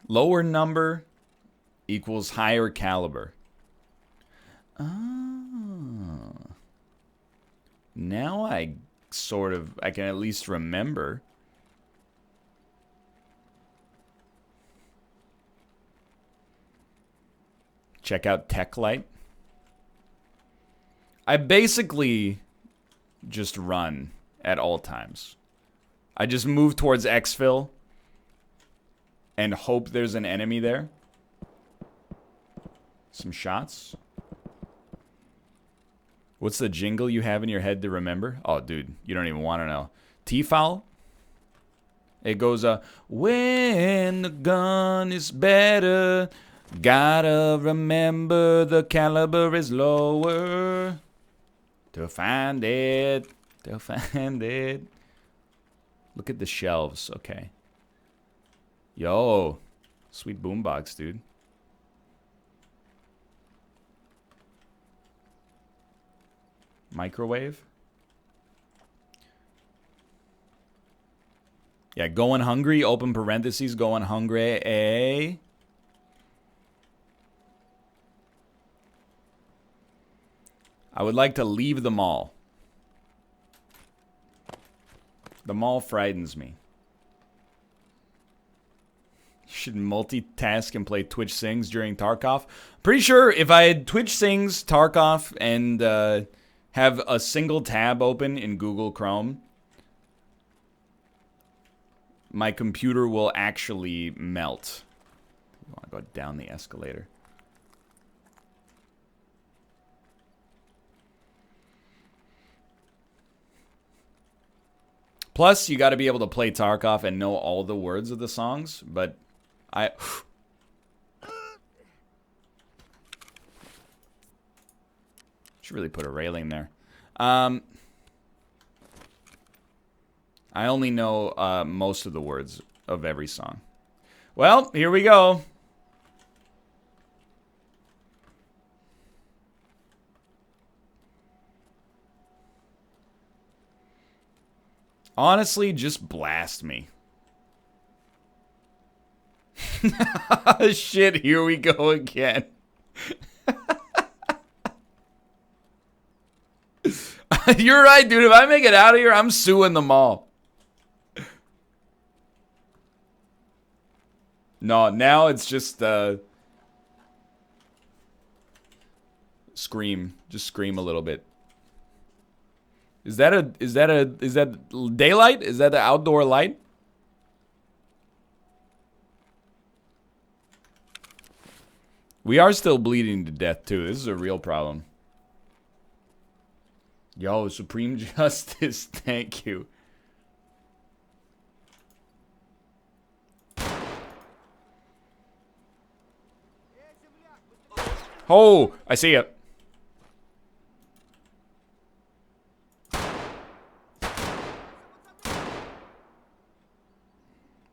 Lower number equals higher caliber. Oh. Now I can at least remember. Check out TechLight. I basically just run at all times. I just move towards exfil and hope there's an enemy there. Some shots. What's the jingle you have in your head to remember? Oh, dude, you don't even want to know. T-foul? It goes, when the gun is better, gotta remember the caliber is lower. To find it. Look at the shelves. Okay. Yo. Sweet boombox, dude. Microwave. Yeah, going hungry. Open parentheses. Going hungry. Eh? I would like to leave the mall. The mall frightens me. You should multitask and play Twitch Sings during Tarkov. Pretty sure if I had Twitch Sings, Tarkov, and have a single tab open in Google Chrome, my computer will actually melt. I want to go down the escalator. Plus, you got to be able to play Tarkov and know all the words of the songs, but I... should really put a railing there. I only know most of the words of every song. Well, here we go. Honestly, just blast me. Shit, here we go again. You're right, dude. If I make it out of here, I'm suing them all. No, now it's just scream. Just scream a little bit. Is that daylight? Is that the outdoor light? We are still bleeding to death too. This is a real problem. Yo, Supreme Justice, thank you. Oh, I see it.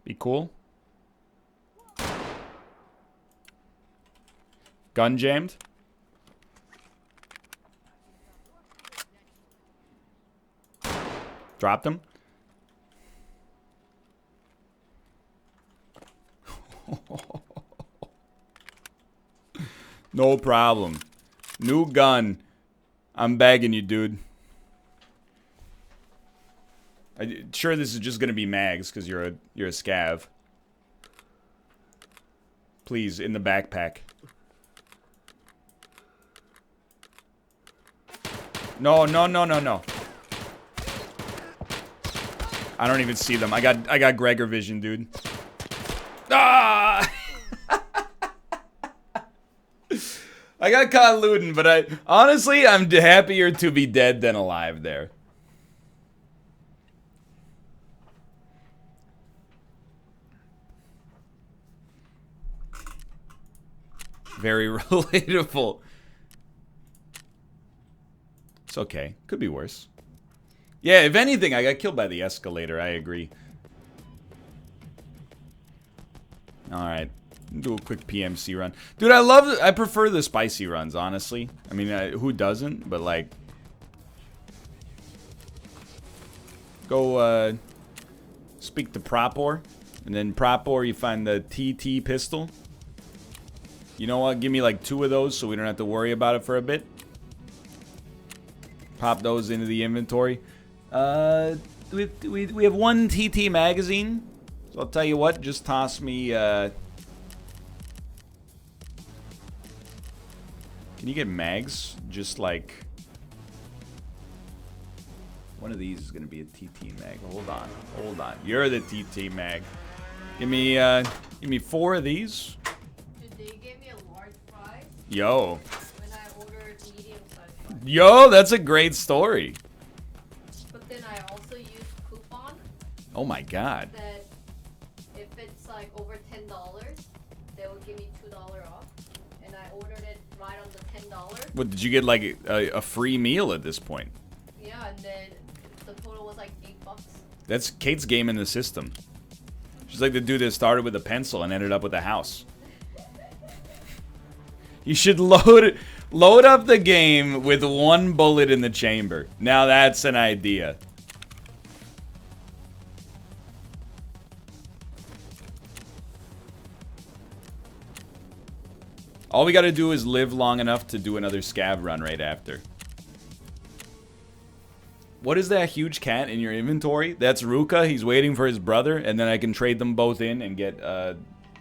Be cool. Gun jammed. Dropped him. No problem. New gun. I'm begging you, dude. I'm sure this is just gonna be mags because you're a scav. Please, in the backpack. No, no, no, no, no. I don't even see them. I got Gregor vision, dude. Ah! I got caught looting, but honestly, I'm happier to be dead than alive there. Very relatable. It's okay. Could be worse. Yeah, if anything, I got killed by the escalator. I agree. Alright. Do a quick PMC run. Dude, I prefer the spicy runs, honestly. I mean, who doesn't? But, like... Go, speak to Propor. And then Propor, you find the TT pistol. You know what? Give me, like, 2 of those so we don't have to worry about it for a bit. Pop those into the inventory. We have 1 TT magazine. So I'll tell you what, just toss me, Can you get mags? Just like... One of these is gonna be a TT mag. Hold on. Hold on. You're the TT mag. Give me 4 of these. Did they give me a large fry? Yo. When I ordered medium-sized fries. Yo, that's a great story. But then I also used coupon. Oh my god. That if it's like over $10, they will give me $2 off. And I ordered it right on the $10. What, did you get like a free meal at this point? Yeah, and then the total was like $8. That's Kate's game in the system. She's like the dude that started with a pencil and ended up with a house. You should load up the game with 1 bullet in the chamber. Now that's an idea. All we gotta do is live long enough to do another scav run right after. What is that huge cat in your inventory? That's Ruka. He's waiting for his brother, and then I can trade them both in and get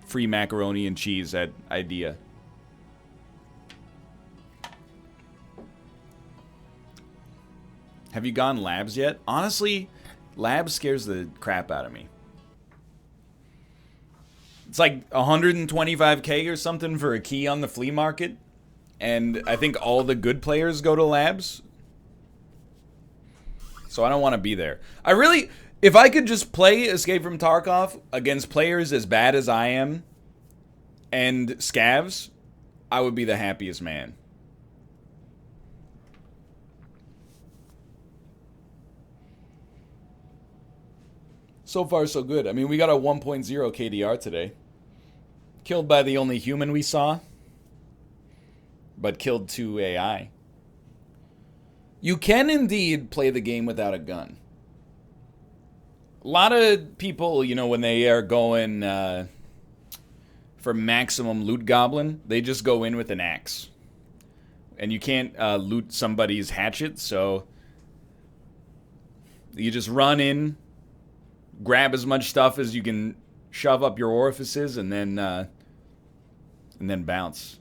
free macaroni and cheese at Idea. Have you gone labs yet? Honestly, labs scares the crap out of me. It's like 125k or something for a key on the flea market. And I think all the good players go to labs. So I don't want to be there. If I could just play Escape from Tarkov against players as bad as I am and scavs, I would be the happiest man. So far, so good. I mean, we got a 1.0 KDR today. Killed by the only human we saw. But killed 2 AI. You can indeed play the game without a gun. A lot of people, you know, when they are going for maximum loot goblin, they just go in with an axe. And you can't loot somebody's hatchet, so you just run in, grab as much stuff as you can shove up your orifices, and then bounce.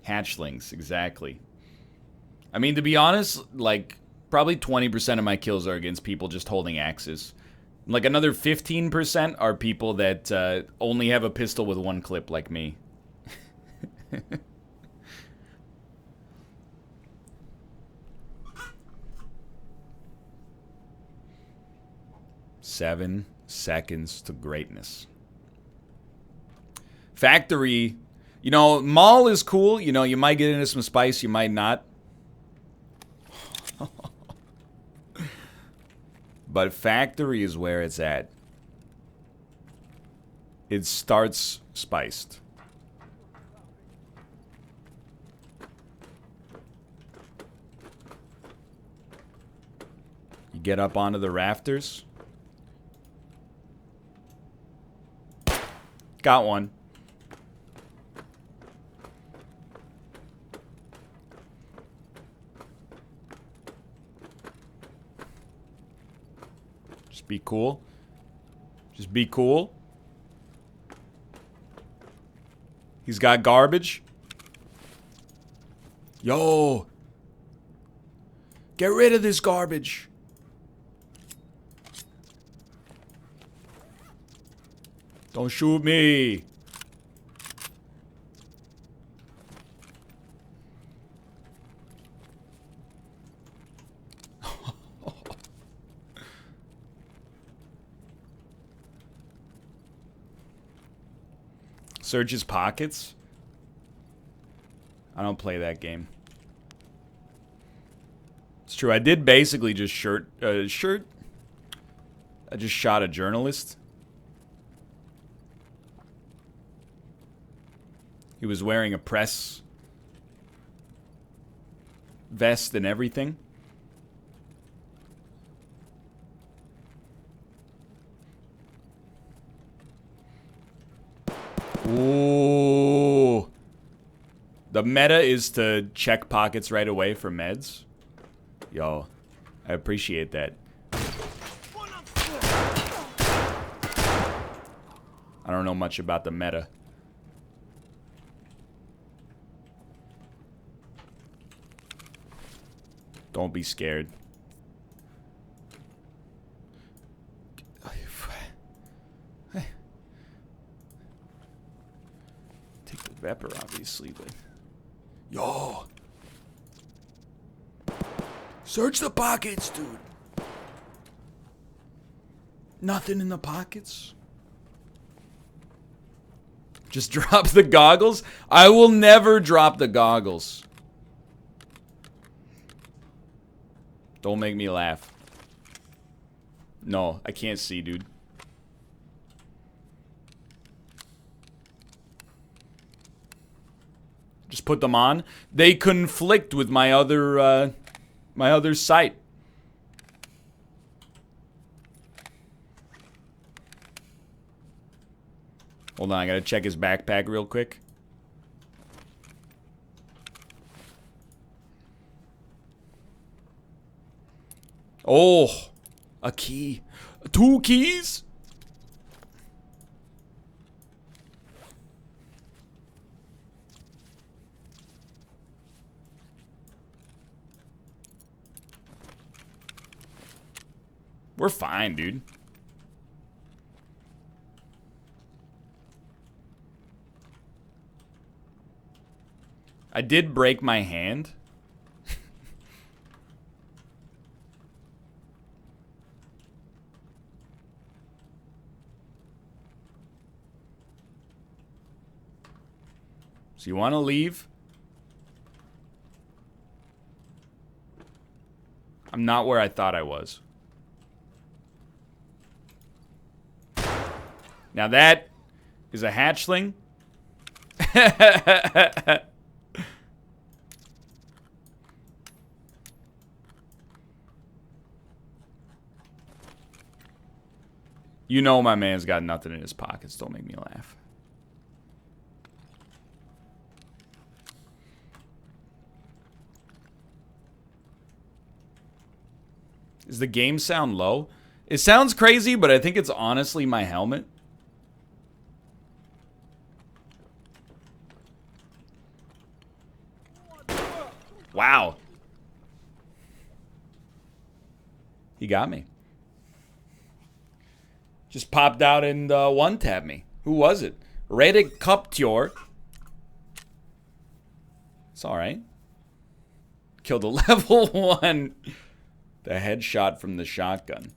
Hatchlings, exactly. I mean, to be honest, like, probably 20% of my kills are against people just holding axes. Like, another 15% are people that only have a pistol with 1 clip, like me. 7 seconds to greatness. Factory... You know, mall is cool. You know, you might get into some spice, you might not. but factory is where it's at. It starts spiced. You get up onto the rafters. Got one. Just be cool. Just be cool. He's got garbage. Yo. Get rid of this garbage. Don't shoot me. Search his pockets? I don't play that game. It's true. I did basically just I just shot a journalist. He was wearing a press vest and everything. Ooh. The meta is to check pockets right away for meds. Yo, I appreciate that. I don't know much about the meta. Don't be scared. Take the Vepper, obviously, but... Yo! Search the pockets, dude! Nothing in the pockets? Just drop the goggles? I will never drop the goggles. Don't make me laugh. No, I can't see, dude. Just put them on. They conflict with my other sight. Hold on, I gotta check his backpack real quick. Oh, a key. 2 keys? We're fine, dude. I did break my hand. So you want to leave? I'm not where I thought I was. Now that is a hatchling. You know my man's got nothing in his pockets. Don't make me laugh. Is the game sound low? It sounds crazy, but I think it's honestly my helmet. Wow. He got me. Just popped out and one-tapped me. Who was it? Redick Cupture. It's alright. Killed a level 1. The headshot from the shotgun.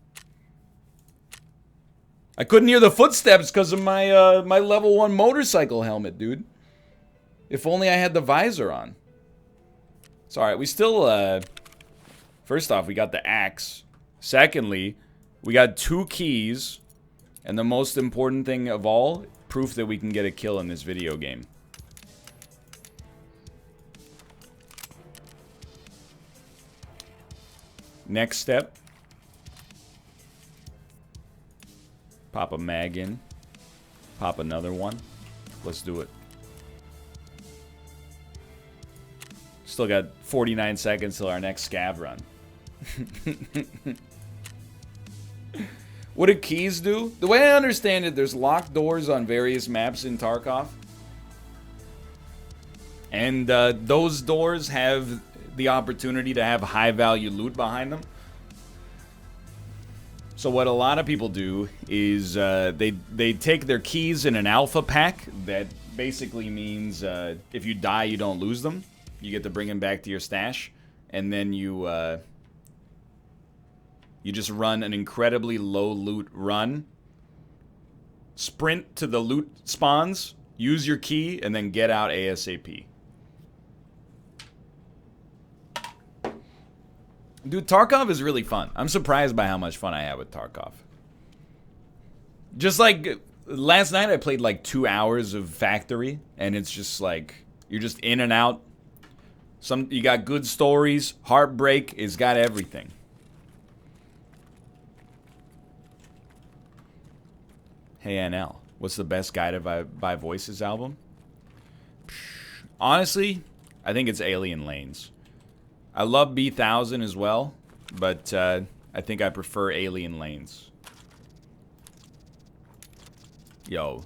I couldn't hear the footsteps because of my my level 1 motorcycle helmet, dude. If only I had the visor on. It's alright. We still, first off, we got the axe. Secondly, We got 2 keys. And the most important thing of all, proof that we can get a kill in this video game. Next step. Pop a mag in. Pop another one. Let's do it. Still got 49 seconds till our next scav run. What do keys do? The way I understand it, there's locked doors on various maps in Tarkov. And those doors have the opportunity to have high-value loot behind them. So what a lot of people do is they take their keys in an alpha pack. That basically means if you die, you don't lose them. You get to bring them back to your stash. And then you just run an incredibly low loot run. Sprint to the loot spawns, use your key, and then get out ASAP. Dude, Tarkov is really fun. I'm surprised by how much fun I had with Tarkov. Just like last night I played like 2 hours of Factory, and it's just like you're just in and out. You got good stories, Heartbreak, it's got everything. Hey NL, what's the best Guided by Voices album? Honestly, I think it's Alien Lanes. I love B1000 as well, but I think I prefer Alien Lanes. Yo.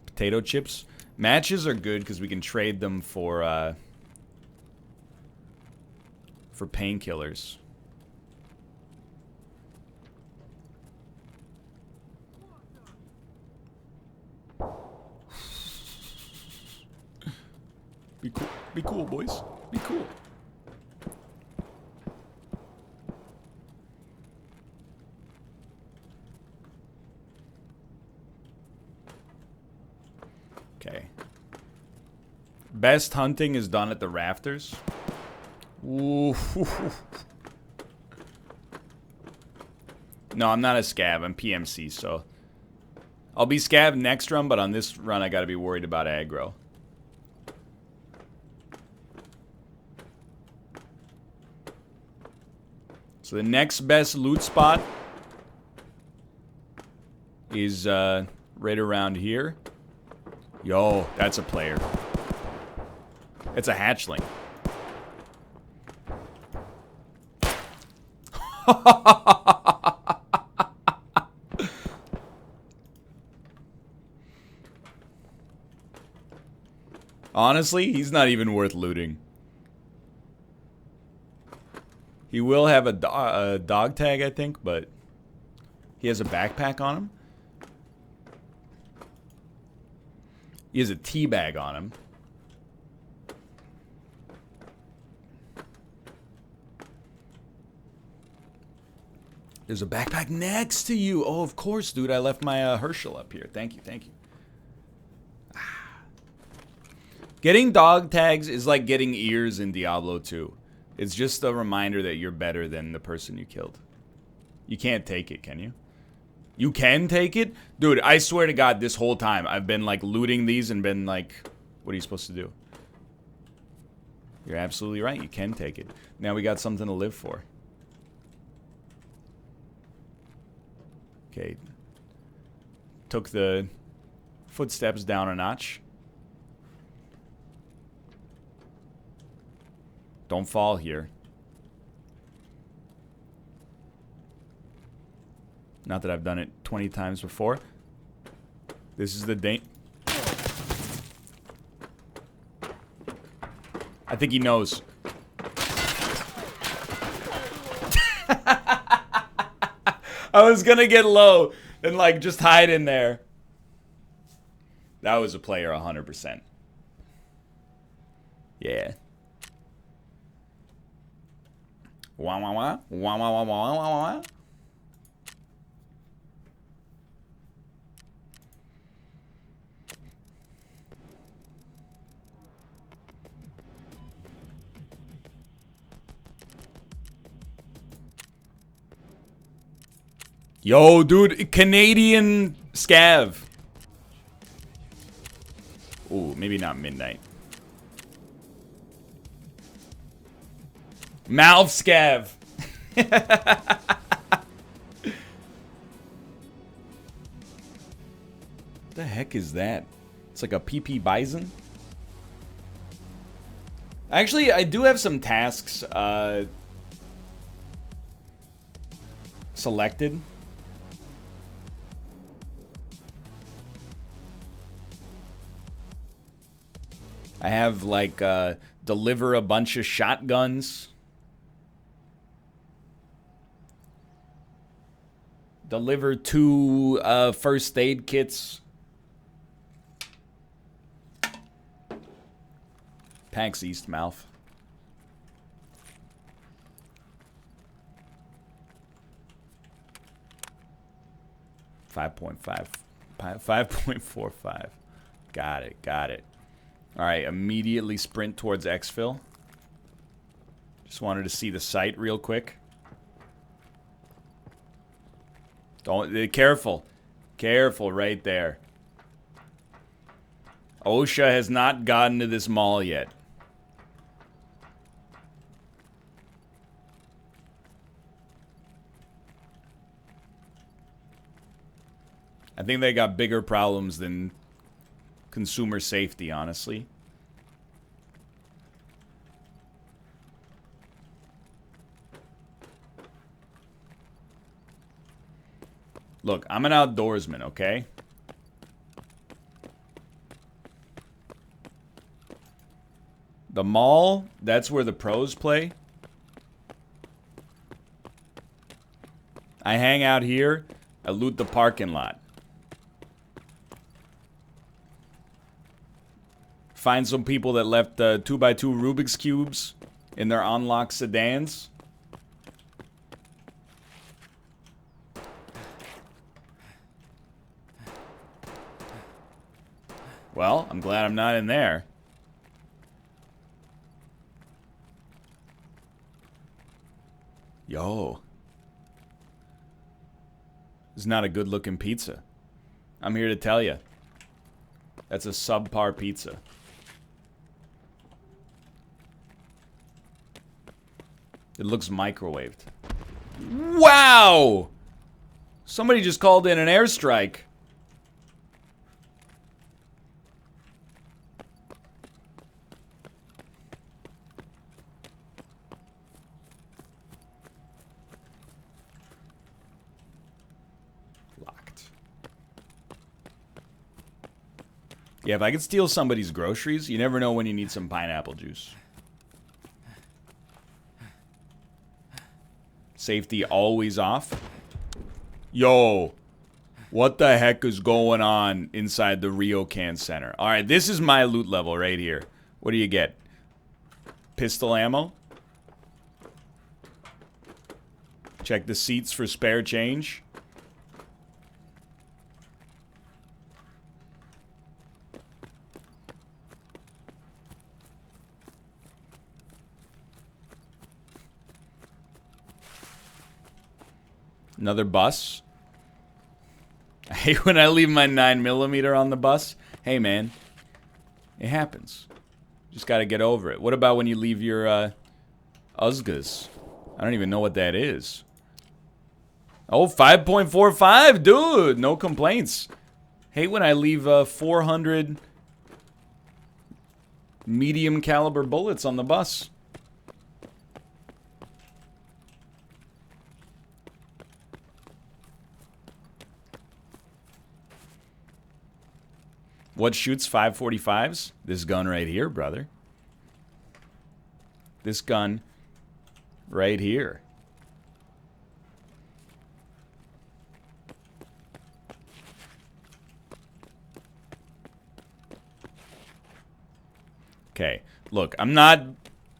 Potato chips. Matches are good because we can trade them for painkillers. Be cool. Be cool, boys. Be cool. Okay. Best hunting is done at the rafters. Ooh. No, I'm not a scav. I'm PMC, so I'll be scav next run, but on this run I gotta be worried about aggro. So the next best loot spot is right around here. Yo, that's a player. It's a hatchling. Honestly, he's not even worth looting. He will have a dog tag, I think, but he has a backpack on him. He has a tea bag on him. There's a backpack next to you. Oh, of course, dude. I left my Herschel up here. Thank you, thank you. Getting dog tags is like getting ears in Diablo 2. It's just a reminder that you're better than the person you killed. You can't take it, can you? You can take it? Dude, I swear to God, this whole time, I've been, like, looting these and been like, what are you supposed to do? You're absolutely right. You can take it. Now we got something to live for. Okay. Took the footsteps down a notch. Don't fall here. Not that I've done it 20 times before. This is the date. I think he knows. I was gonna get low and like just hide in there. That was a player 100%. Yeah. Wah wah wah wah wah wah wah wah wah. Yo, dude, Canadian scav. Ooh, maybe not midnight. Malv scav. The heck is that? It's like a PP bison. Actually, I do have some tasks selected. I have like deliver a bunch of shotguns. Deliver 2 first aid kits. PAX East mouth. .5. 5.45. Got it. Got it. All right. Immediately sprint towards exfil. Just wanted to see the site real quick. Don't. Careful. Careful right there. OSHA has not gotten to this mall yet. I think they got bigger problems than consumer safety, honestly. Look, I'm an outdoorsman, okay? The mall, that's where the pros play. I hang out here. I loot the parking lot. Find some people that left 2x2 Rubik's Cubes in their unlocked sedans. Well, I'm glad I'm not in there. Yo. This is not a good looking pizza. I'm here to tell you. That's a subpar pizza. It looks microwaved. Wow! Somebody just called in an airstrike. Locked. Yeah, if I could steal somebody's groceries, you never know when you need some pineapple juice. Safety always off. Yo, what the heck is going on inside the Ryokan Center? All right, this is my loot level right here. What do you get? Pistol ammo. Check the seats for spare change. Another bus. I hate when I leave my 9mm on the bus. Hey, man. It happens. Just got to get over it. What about when you leave your Uzgas? I don't even know what that is. Oh, 5.45, dude. No complaints. Hate when I leave 400 medium caliber bullets on the bus. What shoots 5.45s? This gun right here, brother. This gun right here. Okay, look, I'm not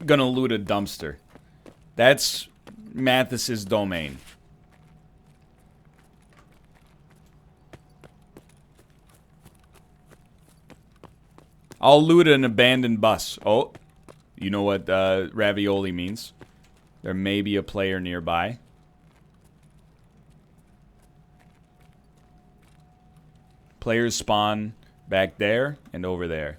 gonna loot a dumpster. That's Mathis's domain. I'll loot an abandoned bus. Oh, you know what ravioli means. There may be a player nearby. Players spawn back there and over there.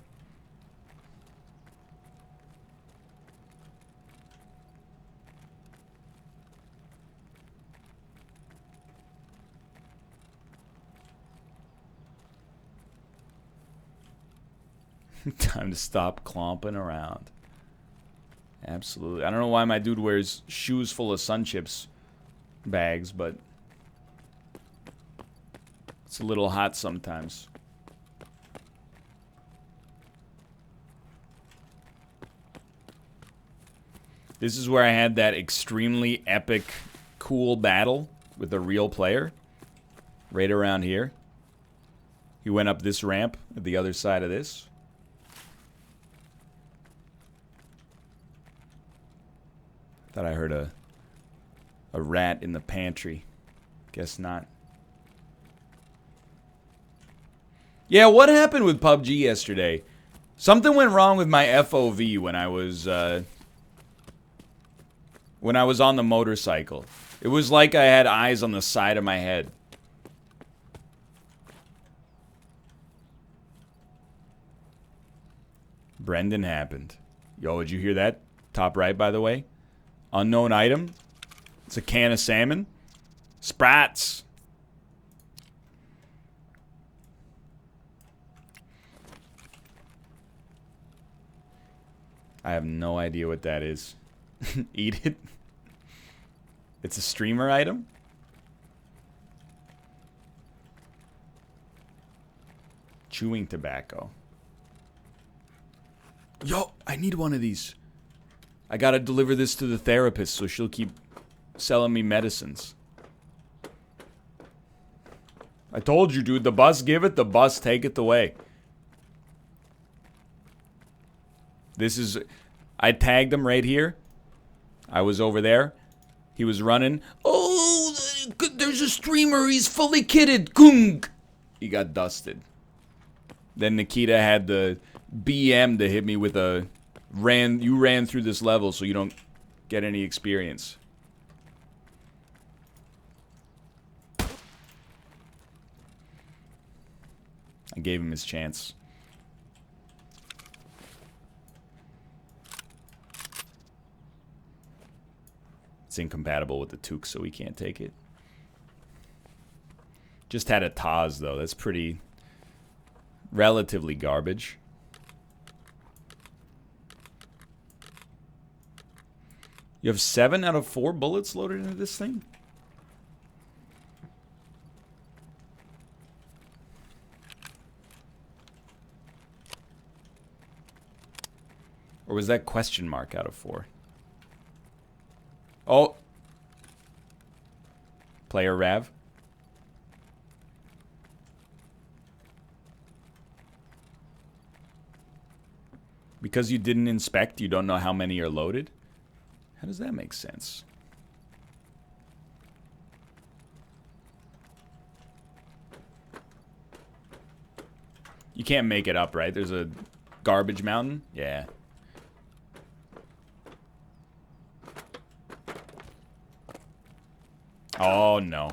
Time to stop clomping around. Absolutely. I don't know why my dude wears shoes full of Sun Chips bags, but it's a little hot sometimes. This is where I had that extremely epic, cool battle with a real player. Right around here. He went up this ramp at the other side of this. Thought I heard a rat in the pantry. Guess not. Yeah, what happened with PUBG yesterday? Something went wrong with my FOV when I was on the motorcycle. It was like I had eyes on the side of my head. Brendan happened. Yo, did you hear that? Top right, by the way. Unknown item. It's a can of salmon. Sprats. I have no idea what that is. Eat it. It's a streamer item. Chewing tobacco. Yo, I need one of these. I gotta deliver this to the therapist so she'll keep selling me medicines. I told you, dude. The bus give it, the bus take it away. This is... I tagged him right here. I was over there. He was running. Oh, there's a streamer. He's fully kitted. Gung. He got dusted. Then Nikita had the BM to hit me with a... You ran through this level so you don't get any experience. I gave him his chance. It's incompatible with the Took, so we can't take it. Just had a Taz, though. That's pretty... relatively garbage. You have 7 out of 4 bullets loaded into this thing? Or was that question mark out of 4? Oh. Player Rav. Because you didn't inspect, you don't know how many are loaded? How does that make sense? You can't make it up, right? There's a garbage mountain? Yeah. Oh, no.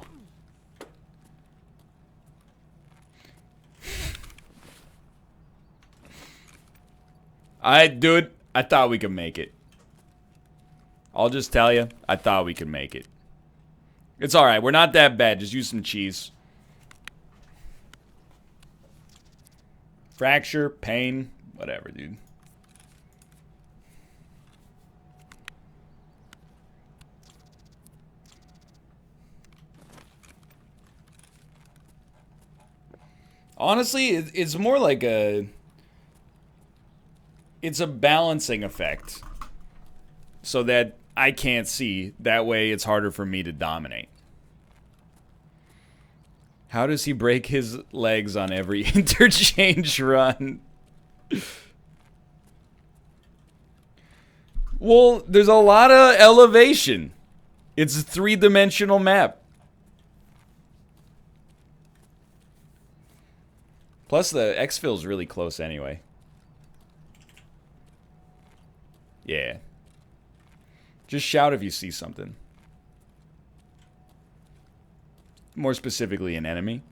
Dude, I thought we could make it. I'll just tell you, I thought we could make it. It's alright, we're not that bad. Just use some cheese. Fracture, pain, whatever, dude. Honestly, it's more like a... It's a balancing effect. So that I can't see. That way it's harder for me to dominate. How does he break his legs on every interchange run? Well, there's a lot of elevation. It's a 3-dimensional map. Plus the exfil's really close anyway. Yeah. Just shout if you see something. More specifically, an enemy.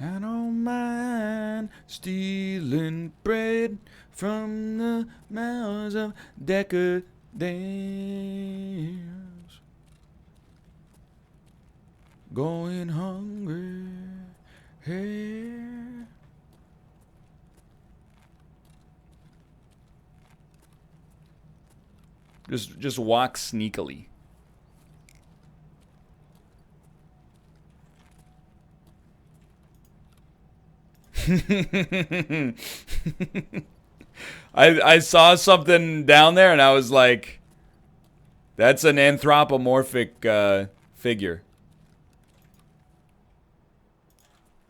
I don't mind stealing bread from the mouths of decadence. Going hungry. Hey. Just walk sneakily. I saw something down there and I was like, that's an anthropomorphic figure.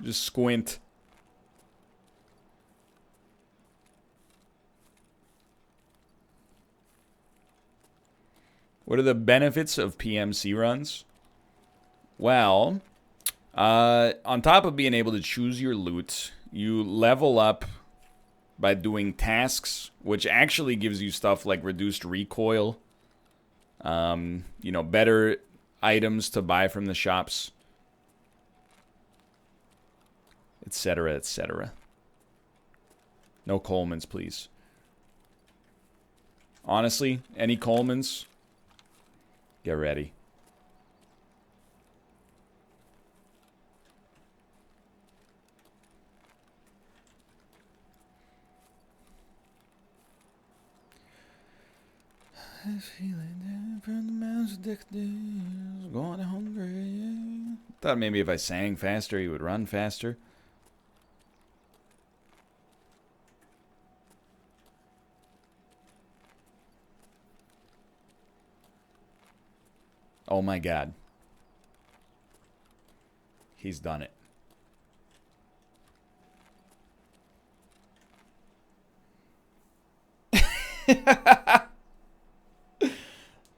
Just squint. What are the benefits of PMC runs? Well, on top of being able to choose your loot, you level up by doing tasks, which actually gives you stuff like reduced recoil, you know, better items to buy from the shops, etc., etc. No Colemans, please. Honestly, any Colemans, get ready. Going hungry. Thought maybe if I sang faster, he would run faster. Oh my god. He's done it.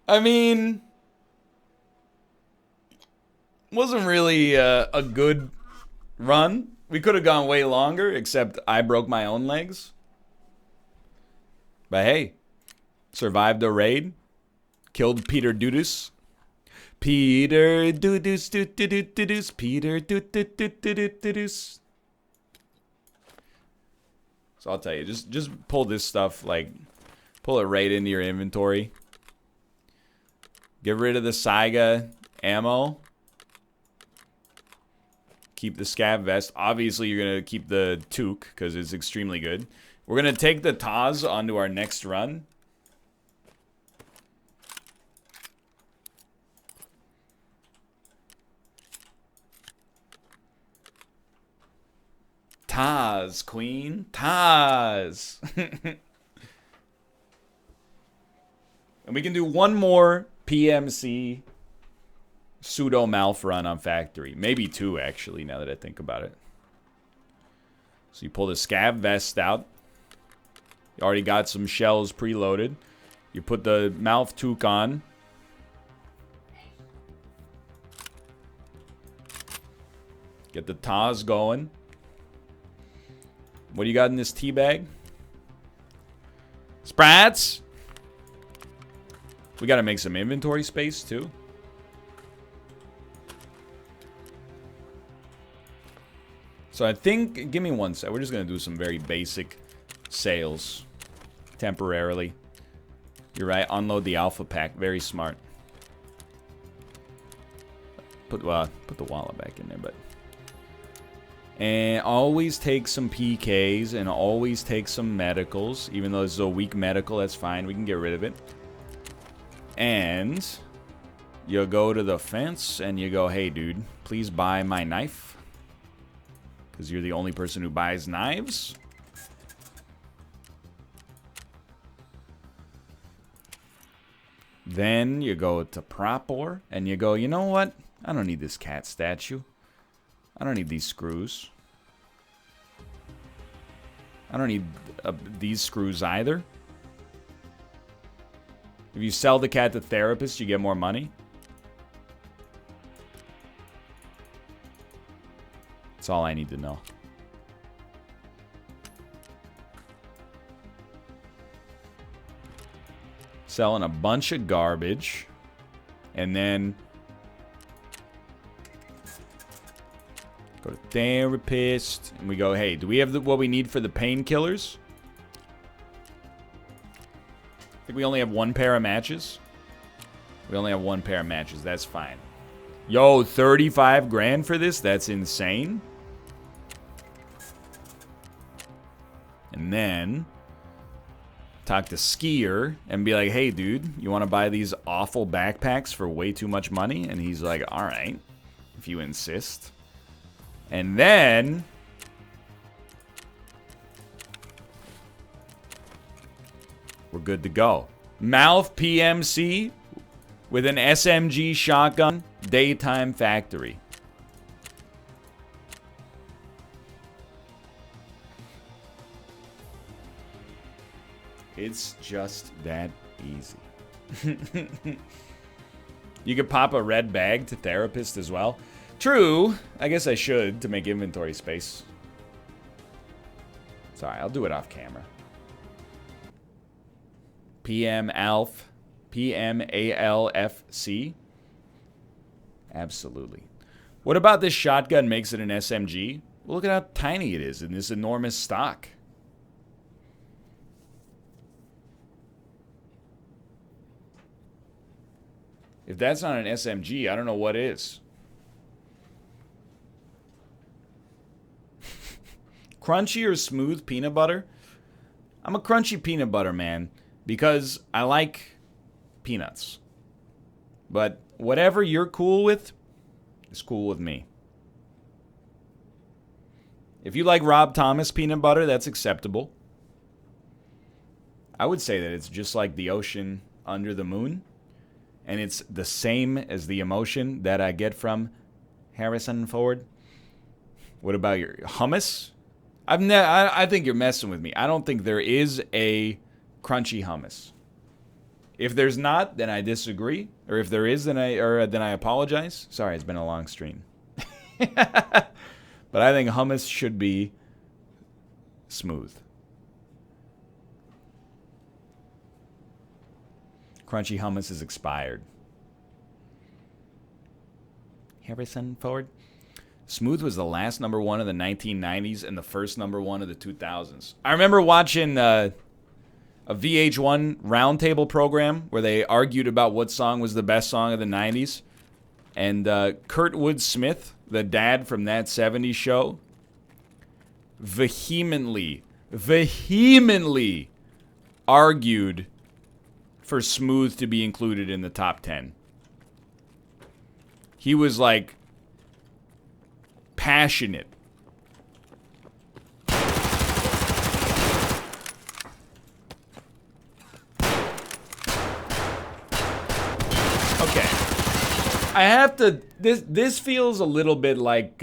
I mean, wasn't really a good run. We could have gone way longer, except I broke my own legs. But hey, survived a raid, killed Peter Dudus. Peter Dudus, Dudus, Peter Dudus. So I'll tell you, just pull this stuff, like, pull it right into your inventory. Get rid of the Saiga ammo. Keep the scav vest. Obviously, you're going to keep the toque because it's extremely good. We're going to take the Taz onto our next run. Taz, queen. Taz. And we can do one more PMC pseudo-malf run on factory. Maybe two, actually, now that I think about it. So you pull the scav vest out. You already got some shells preloaded. You put the malf toque on. Get the Taz going. What do you got in this tea bag? Sprats! We gotta make some inventory space, too. So I think, give me one sec. We're just gonna do some very basic sales. Temporarily. You're right, unload the alpha pack. Very smart. Put the wallet back in there, but... And always take some PKs and always take some medicals. Even though this is a weak medical, that's fine. We can get rid of it. And you go to the fence and you go, hey, dude, please buy my knife. Because you're the only person who buys knives. Then you go to Propor and you go, you know what? I don't need this cat statue. I don't need these screws. I don't need these screws either. If you sell the cat to therapists, you get more money. That's all I need to know. Selling a bunch of garbage. And then go to therapist. And we go, hey, do we have what we need for the painkillers? I think we only have 1 pair of matches. We only have 1 pair of matches. That's fine. Yo, 35 grand for this? That's insane. And then talk to Skier and be like, hey, dude, you want to buy these awful backpacks for way too much money? And he's like, all right, if you insist. And then we're good to go. Mouth PMC with an SMG shotgun, daytime factory. It's just that easy. You could pop a red bag to therapist as well. True. I guess I should to make inventory space. Sorry, I'll do it off camera. PMALFC. Absolutely. What about this shotgun makes it an SMG? Well, look at how tiny it is in this enormous stock. If that's not an SMG, I don't know what is. Crunchy or smooth peanut butter? I'm a crunchy peanut butter man because I like peanuts. But whatever you're cool with is cool with me. If you like Rob Thomas peanut butter, that's acceptable. I would say that it's just like the ocean under the moon. And it's the same as the emotion that I get from Harrison Ford. What about your hummus? I think you're messing with me. I don't think there is a crunchy hummus. If there's not, then I disagree. Or if there is, then I apologize. Sorry, it's been a long stream. But I think hummus should be smooth. Crunchy hummus is expired. Harrison Ford. Smooth was the last #1 of the 1990s and the first #1 of the 2000s. I remember watching a VH1 roundtable program where they argued about what song was the best song of the 90s. And Kurtwood Smith, the dad from that 70s show, vehemently argued for Smooth to be included in the top 10. He was like passionate. Okay. I have to this feels a little bit like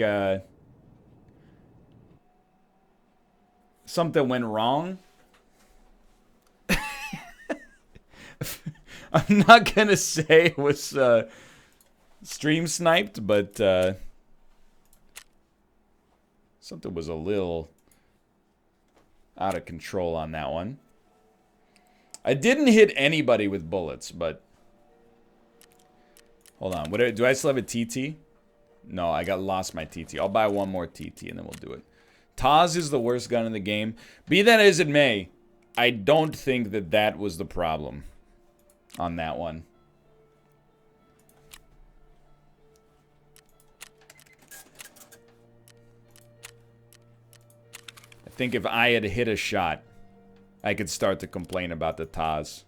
something went wrong. I'm not going to say it was stream sniped, but something was a little out of control on that one. I didn't hit anybody with bullets, but hold on. Do I still have a TT? No, I lost my TT. I'll buy one more TT and then we'll do it. Taz is the worst gun in the game. Be that as it may, I don't think that was the problem on that one. I think if I had hit a shot, I could start to complain about the Taz.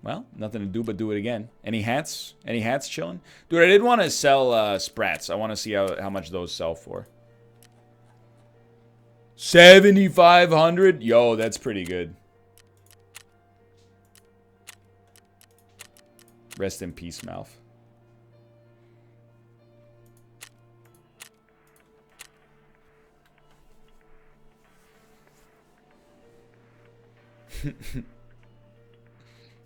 Well, nothing to do but do it again. Any hats? Any hats chilling? Dude, I did want to sell Sprats. I want to see how much those sell for. 7,500? Yo, that's pretty good. Rest in peace, Mouth.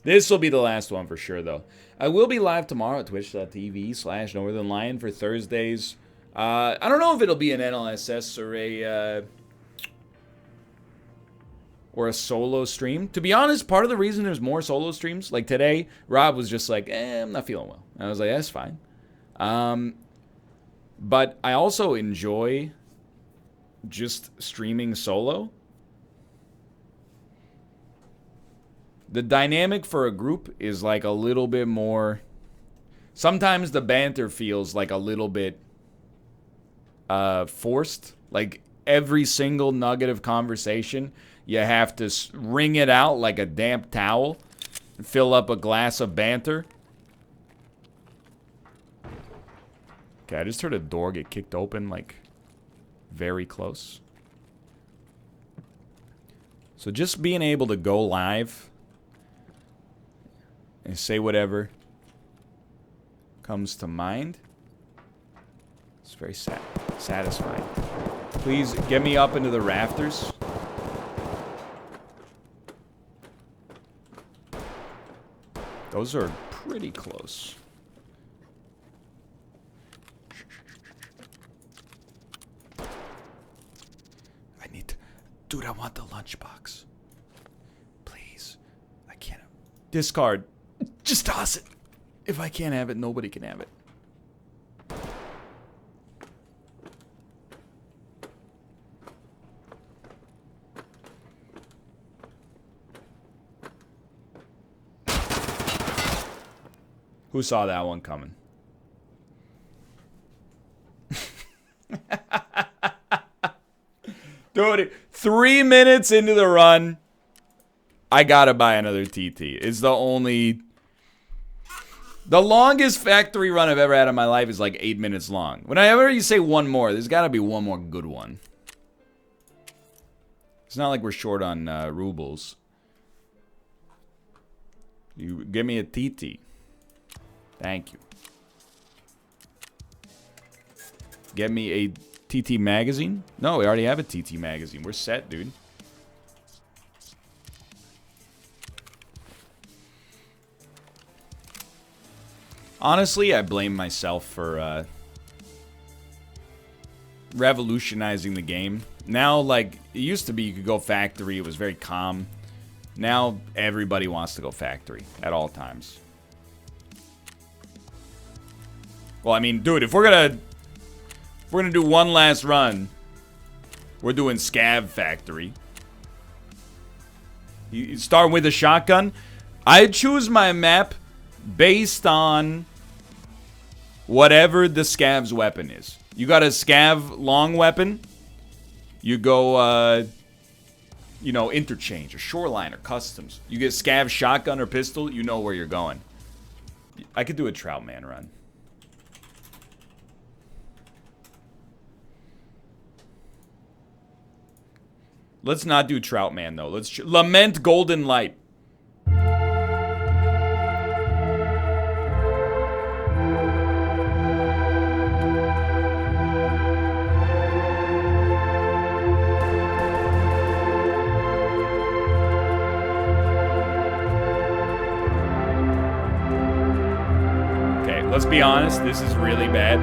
This will be the last one for sure, though. I will be live tomorrow at twitch.tv/Northernlion for Thursdays. I don't know if it'll be an NLSS or or a solo stream. To be honest, part of the reason there's more solo streams, like today, Rob was just like, I'm not feeling well. And I was like, that's fine. But I also enjoy just streaming solo. The dynamic for a group is like a little bit more. Sometimes the banter feels like a little bit forced. Like every single nugget of conversation, you have to wring it out like a damp towel, fill up a glass of banter. Okay, I just heard a door get kicked open, like very close. So just being able to go live and say whatever comes to mind, it's very satisfying. Please get me up into the rafters. Those are pretty close. I need to... Dude, I want the lunchbox. Please. I can't... Discard. Just toss it. If I can't have it, nobody can have it. Who saw that one coming? Dude, 3 minutes into the run, I gotta buy another TT. It's the only... The longest factory run I've ever had in my life is like 8 minutes long. Whenever you say one more, there's gotta be one more good one. It's not like we're short on rubles. You give me a TT. Thank you. Get me a TT magazine? No, we already have a TT magazine. We're set, dude. Honestly, I blame myself for revolutionizing the game. Now, like, it used to be you could go factory. It was very calm. Now, everybody wants to go factory at all times. Well, I mean, dude, if we're gonna do one last run, we're doing Scav Factory. You start with a shotgun. I choose my map based on whatever the Scav's weapon is. You got a Scav long weapon, you go, you know, interchange or shoreline or customs. You get Scav shotgun or pistol, you know where you're going. I could do a Troutman run. Let's not do Troutman, though. Let's lament Golden Light. Okay, let's be honest. This is really bad.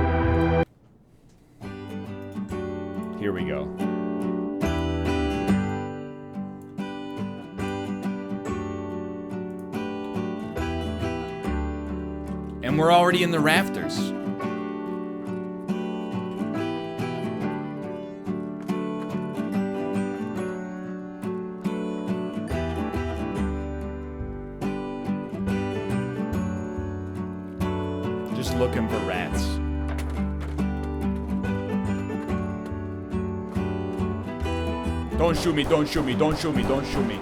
Here we go. And we're already in the rafters. Just looking for rats. Don't shoot me, don't shoot me, don't shoot me, don't shoot me.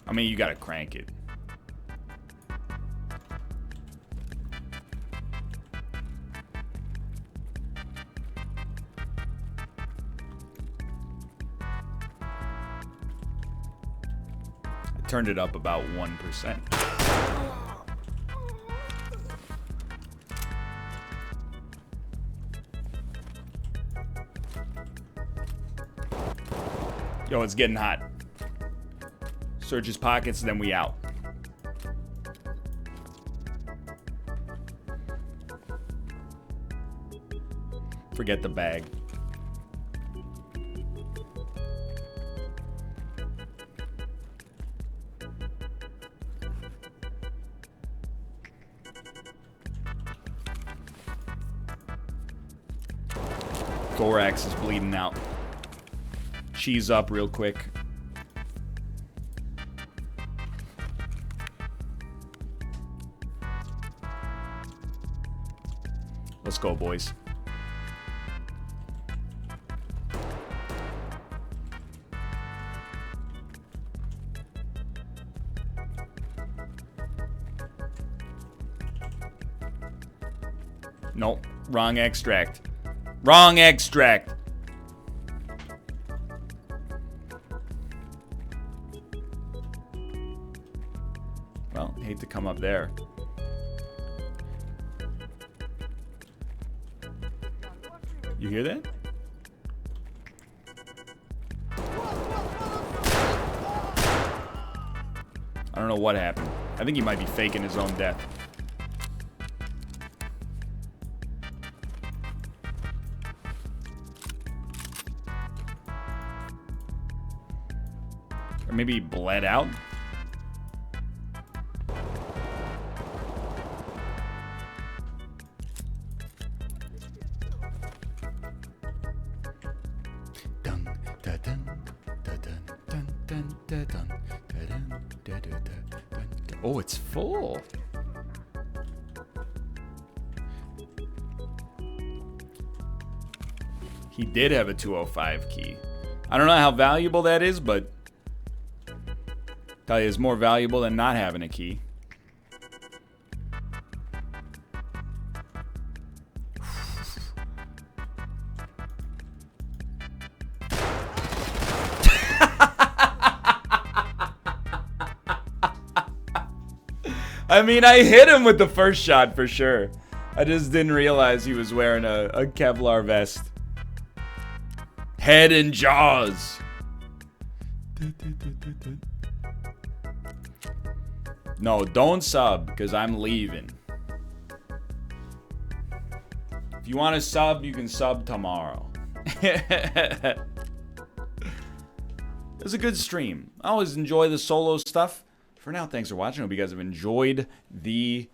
I mean, you gotta crank it. I turned it up about 1%. Yo, it's getting hot. Search his pockets, then we out. Forget the bag. Thorax is bleeding out. Cheese up real quick. Let's go, boys. Nope, wrong extract. Wrong extract. Well, hate to come up there. You hear that? I don't know what happened. I think he might be faking his own death. Or maybe he bled out? Oh, it's full. He did have a 205 key. I don't know how valuable that is, but tell you it's more valuable than not having a key. I mean, I hit him with the first shot for sure. I just didn't realize he was wearing a Kevlar vest. Head and jaws. No, don't sub, because I'm leaving. If you want to sub, you can sub tomorrow. It was a good stream. I always enjoy the solo stuff. For now, thanks for watching. I hope you guys have enjoyed the